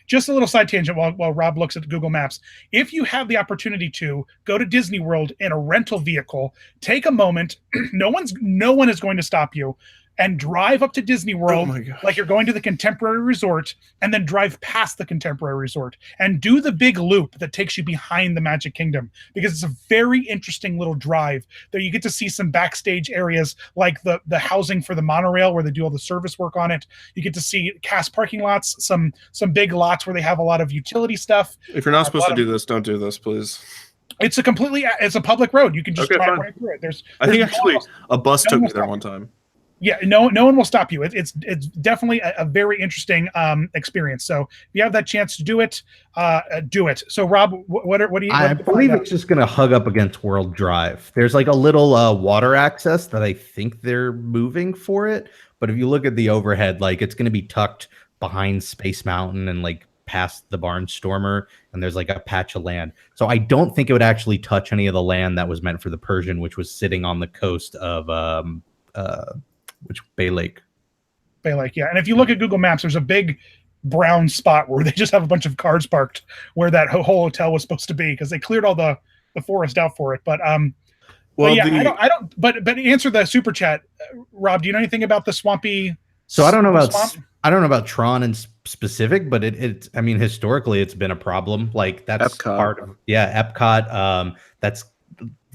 Just a little side tangent while Rob looks at Google Maps. If you have the opportunity to go to Disney World in a rental vehicle, take a moment. No one is going to stop you, and drive up to Disney World like you're going to the Contemporary Resort, and then drive past the Contemporary Resort and do the big loop that takes you behind the Magic Kingdom, because it's a very interesting little drive there. You get to see some backstage areas like the housing for the monorail where they do all the service work on it. You get to see cast parking lots, some big lots where they have a lot of utility stuff. If you're not supposed to do this, don't do this, please. It's a public road. You can just drive right through it. I think actually a bus took me there one time. Yeah, no one will stop you. It's definitely a very interesting experience. So if you have that chance to do it, do it. So Rob, what do you? I believe it's just going to hug up against World Drive. There's like a little water access that I think they're moving for it. But if you look at the overhead, like it's going to be tucked behind Space Mountain and like past the Barnstormer, and there's like a patch of land. So I don't think it would actually touch any of the land that was meant for the Persian, which was sitting on the coast of Bay Lake. Yeah. And if you look at Google Maps, there's a big brown spot where they just have a bunch of cars parked where that whole hotel was supposed to be, because they cleared all the forest out for it. But But answer the super chat, Rob. Do you know anything about the swampy? So I don't know about Tron in specific, but it's I mean historically it's been a problem. Like that's Epcot. Part of Epcot.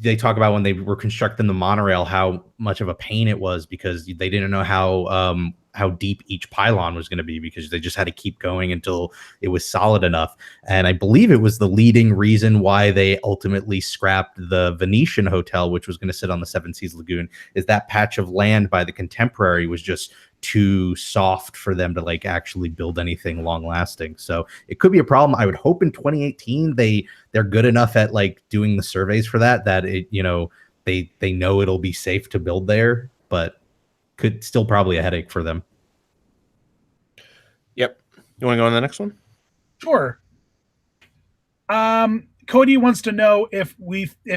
They talk about when they were constructing the monorail, how much of a pain it was because they didn't know how deep each pylon was going to be, because they just had to keep going until it was solid enough. And I believe it was the leading reason why they ultimately scrapped the Venetian hotel, which was going to sit on the Seven Seas Lagoon, is that patch of land by the Contemporary was just too soft for them to like actually build anything long lasting. So it could be a problem. I would hope in 2018 they're good enough at like doing the surveys for that it, you know, they know it'll be safe to build there, but could still probably a headache for them. Yep. You want to go on the next one? Sure. Cody wants to know if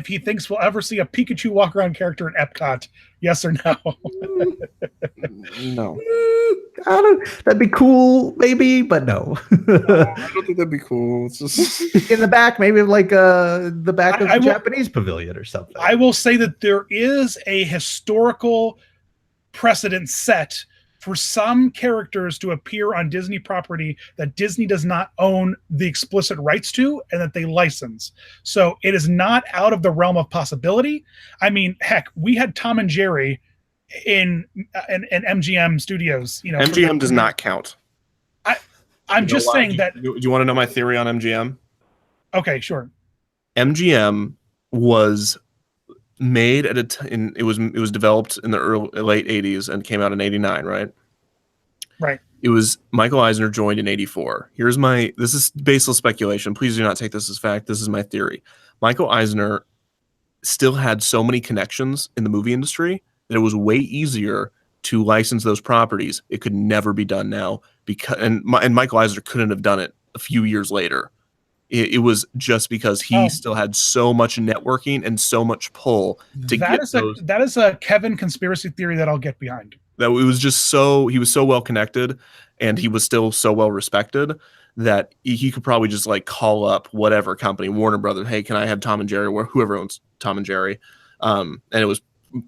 he thinks we'll ever see a Pikachu walk around character in Epcot. Yes or no? No. That'd be cool, maybe, but no. I don't think that'd be cool. It's just in the back, maybe like the back of the Japanese pavilion or something. I will say that there is a historical precedent set for some characters to appear on Disney property that Disney does not own the explicit rights to and that they license. So it is not out of the realm of possibility. I mean, heck, we had Tom and Jerry in MGM Studios. You know, MGM does not count. I'm just saying that. Do you want to know my theory on MGM? Okay, sure. MGM was made at it was developed in the late 80s and came out in 89, right? Right. It was Michael Eisner joined in 84. This is baseless speculation. Please do not take this as fact. This is my theory. Michael Eisner still had so many connections in the movie industry that it was way easier to license those properties. It could never be done now and Michael Eisner couldn't have done it a few years later. It was just because he still had so much networking and so much pull to that is a Kevin conspiracy theory that I'll get behind. That it was just he was so well connected and he was still so well respected that he could probably just like call up whatever company, Warner Brothers, hey, can I have Tom and Jerry, or whoever owns Tom and Jerry? And it was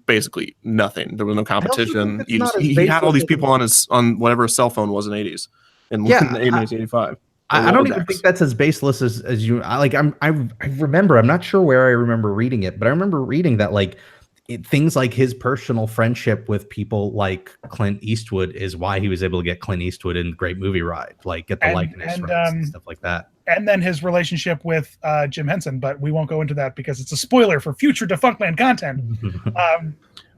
basically nothing. There was no competition. He had all these people on whatever his cell phone was in the 80s in 1985. I don't even think that's as baseless as you like. I remember. I'm not sure where I remember reading it, but I remember reading that like things like his personal friendship with people like Clint Eastwood is why he was able to get Clint Eastwood in Great Movie Ride, like get the likeness rights and stuff like that. And then his relationship with Jim Henson, but we won't go into that because it's a spoiler for future Defunctland content.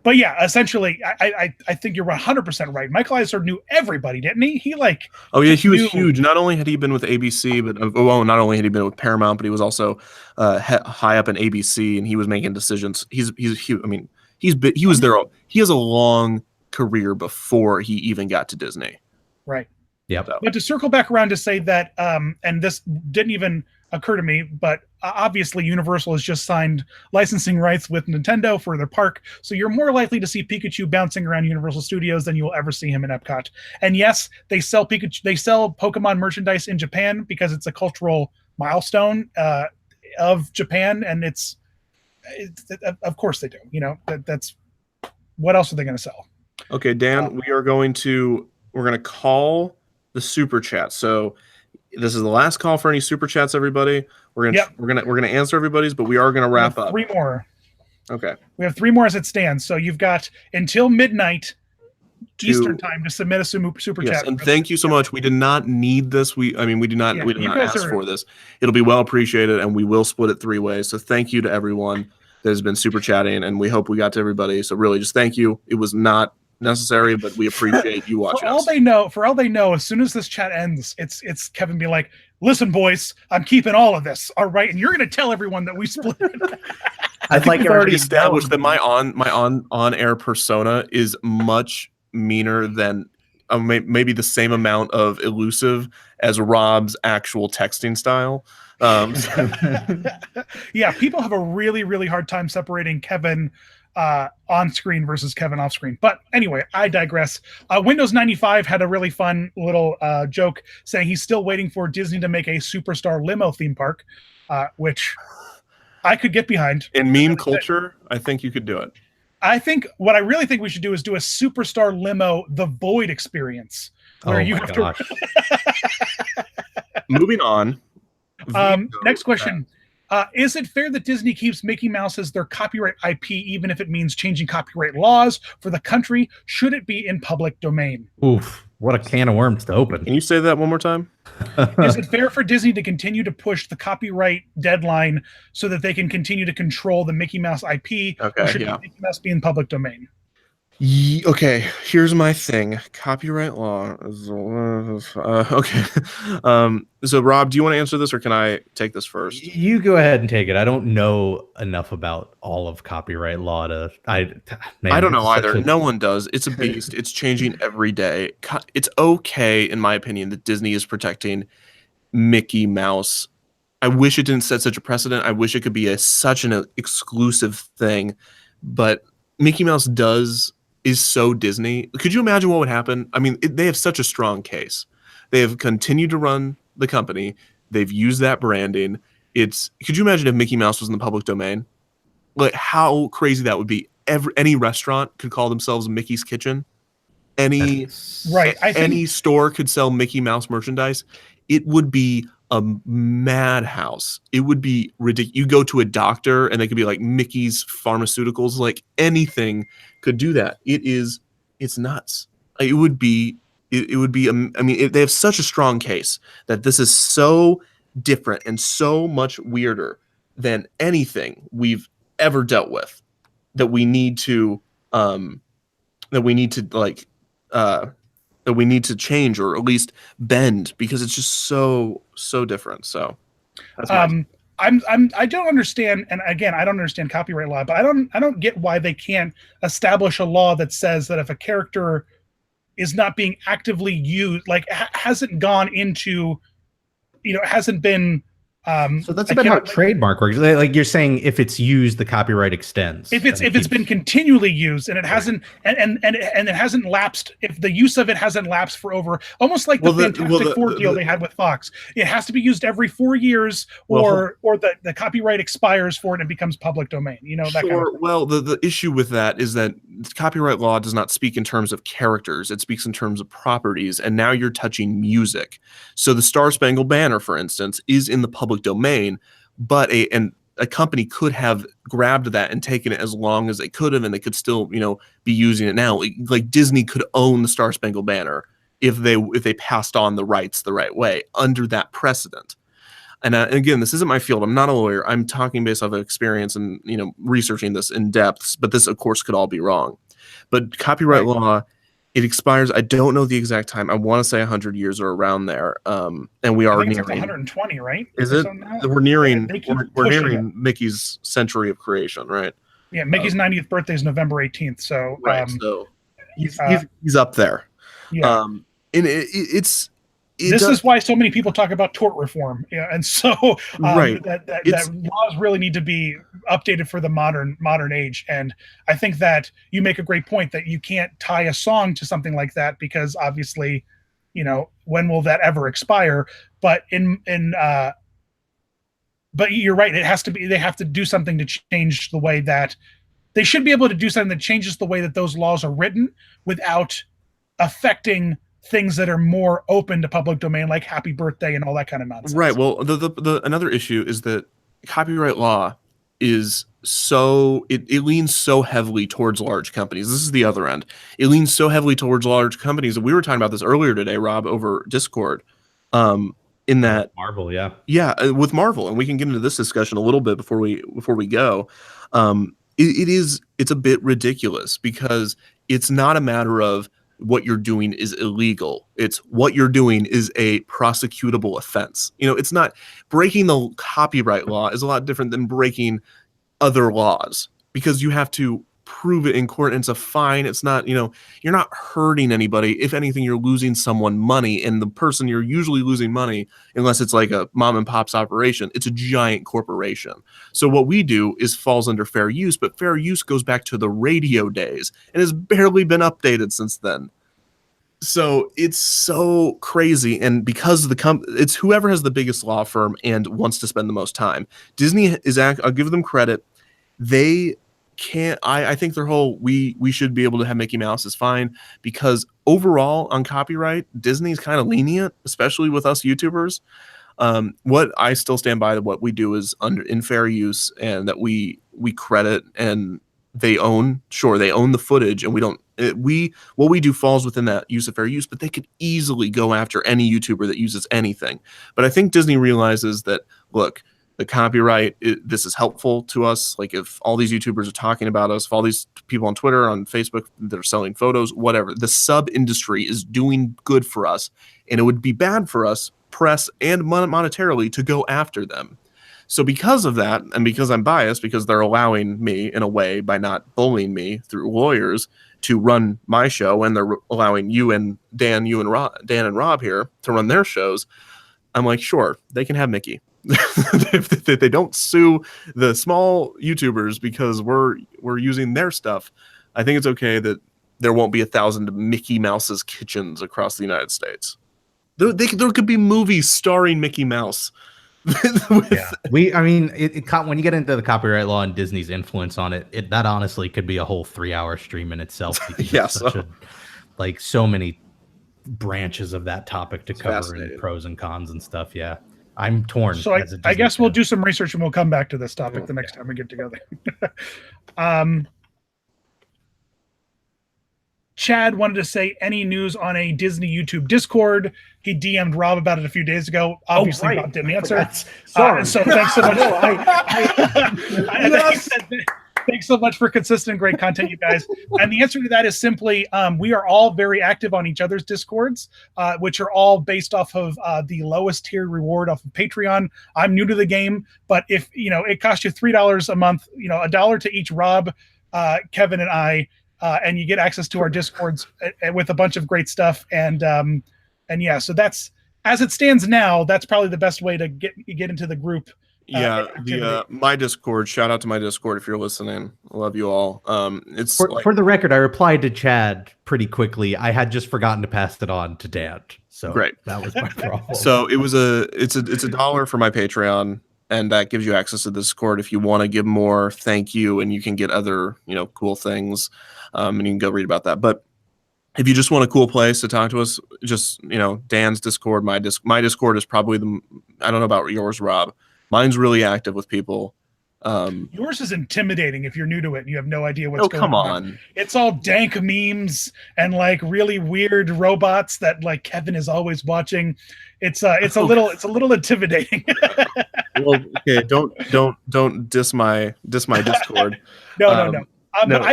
But yeah, essentially, I think you're 100% right. Michael Eisner knew everybody, didn't he? He he was huge. Not only had he been with ABC, but not only had he been with Paramount, but he was also high up in ABC, and he was making decisions. He was there. He has a long career before he even got to Disney. Right. Yeah. But to circle back around to say that, and this didn't even occur to me, but obviously Universal has just signed licensing rights with Nintendo for their park, so you're more likely to see Pikachu bouncing around Universal Studios than you will ever see him in Epcot. And yes, they sell Pokemon merchandise in Japan because it's a cultural milestone of Japan, and it's of course they do. You know, that's what else are they going to sell? Okay, Dan, we're going to call the super chat. So this is the last call for any super chats, everybody. We're gonna answer everybody's, but we are gonna wrap up. 3 more. Okay. We have 3 more as it stands. So you've got until midnight Eastern time to submit a super chat. And thank you so much. We did not need this. We did not ask for this. It'll be well appreciated, and we will split it 3 ways. So thank you to everyone that has been super chatting, and we hope we got to everybody. So really, just thank you. It was not necessary, but we appreciate you watching. For all they know, as soon as this chat ends, it's Kevin being like, "Listen, boys, I'm keeping all of this, all right, and you're going to tell everyone that we split it." I think we've already established that my on-air persona is much meaner than maybe the same amount of elusive as Rob's actual texting style. Yeah, people have a really, really hard time separating Kevin on screen versus Kevin off screen. But anyway, I digress. Windows 95 had a really fun little joke saying he's still waiting for Disney to make a Superstar limo theme park, which I could get behind. In meme culture, I think you could do it. I think what I really think we should do is do a Superstar limo, the Void experience, where you have to. Moving on. Next question. Is it fair that Disney keeps Mickey Mouse as their copyright IP, even if it means changing copyright laws for the country? Should it be in public domain? Oof, what a can of worms to open. Can you say that one more time? Is it fair for Disney to continue to push the copyright deadline so that they can continue to control the Mickey Mouse IP? Okay, or should Mickey Mouse be in public domain? Okay, here's my thing. Copyright law is okay. So Rob, do you want to answer this, or can I take this first? You go ahead and take it. I don't know enough about all of copyright law to. I Man, don't it's know such either. a. No one does. It's a beast. It's changing every day. It's okay, in my opinion, that Disney is protecting Mickey Mouse. I wish it didn't set such a precedent. I wish it could be such an exclusive thing, but Mickey Mouse is so Disney. Could you imagine what would happen? I mean, they have such a strong case. They have continued to run the company. They've used that branding. Could you imagine if Mickey Mouse was in the public domain? Like how crazy that would be. Any restaurant could call themselves Mickey's Kitchen. Any Right. I think any store could sell Mickey Mouse merchandise. It would be a madhouse. It would be ridiculous. You go to a doctor and they could be like Mickey's Pharmaceuticals, like anything could do that. It's nuts. It would be, it would be, I mean, they have such a strong case that this is so different and so much weirder than anything we've ever dealt with that we need to, that we need to like, that we need to change or at least bend because it's just so different. So that's my I don't understand, and again, I don't understand copyright law, but I don't get why they can't establish a law that says that if a character is not being actively used, like hasn't gone into, hasn't been. So that's about how trademark works. Like you're saying, if it's used, the copyright extends. If it's been continually used and it hasn't and it hasn't lapsed, if the use of it hasn't lapsed for over almost like the Fantastic Four deal they had with Fox, it has to be used every 4 years, or the copyright expires for it and becomes public domain. That kind of thing. Well, the issue with that is that copyright law does not speak in terms of characters; it speaks in terms of properties. And now you're touching music. So the Star Spangled Banner, for instance, is in the public domain, but a company could have grabbed that and taken it as long as they could have, and they could still, be using it now. Like Disney could own the Star Spangled Banner if they passed on the rights the right way under that precedent. And again, this isn't my field. I'm not a lawyer. I'm talking based off of experience and researching this in depth. But this, of course, could all be wrong. But copyright law, it expires. I don't know the exact time. I want to say 100 years or around there. And we are nearing 120, right? Is it? We're nearing. We're nearing Mickey's century of creation, right? Yeah, Mickey's 90th birthday is November 18th. So right. So he's up there. Yeah. And this is why so many people talk about tort reform, and so that laws really need to be updated for the modern age. And I think that you make a great point that you can't tie a song to something like that because obviously, when will that ever expire? But but you're right. It has to be. They have to do something to change the way that they should be able to do something that changes the way that those laws are written without affecting things that are more open to public domain, like Happy Birthday and all that kind of nonsense. Right. Well, the another issue is that copyright law is it leans so heavily towards large companies. This is the other end. It leans so heavily towards large companies, and we were talking about this earlier today, Rob, over Discord. In that Marvel, with Marvel, and we can get into this discussion a little bit before we go. It's a bit ridiculous because it's not a matter of what you're doing is illegal. It's what you're doing is a prosecutable offense. It's not breaking the copyright law is a lot different than breaking other laws because you have to prove it in court and it's a fine. It's not, you're not hurting anybody. If anything, you're losing someone money, and the person you're usually losing money, unless it's like a mom and pop's operation, it's a giant corporation. So what we do falls under fair use, but fair use goes back to the radio days and has barely been updated since then. So it's so crazy. And because it's whoever has the biggest law firm and wants to spend the most time. Disney I'll give them credit. They can't, I think their whole, we should be able to have Mickey Mouse is fine, because overall on copyright, Disney's kind of lenient, especially with us YouTubers. What I still stand by that what we do is in fair use, and that we credit, and they own the footage, and what we do falls within that use of fair use, but they could easily go after any YouTuber that uses anything. But I think Disney realizes that, look, the copyright, this is helpful to us. Like if all these YouTubers are talking about us, if all these people on Twitter, on Facebook that are selling photos, whatever, the sub industry is doing good for us, and it would be bad for us, press and monetarily, to go after them. So because of that, and because I'm biased, because they're allowing me in a way by not bullying me through lawyers to run my show, and they're allowing you and Dan and Rob here to run their shows, I'm like, sure, they can have Mickey. If they don't sue the small YouTubers because we're using their stuff, I think it's okay that there won't be 1,000 Mickey Mouse's kitchens across the United States. There could be movies starring Mickey Mouse. I mean, when you get into the copyright law and Disney's influence on it, that honestly could be a whole 3-hour stream in itself. Yes, so many branches of that topic to cover, and pros and cons and stuff. Yeah, I'm torn. So I guess we'll do some research and we'll come back to this topic the next time we get together. Chad wanted to say any news on a Disney YouTube Discord. He DM'd Rob about it a few days ago. Obviously, Rob didn't answer. Sorry. So thanks so much. Thanks so much for consistent, great content, you guys. And the answer to that is simply, we are all very active on each other's Discords, which are all based off of the lowest tier reward off of Patreon. I'm new to the game, but if it costs you $3 a month, $1 to each Rob, Kevin, and I. And you get access to our Discords with a bunch of great stuff. And yeah, so that's, as it stands now, that's probably the best way to get into the group. My Discord, shout out to my Discord if you're listening. I love you all. It's for the record, I replied to Chad pretty quickly. I had just forgotten to pass it on to Dan. So great. That was my problem. So it's $1 for my Patreon. And that gives you access to the Discord. If you want to give more, thank you, and you can get other, cool things, and you can go read about that. But if you just want a cool place to talk to us, just Dan's Discord, my Discord is probably I don't know about yours, Rob. Mine's really active with people. Yours is intimidating if you're new to it and you have no idea what's going come on. It's all dank memes and like really weird robots that like Kevin is always watching. It's a little intimidating. Well, okay, don't diss my Discord. No. But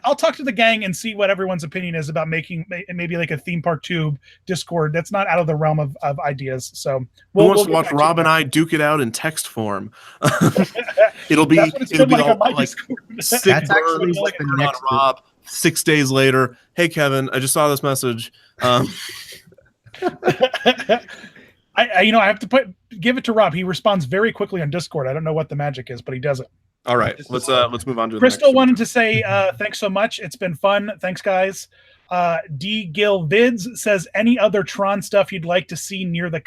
I'll talk to the gang and see what everyone's opinion is about making maybe like a theme park tube Discord. That's not out of the realm of ideas. So who wants to watch Rob and I duke it out in text form? it'll be like sick burns like the next Rob. 6 days later, hey Kevin, I just saw this message. I have to give it to Rob. He responds very quickly on Discord. I don't know what the magic is, but he does it. All right, let's move on to Crystal wanted to say thanks so much. It's been fun. Thanks, guys. D Gil Vids says any other Tron stuff you'd like to see near the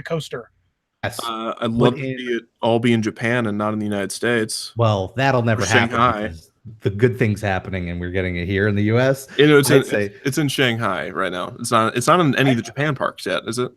coaster. Yes. I'd love to see it all be in Japan and not in the United States. Well, that'll never happen. Shanghai. The good thing's happening, and we're getting it here in the U.S. It's in Shanghai right now. It's not in any of the Japan parks yet, is it?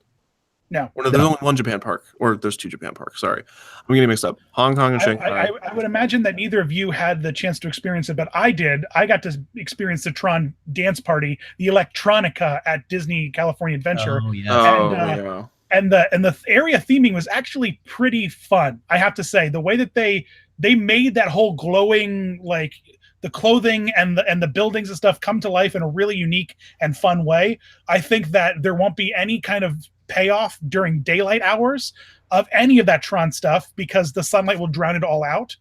No. There's only one Japan park, or there's 2 Japan parks. Sorry, I'm getting mixed up. Hong Kong and Shanghai. I would imagine that neither of you had the chance to experience it, but I did. I got to experience the Tron dance party, the Electronica at Disney California Adventure. Oh, yeah. And the area theming was actually pretty fun. I have to say, the way that they made that whole glowing, like the clothing and the buildings and stuff come to life in a really unique and fun way. I think that there won't be any kind of payoff during daylight hours of any of that Tron stuff because the sunlight will drown it all out.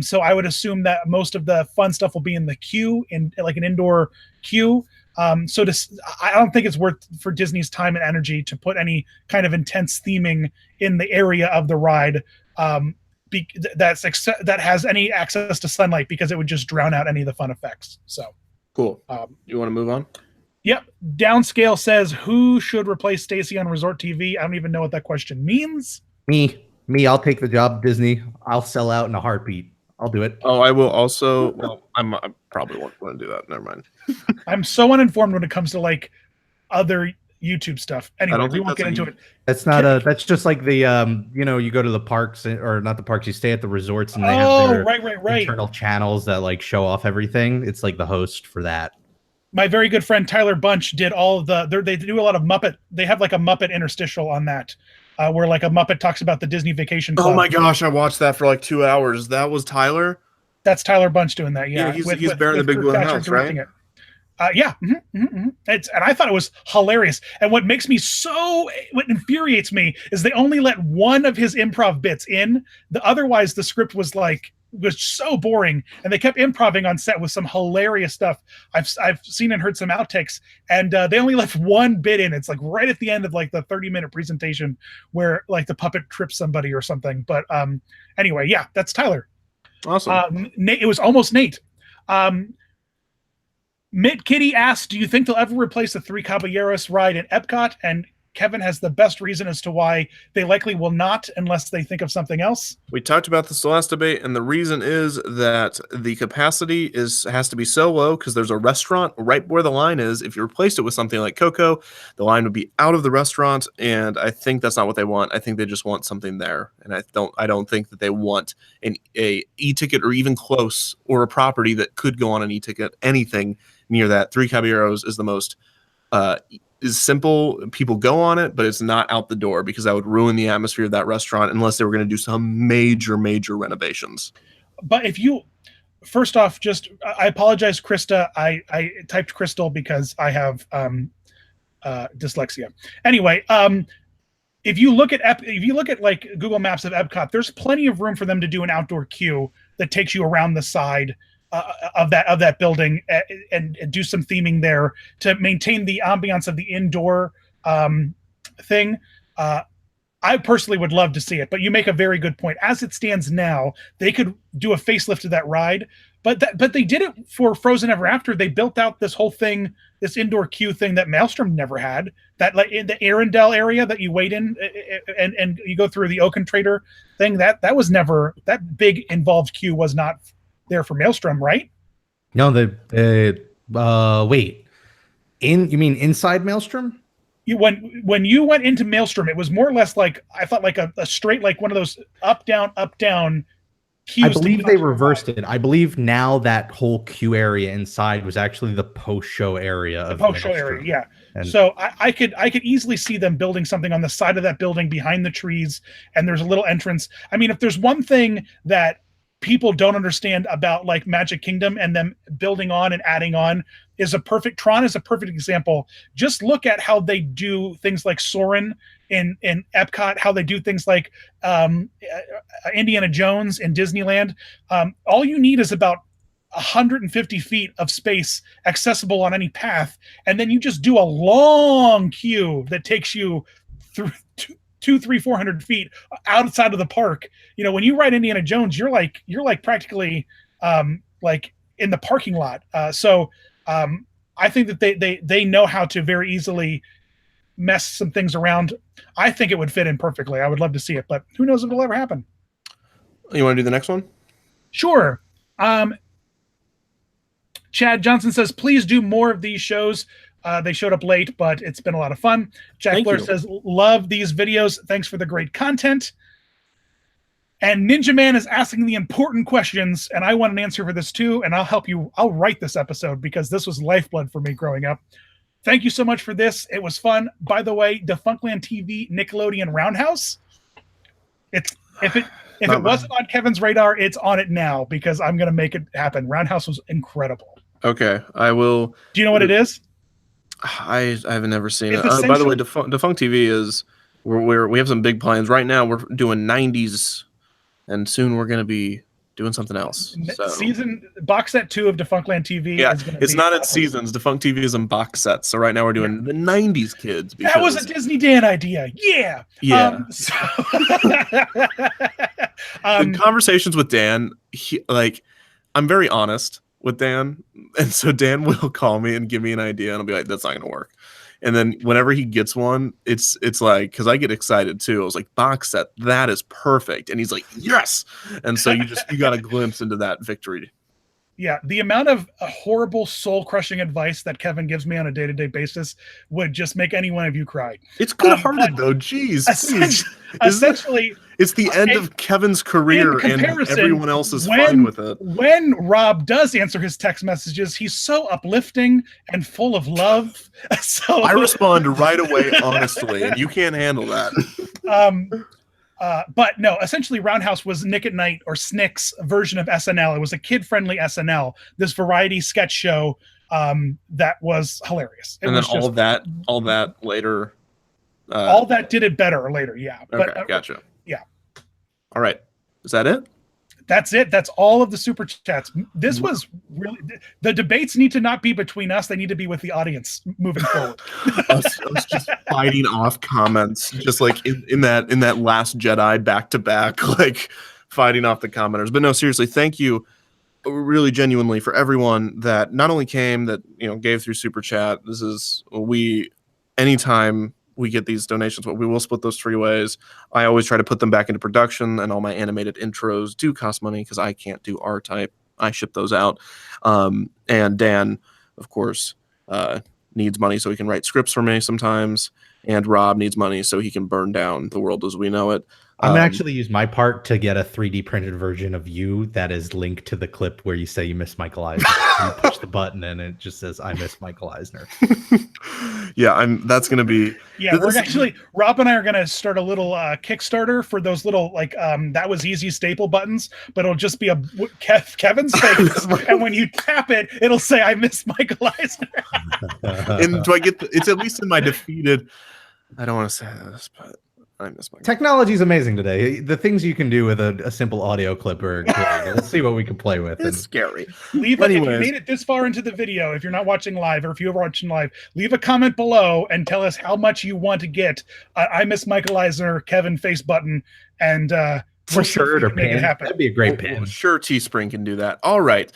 So I would assume that most of the fun stuff will be in the queue, in like an indoor queue. I don't think it's worth for Disney's time and energy to put any kind of intense theming in the area of the ride that has any access to sunlight, because it would just drown out any of the fun effects. So cool. You want to move on? Yep. Downscale says, who should replace Stacy on Resort TV? I don't even know what that question means. Me, I'll take the job, Disney. I'll sell out in a heartbeat. I'll do it. Oh, I will also. Well, I probably won't want to do that. Never mind. I'm so uninformed when it comes to like other YouTube stuff. Anyway, we won't get into it. That's not that's just like the you go to the parks, or not the parks, you stay at the resorts and they have their right internal channels that like show off everything. It's like the host for that. My very good friend Tyler Bunch did all of they do a lot of Muppet. They have like a Muppet interstitial on that. where like a Muppet talks about the Disney Vacation Club. Oh my gosh, I watched that for like 2 hours. That was Tyler? That's Tyler Bunch doing that. Yeah, he's bearing the big Kirk blue Thatcher house, directing right? it. Yeah, and I thought it was hilarious. And what infuriates me is they only let one of his improv bits in. Otherwise, the script was so boring, and they kept improvising on set with some hilarious stuff. I've seen and heard some outtakes, and they only left one bit in. It's like right at the end of like the 30-minute presentation where like the puppet trips somebody or something. But anyway, yeah, that's Tyler. Awesome. It was almost Nate. Mitt Kitty asked, do you think they'll ever replace the Three Caballeros ride in Epcot? And Kevin has the best reason as to why they likely will not unless they think of something else. We talked about this last debate, and the reason is that the capacity has to be so low because there's a restaurant right where the line is. If you replaced it with something like Coco, the line would be out of the restaurant, and I think that's not what they want. I think they just want something there, and I don't think that they want a e-ticket or even close, or a property that could go on an e-ticket. Anything near that. Three Caballeros is the most is simple. People go on it, but it's not out the door because that would ruin the atmosphere of that restaurant unless they were going to do some major renovations. But if you, first off, I apologize, Krista. I typed Crystal because I have dyslexia. Anyway, if you look at like Google Maps of Epcot, there's plenty of room for them to do an outdoor queue that takes you around the side of that building and do some theming there to maintain the ambiance of the indoor thing. I personally would love to see it, but you make a very good point. As it stands now, they could do a facelift of that ride, but they did it for Frozen Ever After. They built out this whole thing, this indoor queue thing that Maelstrom never had. That like in the Arendelle area that you wait in and you go through the Oaken Trader thing. That was never, that big involved queue was not there for Maelstrom, right? No, wait. You mean inside Maelstrom? When you went into Maelstrom, it was more or less like, I thought like a straight, like one of those up down queues. I believe they reversed it. I believe now that whole queue area inside was actually the post-show area. The post-show area, yeah. And so I could easily see them building something on the side of that building behind the trees, and there's a little entrance. I mean, if there's one thing that people don't understand about like Magic Kingdom and them building on and adding on Tron is a perfect example. Just look at how they do things like Soarin' in Epcot, how they do things like Indiana Jones in Disneyland. All you need is about 150 feet of space accessible on any path, and then you just do a long queue that takes you through 400 feet outside of the park. You know, when you ride Indiana Jones, you're like practically like in the parking lot. So I think that they know how to very easily mess some things around. I think it would fit in perfectly. I would love to see it, but who knows if it'll ever happen. You want to do the next one? Sure. Chad Johnson says, please do more of these shows. They showed up late, but it's been a lot of fun. Jack Blair says, love these videos. Thanks for the great content. And Ninja Man is asking the important questions, and I want an answer for this too, and I'll help you. I'll write this episode because this was lifeblood for me growing up. Thank you so much for this. It was fun. By the way, Defunctland TV Nickelodeon Roundhouse. If it wasn't on Kevin's radar, it's on it now because I'm going to make it happen. Roundhouse was incredible. Okay, I will. Do you know what it is? I have never seen it. By the way, Defunct TV is we have some big plans right now. We're doing 90s, and soon we're going to be doing something else. So. Box set 2 of Defunctland TV. Yeah, it's not in seasons. Defunct TV is in box sets. So right now we're doing the 90s kids. That was a Disney Dan idea. Yeah. Yeah. The conversations with Dan, I'm very honest with Dan, and so Dan will call me and give me an idea, and I'll be like, "That's not going to work." And then whenever he gets one, it's like, because I get excited too. I was like, "Box set, that is perfect," and he's like, "Yes!" And so you got a glimpse into that victory. Yeah, the amount of horrible, soul-crushing advice that Kevin gives me on a day-to-day basis would just make any one of you cry. It's good-hearted though. Jeez, please. Essentially, it's the end of Kevin's career, and everyone else is fine with it. When Rob does answer his text messages, he's so uplifting and full of love. So I respond right away, honestly, and you can't handle that. But no, essentially Roundhouse was Nick at Night or Snick's version of SNL. It was a kid-friendly SNL, this variety sketch show that was hilarious. And then all that later. All that did it better later, yeah. Okay, but, gotcha. Yeah. All right. Is that it? That's it. That's all of the super chats. This was really, the debates need to not be between us. They need to be with the audience moving forward. us just fighting off comments, just like in that Last Jedi back to back, like fighting off the commenters. But no, seriously, thank you really genuinely for everyone that not only came, that, you know, gave through super chat. This is, anytime we get these donations, we will split those 3 ways. I always try to put them back into production, and all my animated intros do cost money because I can't do R-type. I ship those out. And Dan, of course, needs money so he can write scripts for me sometimes. And Rob needs money so he can burn down the world as we know it. I'm actually use my part to get a 3D printed version of you that is linked to the clip where you say you miss Michael Eisner. You push the button and it just says, "I miss Michael Eisner." Yeah, that's gonna be. Yeah, we're actually, Rob and I are gonna start a little Kickstarter for those little like that was easy staple buttons, but it'll just be a Kevin's face, and when you tap it, it'll say, "I miss Michael Eisner." And do I get? It's at least in my defeated. I don't want to say this, but I miss my technology is amazing today. The things you can do with a simple audio clip are great. Let's see what we can play with. It's scary. Leave it, if you made it this far into the video, if you're not watching live, or if you're watching live, leave a comment below and tell us how much you want to get. I miss Michael Eisner, Kevin face button, and for shirt or pin. That'd be a great pin. Sure, Teespring can do that. All right,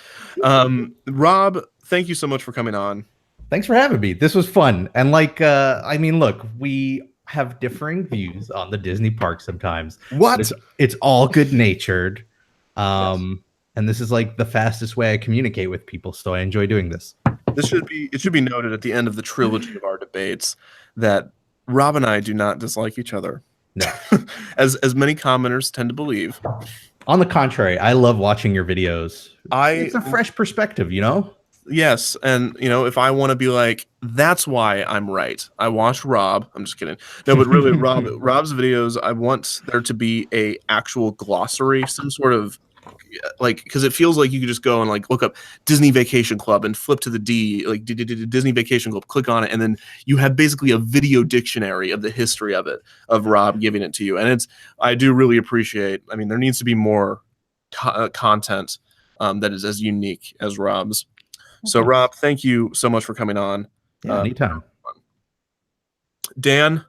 Rob, thank you so much for coming on. Thanks for having me. This was fun. And like, I mean, look, we have differing views on the Disney parks sometimes. What? It's all good natured. Yes. And this is like the fastest way I communicate with people. So I enjoy doing this. It should be noted at the end of the trilogy of our debates that Rob and I do not dislike each other. No. as many commenters tend to believe. On the contrary, I love watching your videos. It's a fresh perspective, you know? Yes, and you know, if I want to be like, that's why I'm right. I watched Rob. I'm just kidding. No, but really, Rob's videos. I want there to be a actual glossary, some sort of like, because it feels like you could just go and like look up Disney Vacation Club and flip to the D, like Disney Vacation Club, click on it, and then you have basically a video dictionary of the history of it, of Rob giving it to you. And I do really appreciate. I mean, there needs to be more content that is as unique as Rob's. So, Rob, thank you so much for coming on. Yeah, anytime. Dan,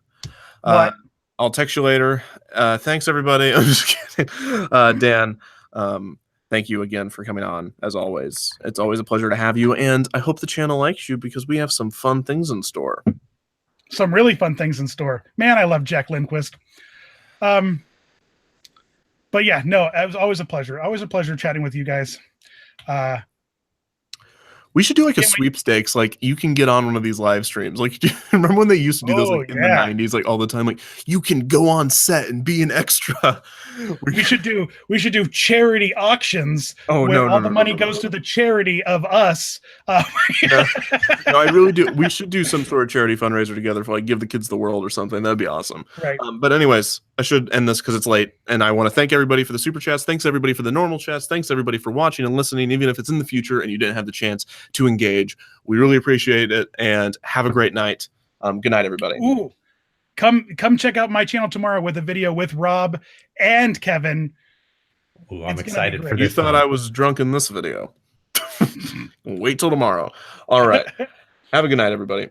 I'll text you later. Thanks, everybody. I'm just kidding. Dan, thank you again for coming on, as always. It's always a pleasure to have you, and I hope the channel likes you because we have some fun things in store. Some really fun things in store. Man, I love Jack Lindquist. But yeah, no, it was always a pleasure. Always a pleasure chatting with you guys. We should do like a sweepstakes. Like you can get on one of these live streams. Like remember when they used to do those like in the 90s, like all the time. Like you can go on set and be an extra. We should do charity auctions. Oh where all the money goes to the charity of us. No, I really do. We should do some sort of charity fundraiser together for like Give the Kids the World or something. That'd be awesome. Right. But anyways, I should end this because it's late, and I want to thank everybody for the super chats. Thanks everybody for the normal chats. Thanks everybody for watching and listening, even if it's in the future and you didn't have the chance to engage. We really appreciate it, and have a great night. Good night, everybody. Ooh, come check out my channel tomorrow with a video with Rob and Kevin. Ooh, I'm excited for this. You thought I was drunk in this video. Wait till tomorrow. All right. Have a good night, everybody.